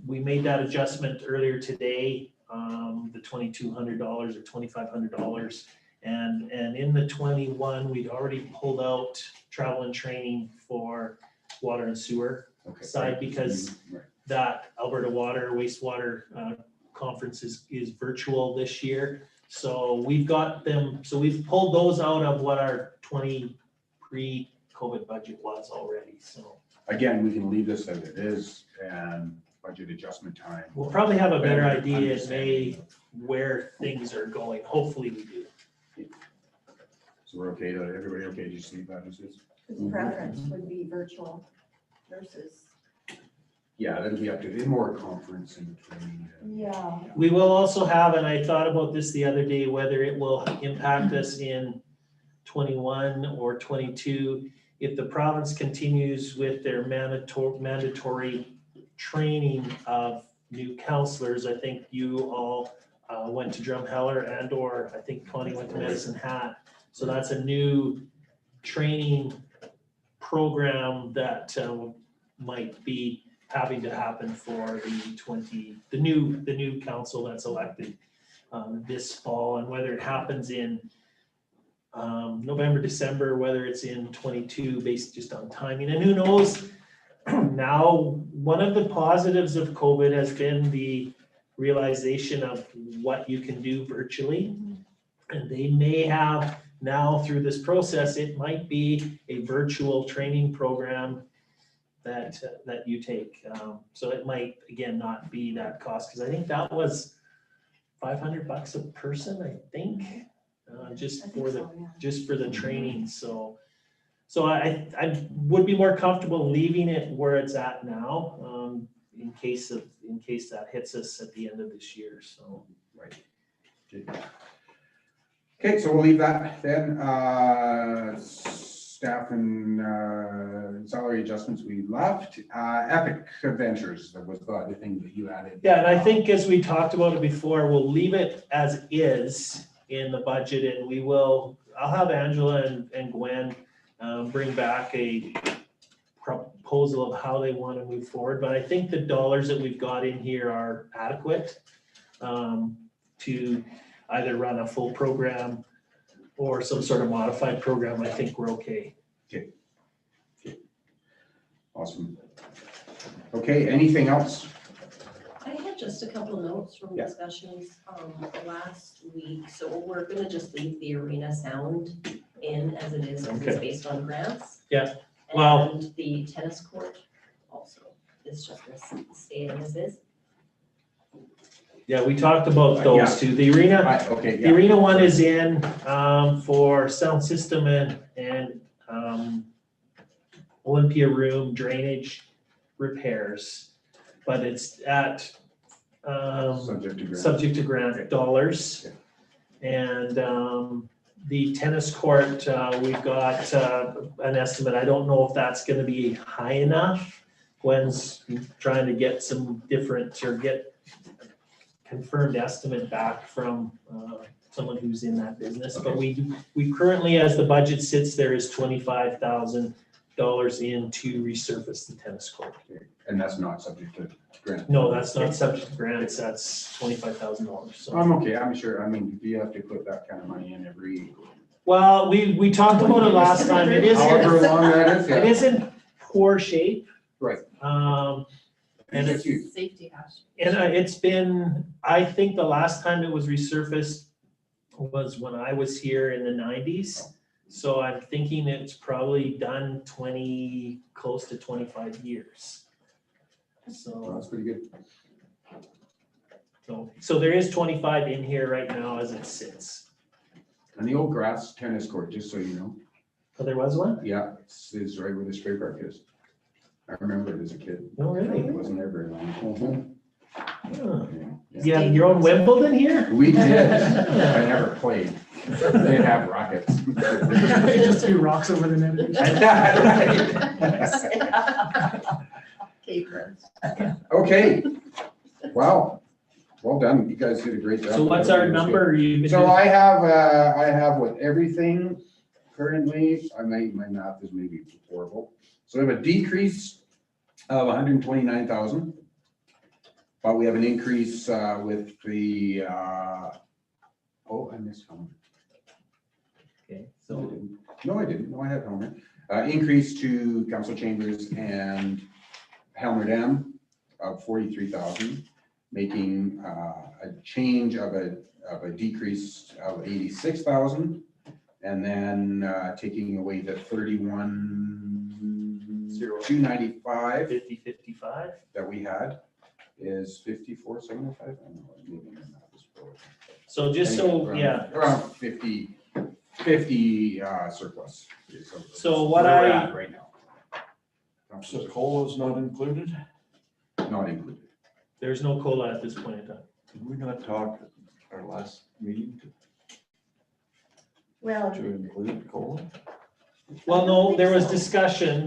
B: we made that adjustment earlier today, the $2,200 or $2,500. And in the 21, we'd already pulled out travel and training for water and sewer
A: okay.
B: side, because
A: Right.
B: that Alberta Water Wastewater Conference is virtual this year. So we've got them, so we've pulled those out of what our 20 pre-COVID budget was already, so.
A: Again, we can leave this as it is and budget adjustment time.
B: We'll probably have a better
A: Better
B: idea in May
A: understanding.
B: where things are going. Hopefully we do.
A: So we're okay, everybody okay, did you see that, Mrs.?
C: His preference would be virtual versus,
A: Yeah, that'll be up to, more conference in between.
C: yeah.
B: We will also have, and I thought about this the other day, whether it will impact us in 21 or 22. If the province continues with their mandatory training of new counselors, I think you all went to Drumheller and/or I think Connie went to Medicine Hat. So that's a new training program that might be having to happen for the new council that's elected this fall, and whether it happens in November, December, whether it's in 22 based just on timing, and who knows. Now, one of the positives of COVID has been the realization of what you can do virtually. And they may have now through this process, it might be a virtual training program that you take. So it might, again, not be that cost, because I think that was $500 a person, I think, just
C: I think
B: for the,
C: so, yeah.
B: just for the training, so. So I would be more comfortable leaving it where it's at now, in case that hits us at the end of this year, so.
A: Right. Okay, so we'll leave that then. Staff and salary adjustments we left. Epic Adventures, that was the other thing that you added.
B: Yeah, and I think as we talked about it before, we'll leave it as is in the budget, and I'll have Angela and Gwen bring back a proposal of how they want to move forward, but I think the dollars that we've got in here are adequate to either run a full program or some sort of modified program. I think we're okay.
A: Awesome. Okay, anything else?
E: I had just a couple of notes from
A: Yeah.
E: discussions last week, so we're gonna just leave the arena sound in as it is, because it's
B: Okay.
E: based on grants.
B: Yeah. Well-
E: And the tennis court also is just gonna stay in as is.
B: Yeah, we talked about those
A: Yeah.
B: two. The arena,
A: Okay,
B: the arena one is in for sound system and Olympia room drainage repairs. But it's at
A: Subject to grant.
B: subject to grant dollars. And the tennis court, we've got an estimate. I don't know if that's gonna be high enough. Gwen's trying to get some different, or get confirmed estimate back from someone who's in that business. But we currently, as the budget sits, there is $25,000 in to resurface the tennis court.
A: And that's not subject to grant.
B: No, that's not subject to grants, that's $25,000, so.
A: I'm okay, I'm sure. I mean, do you have to put that kind of money in every,
B: Well, we talked about it last time, it is,
A: however long that is?
B: it is in poor shape.
A: Right.
B: And
A: it's huge.
D: Safety hazard.
B: And it's been, I think the last time it was resurfaced was when I was here in the 90s. So I'm thinking it's probably done close to 25 years.
A: Well,
B: So,
A: that's pretty good.
B: so there is 25 in here right now as it sits.
A: And the old grass tennis court, just so you know,
B: Oh, there was one?
A: yeah, it's right where the spray park is. I remember it as a kid.
B: No,
A: It
B: really?
A: wasn't there very long.
B: Huh.
A: Yeah.
B: You have your own Wimbledon here?
A: We did. I never played. They have rockets.
F: Just threw rocks over the net.
D: Capers.
A: Okay. Wow. Well done. You guys did a great job.
B: So what's our number?
A: So I have with everything currently, my math is maybe horrible. So we have a decrease of 129,000. But we have an increase with the, I missed Homer.
B: Okay,
A: No, I
B: so
A: didn't. No, I didn't. No, I had Homer. Increase to council chambers and Helmer Dam of 43,000, making a change of a decrease of 86,000. And then taking away the 31,295
B: 50-55.
A: that we had is 54,705. I don't know, maybe my math is broken.
B: So just so,
A: Anyway,
B: yeah,
A: Around 50 surplus. is
B: So what
A: where we're
B: I-
A: at right now.
G: So COLA's not included?
A: Not included.
B: there's no COLA at this point in time.
G: Did we not talk at our last meeting
C: Well,
G: to include COLA?
B: Well, no, there was discussion,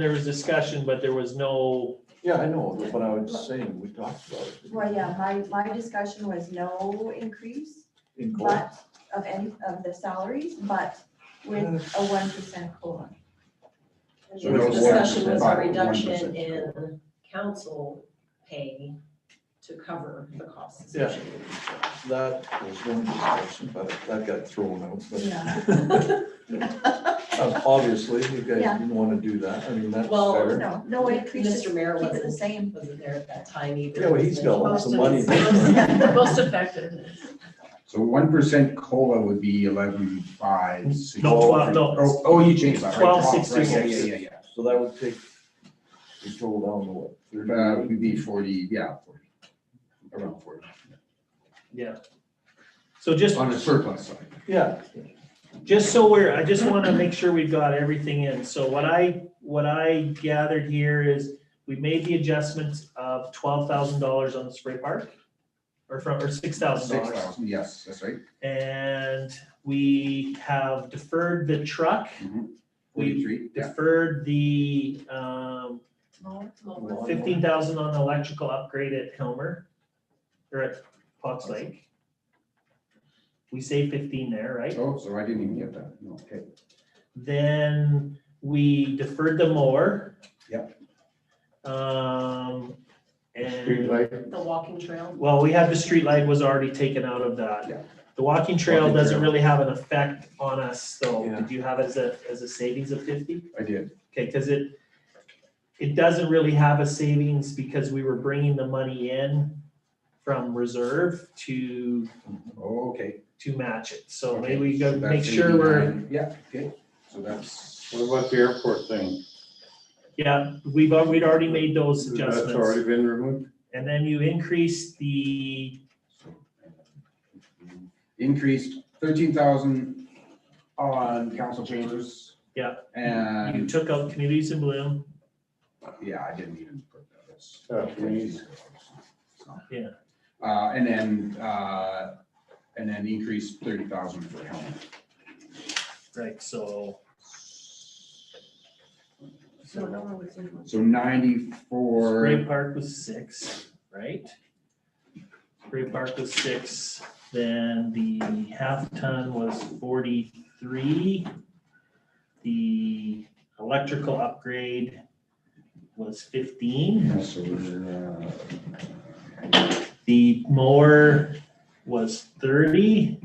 B: but there was no,
G: Yeah, I know, but I was saying, we talked about it.
C: well, yeah, my discussion was no increase,
G: In COLA?
C: but of any of the salaries, but with a 1% COLA.
E: And
A: So
E: the
A: no
E: discussion was a
A: 1%,
E: reduction
A: 1%.
E: in council pay to cover the costs
G: Yeah.
E: associated with it.
G: That was one discussion, but that got thrown out. But obviously, you guys
C: Yeah.
G: didn't want to do that. I mean, that's
E: Well,
G: fair.
C: No increases,
E: Mr. Mayor
C: keep it the
E: wasn't,
C: same.
E: wasn't there at that time either.
G: Yeah, well, he's got lots of money.
D: Most effective.
A: So 1% COLA would be 11.5.
B: No, 12, no.
A: Oh, you changed that, right?
B: 12.66.
A: Right, yeah.
G: So that would take the total down to what?
A: It would be 40, yeah, 40, around 40,
B: Yeah. So just,
A: on the surplus side.
G: Yeah.
B: just so I just want to make sure we've got everything in. So what I gathered here is we made the adjustment of $12,000 on the spray park, or $6,000.
A: 6,000, yes, that's right.
B: And we have deferred the truck, We
A: 43, yeah.
B: deferred the,
D: Lower.
B: 15,000 on the electrical upgrade at Helmer, or at Fox Lake. We say 15 there, right?
A: Oh, so I didn't even get that, no, okay.
B: Then we deferred the mower.
A: Yep.
I: Street
B: And,
I: light,
D: The walking trail.
B: well, we had the street light was already taken out of that.
A: Yeah.
B: The walking trail
A: Walking
B: doesn't
A: trail.
B: really have an effect on us, though.
G: Yeah.
B: Did you have it as a savings of 50?
A: I did,
B: Okay, because it doesn't really have a savings because we were bringing the money in from reserve to
A: oh, okay.
B: match it. So
A: Okay,
B: maybe we
A: so
B: go
A: that's
B: make sure we're,
A: 89. Yeah, okay, so that's,
I: what about the airport thing?
B: yeah, we'd already made those
I: That's
B: adjustments.
I: already been removed?
B: And then you increased
A: increased 13,000 on council chambers.
B: Yeah. you
A: And,
B: took out communities in bloom.
A: yeah, I didn't even put that, that's.
I: Please.
B: Yeah.
A: And then increased 30,000 for helmet.
B: Right, so.
D: So no one was in.
A: So 94,
B: Spray park was 6, right? Spray park was 6, then the half ton was 43. The electrical upgrade was 15.
A: so we're,
B: The mower was 30.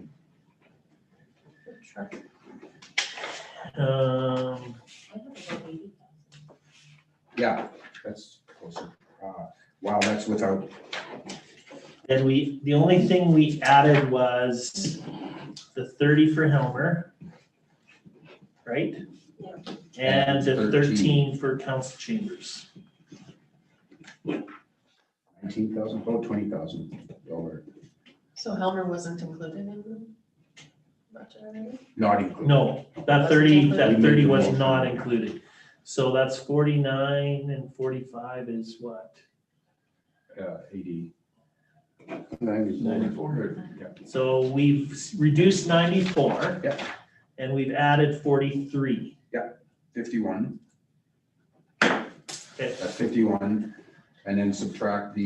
A: yeah, that's closer. Wow, that's without,
B: Then the only thing we added was the 30 for Helmer, right?
E: Yeah.
B: And the
A: 13.
B: 13 for council chambers.
A: 19,000, about $20,000.
D: So Helmer wasn't included in the budget already?
A: Not included.
B: No, that 30 was not included. So that's 49 and 45 is what?
A: 80.
I: 94.
A: Yeah.
B: So we've reduced 94.
A: Yeah.
B: And we've added 43.
A: 51.
B: Okay.
A: That's 51. And then subtract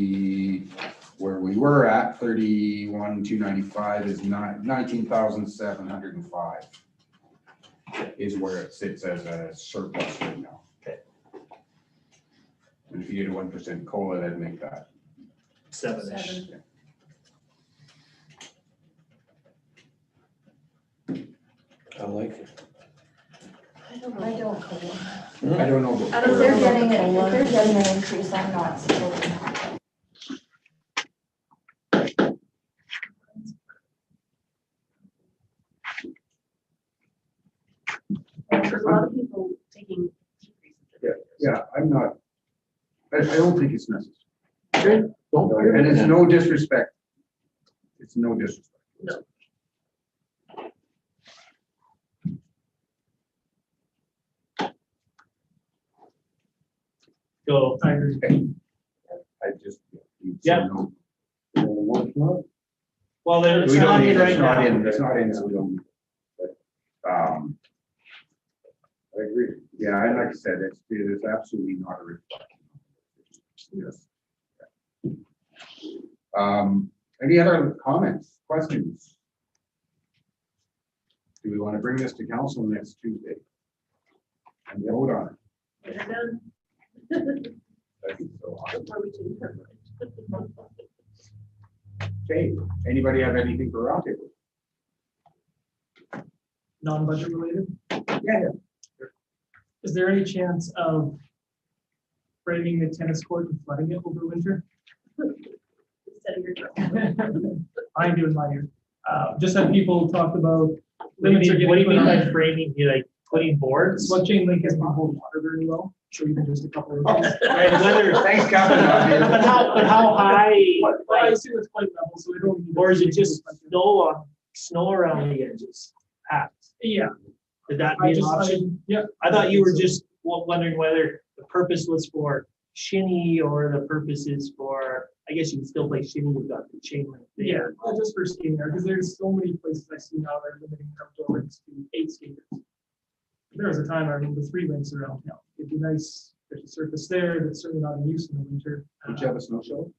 A: where we were at, 31,295 is 19,705. Is where it sits as a surplus right now.
B: Okay.
A: And if you did a 1% COLA, that'd make that.
B: 7-ish.
G: I like it.
D: I don't
C: I
D: know.
C: don't,
A: I don't know.
D: I
C: if
D: don't
C: they're
D: know.
C: getting it, if they're getting an increase, I'm not supporting.
D: There's a lot of people taking decreases.
A: Yeah, I'm not, I don't think it's necessary.
G: Okay, don't worry
A: And
G: about
A: it's
G: that.
A: no disrespect. It's no disrespect.
D: No.
B: So
F: I agree.
A: I just.
B: Yeah.
A: No.
B: well, it's
A: We don't
B: not
A: need
B: in
A: it.
B: right
A: It's not
B: now.
A: in, it's not in, so we don't. need it. But, I agree. Yeah, and like I said, it is absolutely not a reflection. Yes. Any other comments, questions? Do we want to bring this to council next Tuesday? And vote on
D: Get it done
A: it? I think so.
D: before we change our mind.
A: Okay, anybody have anything for roundtable?
F: Non-budget related?
A: Yeah.
F: Is there any chance of framing the tennis court and flooding it over winter?
D: Instead of your truck.
F: I ain't doing my year. Just had people talk about.
B: What do you
F: limits are
B: mean, what do you
F: getting
B: mean
F: put
B: by
F: on.
B: framing, you like putting boards?
F: Well, chain link isn't hold water very well, so even just a couple of inches.
B: Right, whether,
A: Thanks, Captain.
B: but how high,
F: Well, I
B: like,
F: assume it's quite level, so we don't. need
B: or is it
F: to-
B: just snow around the edges? Packed,
F: Yeah.
B: could that
F: I
B: be an
F: just,
B: option?
F: yeah.
B: I thought you were just wondering whether the purpose was for shinny or the purpose is for, I guess you can still play shinny, you've got the chain link
F: Yeah,
B: there.
F: well, just for skating there, because there's so many places I see now that are limiting outdoor rinks to 8 skaters. There was a time I remember 3 rinks around town. It'd be nice, there's a surface there that's certainly not in use in the winter.
A: Would you have a snow show?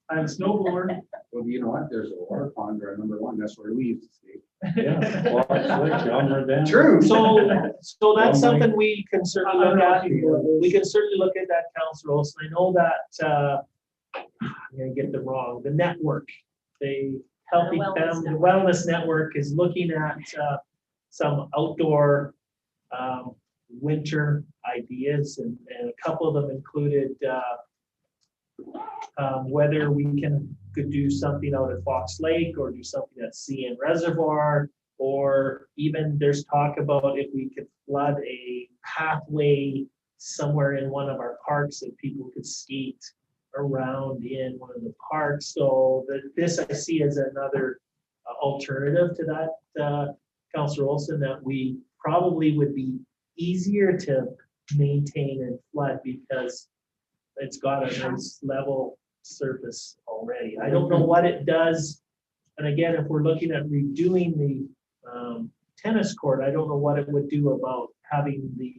F: I have a snowboard.
A: Well, you know what? There's a water pond right number 1. That's where we used to skate.
G: Yeah. Well, it's like Yonder Dam.
A: True.
B: So that's something we can certainly
F: I don't
B: look
F: know
B: at.
F: if you-
B: We can certainly look at that, Councilor Olson. I know that, I'm gonna get them wrong, the network, the Healthy
E: Wellness
B: Family
E: Network.
B: Wellness Network is looking at some outdoor winter ideas, and a couple of them included whether we could do something out at Fox Lake or do something at CN Reservoir, or even there's talk about if we could flood a pathway somewhere in one of our parks that people could skate around in one of the parks. So this I see as another alternative to that, Councilor Olson, that we probably would be easier to maintain and flood because it's got a nice level surface already. I don't know what it does. And again, if we're looking at redoing the tennis court, I don't know what it would do about having the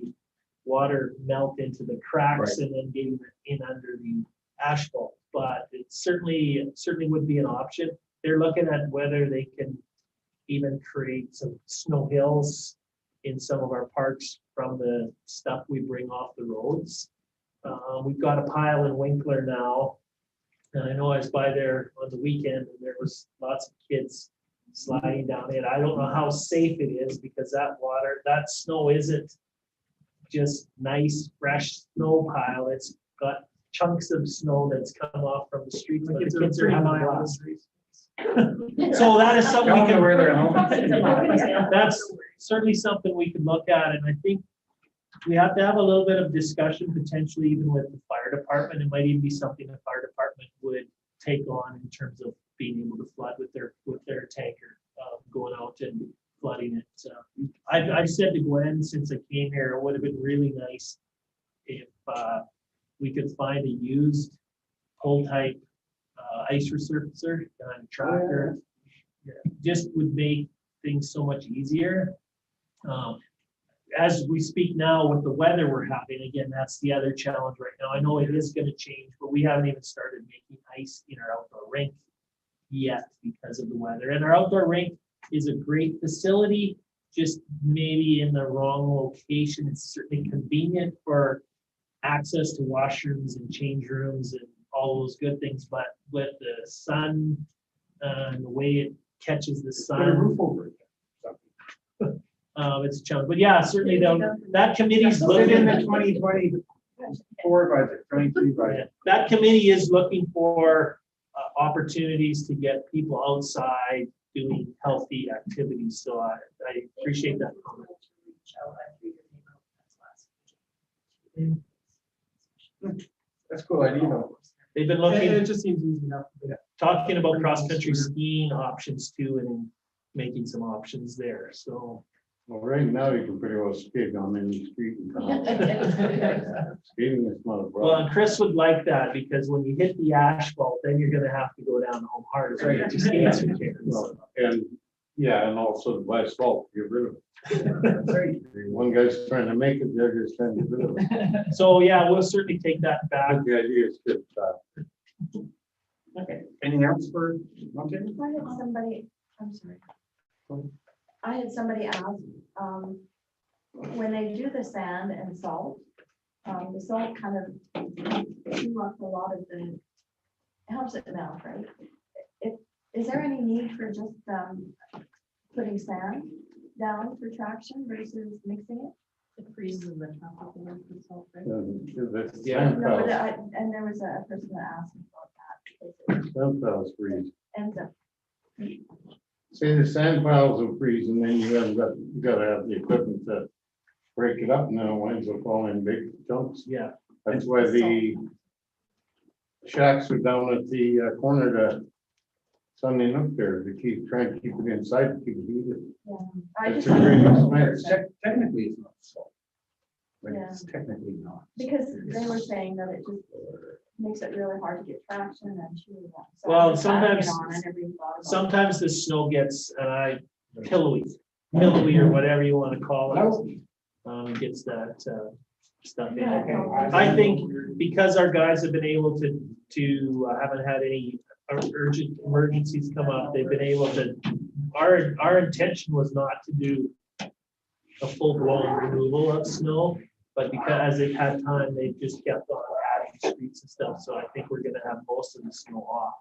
B: water melt into the cracks and then getting it in under the asphalt. But it certainly would be an option. They're looking at whether they can even create some snow hills in some of our parks from the stuff we bring off the roads. We've got a pile in Winkler now. And I know I was by there on the weekend and there was lots of kids sliding down it. I don't know how safe it is because that snow isn't just nice, fresh snow pile. It's got chunks of snow that's come off from the streets, but the kids are having a blast. So that is something we
A: Tell them
B: can,
A: where they're home.
B: that's certainly something we could look at, and I think we have to have a little bit of discussion, potentially even with the fire department. It might even be something the fire department would take on in terms of being able to flood with their tanker, going out and flooding it. I've said to Gwen since I came here, it would have been really nice if we could find a used pull type ice resurfacer and tractor. Just would make things so much easier. As we speak now with the weather we're having, again, that's the other challenge right now. I know it is going to change, but we haven't even started making ice in our outdoor rink yet because of the weather. And our outdoor rink is a great facility, just maybe in the wrong location. It's certainly convenient for access to washrooms and change rooms and all those good things, but with the sun and the way it catches the
A: Put a
B: sun,
A: roof over it.
B: it's a challenge. But yeah, certainly that committee's
A: Put it in
B: looking.
A: the 2024 budget, 23 budget.
B: That committee is looking for opportunities to get people outside doing healthy activities. So I appreciate that comment.
A: That's cool idea though.
B: They've been
F: It
B: looking,
F: just seems easy enough.
B: talking about cross-country skiing options too, and making some options there. So
I: Well, right now you can pretty well skate on any street in town. Skating is not a
B: well,
I: problem.
B: and Chris would like that because when you hit the asphalt, then you're gonna have to go down the home hard.
A: Right.
B: To skate some chairs.
I: Well, And, yeah, and also to buy salt, get rid of it. One guy's trying to make it, the other's trying to get rid of it.
B: So yeah, we'll certainly take that back.
I: But the idea is good.
A: Okay, anything else for Mountain?
C: I had somebody, I'm sorry. I had somebody ask, when they do the sand and salt, the salt kind of chew up a lot of the, helps it melt, right? Is there any need for just, putting sand down for traction versus mixing
D: It freezes in the top of the salt, right?
B: Yeah.
C: it? No, but and there was a person that asked me about that. because it
I: Sunflowers freeze.
C: ends up
I: say the sand piles will freeze and then you gotta have the equipment to break it up and then it winds up all in big chunks.
B: Yeah,
I: That's why the shacks are down at the corner to Sunday Nook there, to try and keep it inside, to keep it heated.
C: I
I: It's
C: just,
I: a great
A: Well,
I: expense.
A: Technically, it's not salt. But it's technically not.
L: Because they were saying that it just makes it really hard to get traction and chew that. So
B: Well,
L: I just added it
B: sometimes-
L: on, I never even thought about it.
B: sometimes the snow gets, pillowy, or whatever you wanna call it. Gets that, stuff in it. I think because our guys have been able to haven't had any urgent emergencies come up, they've been able to, our intention was not to do a full-blown removal of snow, but because they've had time, they've just kept on adding streets and stuff, so I think we're gonna have most of the snow off.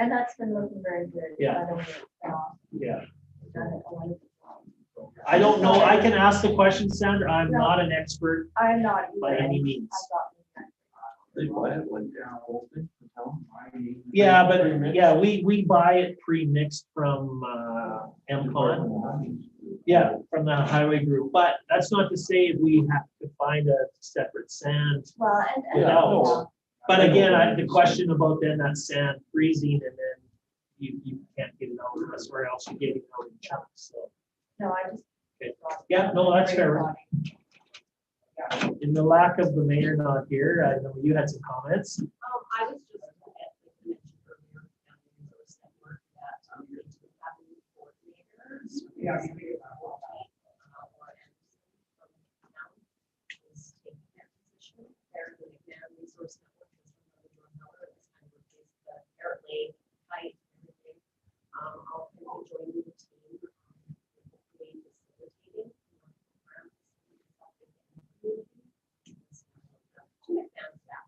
L: And that's been looking very good.
B: Yeah.
L: I don't know,
B: Yeah,
L: done it a lot of
B: I don't know, I can ask the question, Sandra, I'm not an expert
L: I'm not.
B: by
L: either.
B: any means.
G: They buy it like whole thing,
B: Yeah, but, yeah, we buy it pre-mixed from, MCON. Yeah, from the highway group, but that's not to say we have to find a separate sand.
L: Well, and.
B: Without. But again, the question about then that sand freezing and then you can't get it out, that's where else you get it out in chunks, so.
L: No, I just.
B: Okay. Yeah, no, that's fair. In the lack of the mayor not here, I know you had some comments.
E: I was just looking at, like you mentioned earlier, county resource network that, they do have a new coordinator.
K: Yeah.
E: Is taking that position. They're the McMahon Resource Network. Is another joint number. It's kind of replaced the Parrot height and everything. I'll join the team. Hopefully facilitating. Programs. McMahon staff.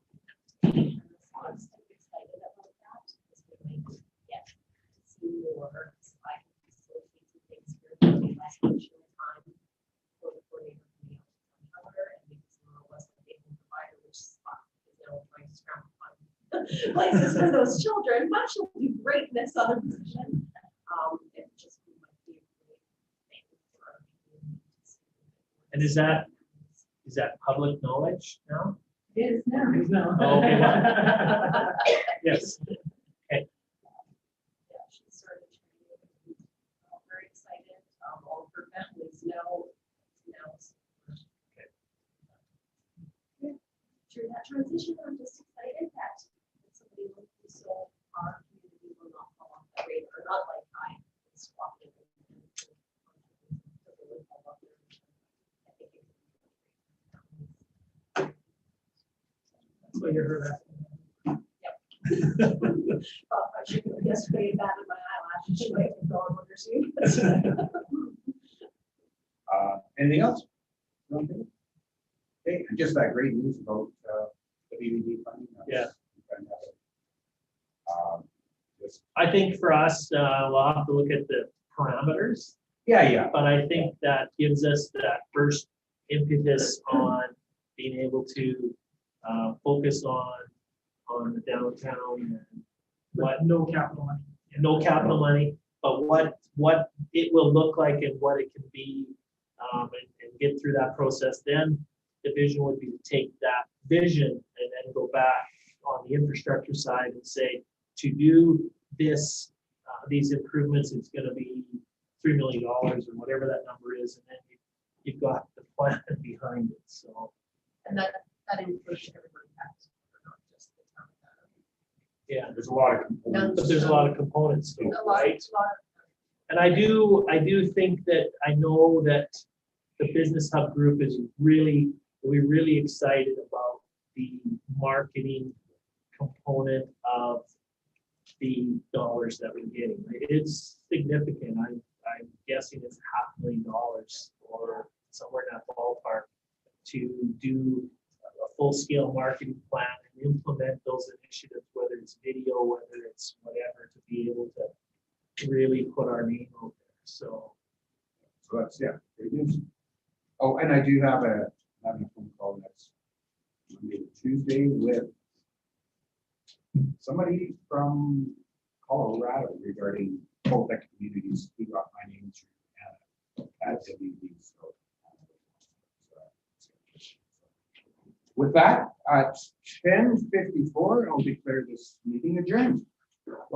E: And so I'm super excited about that. Because we might get to see more. So I can facilitate some things here. Less functional time for the coordinator to be able to cover and maybe some of us be able to provide which spot is now trying to scramble fund places for those children, but she'll do great in this other position. It just might be a great thing for our community to see.
B: And is that public knowledge now?
K: It is now.
B: Oh, okay. Yes.
E: Yeah, she started training. Very excited. All of her families know now. Through that transition, I'm just excited that somebody will do so our community will not fall off the radar, not like I was walking.
B: So you heard that.
E: I should have yesterday that in my eyelashes, she might have gone with her soon.
A: Anything else? Nothing? Okay, and just that great news about, the BBD funding.
B: Yeah.
A: Fantastic. Just-
B: I think for us, we'll have to look at the parameters,
A: Yeah.
B: but I think that gives us that first impetus on being able to focus on the downtown and what,
F: No capital money.
B: no capital money, but what it will look like and what it can be, and get through that process. Then the vision would be to take that vision and then go back on the infrastructure side and say, to do this, these improvements, it's gonna be $3 million or whatever that number is, and then you've got the plan behind it, so.
E: And that includes everybody has, not just the town.
B: Yeah,
A: There's a lot of components.
B: but there's a lot of components to it,
E: A lot,
B: right?
E: a lot
B: And I do think that, I know that the Business Hub Group is we're really excited about the marketing component of the dollars that we're getting. It's significant. I'm guessing it's $500,000 or somewhere in that ballpark to do a full-scale marketing plan and implement those initiatives, whether it's video, whether it's whatever, to be able to really put our name out there. So
A: that's, yeah, great news. Oh, and I do have having a phone call next Monday, Tuesday with somebody from Colorado regarding Coltech Communities, he got my name through at WB, so. With that, at 10:54, I'll declare this meeting adjourned.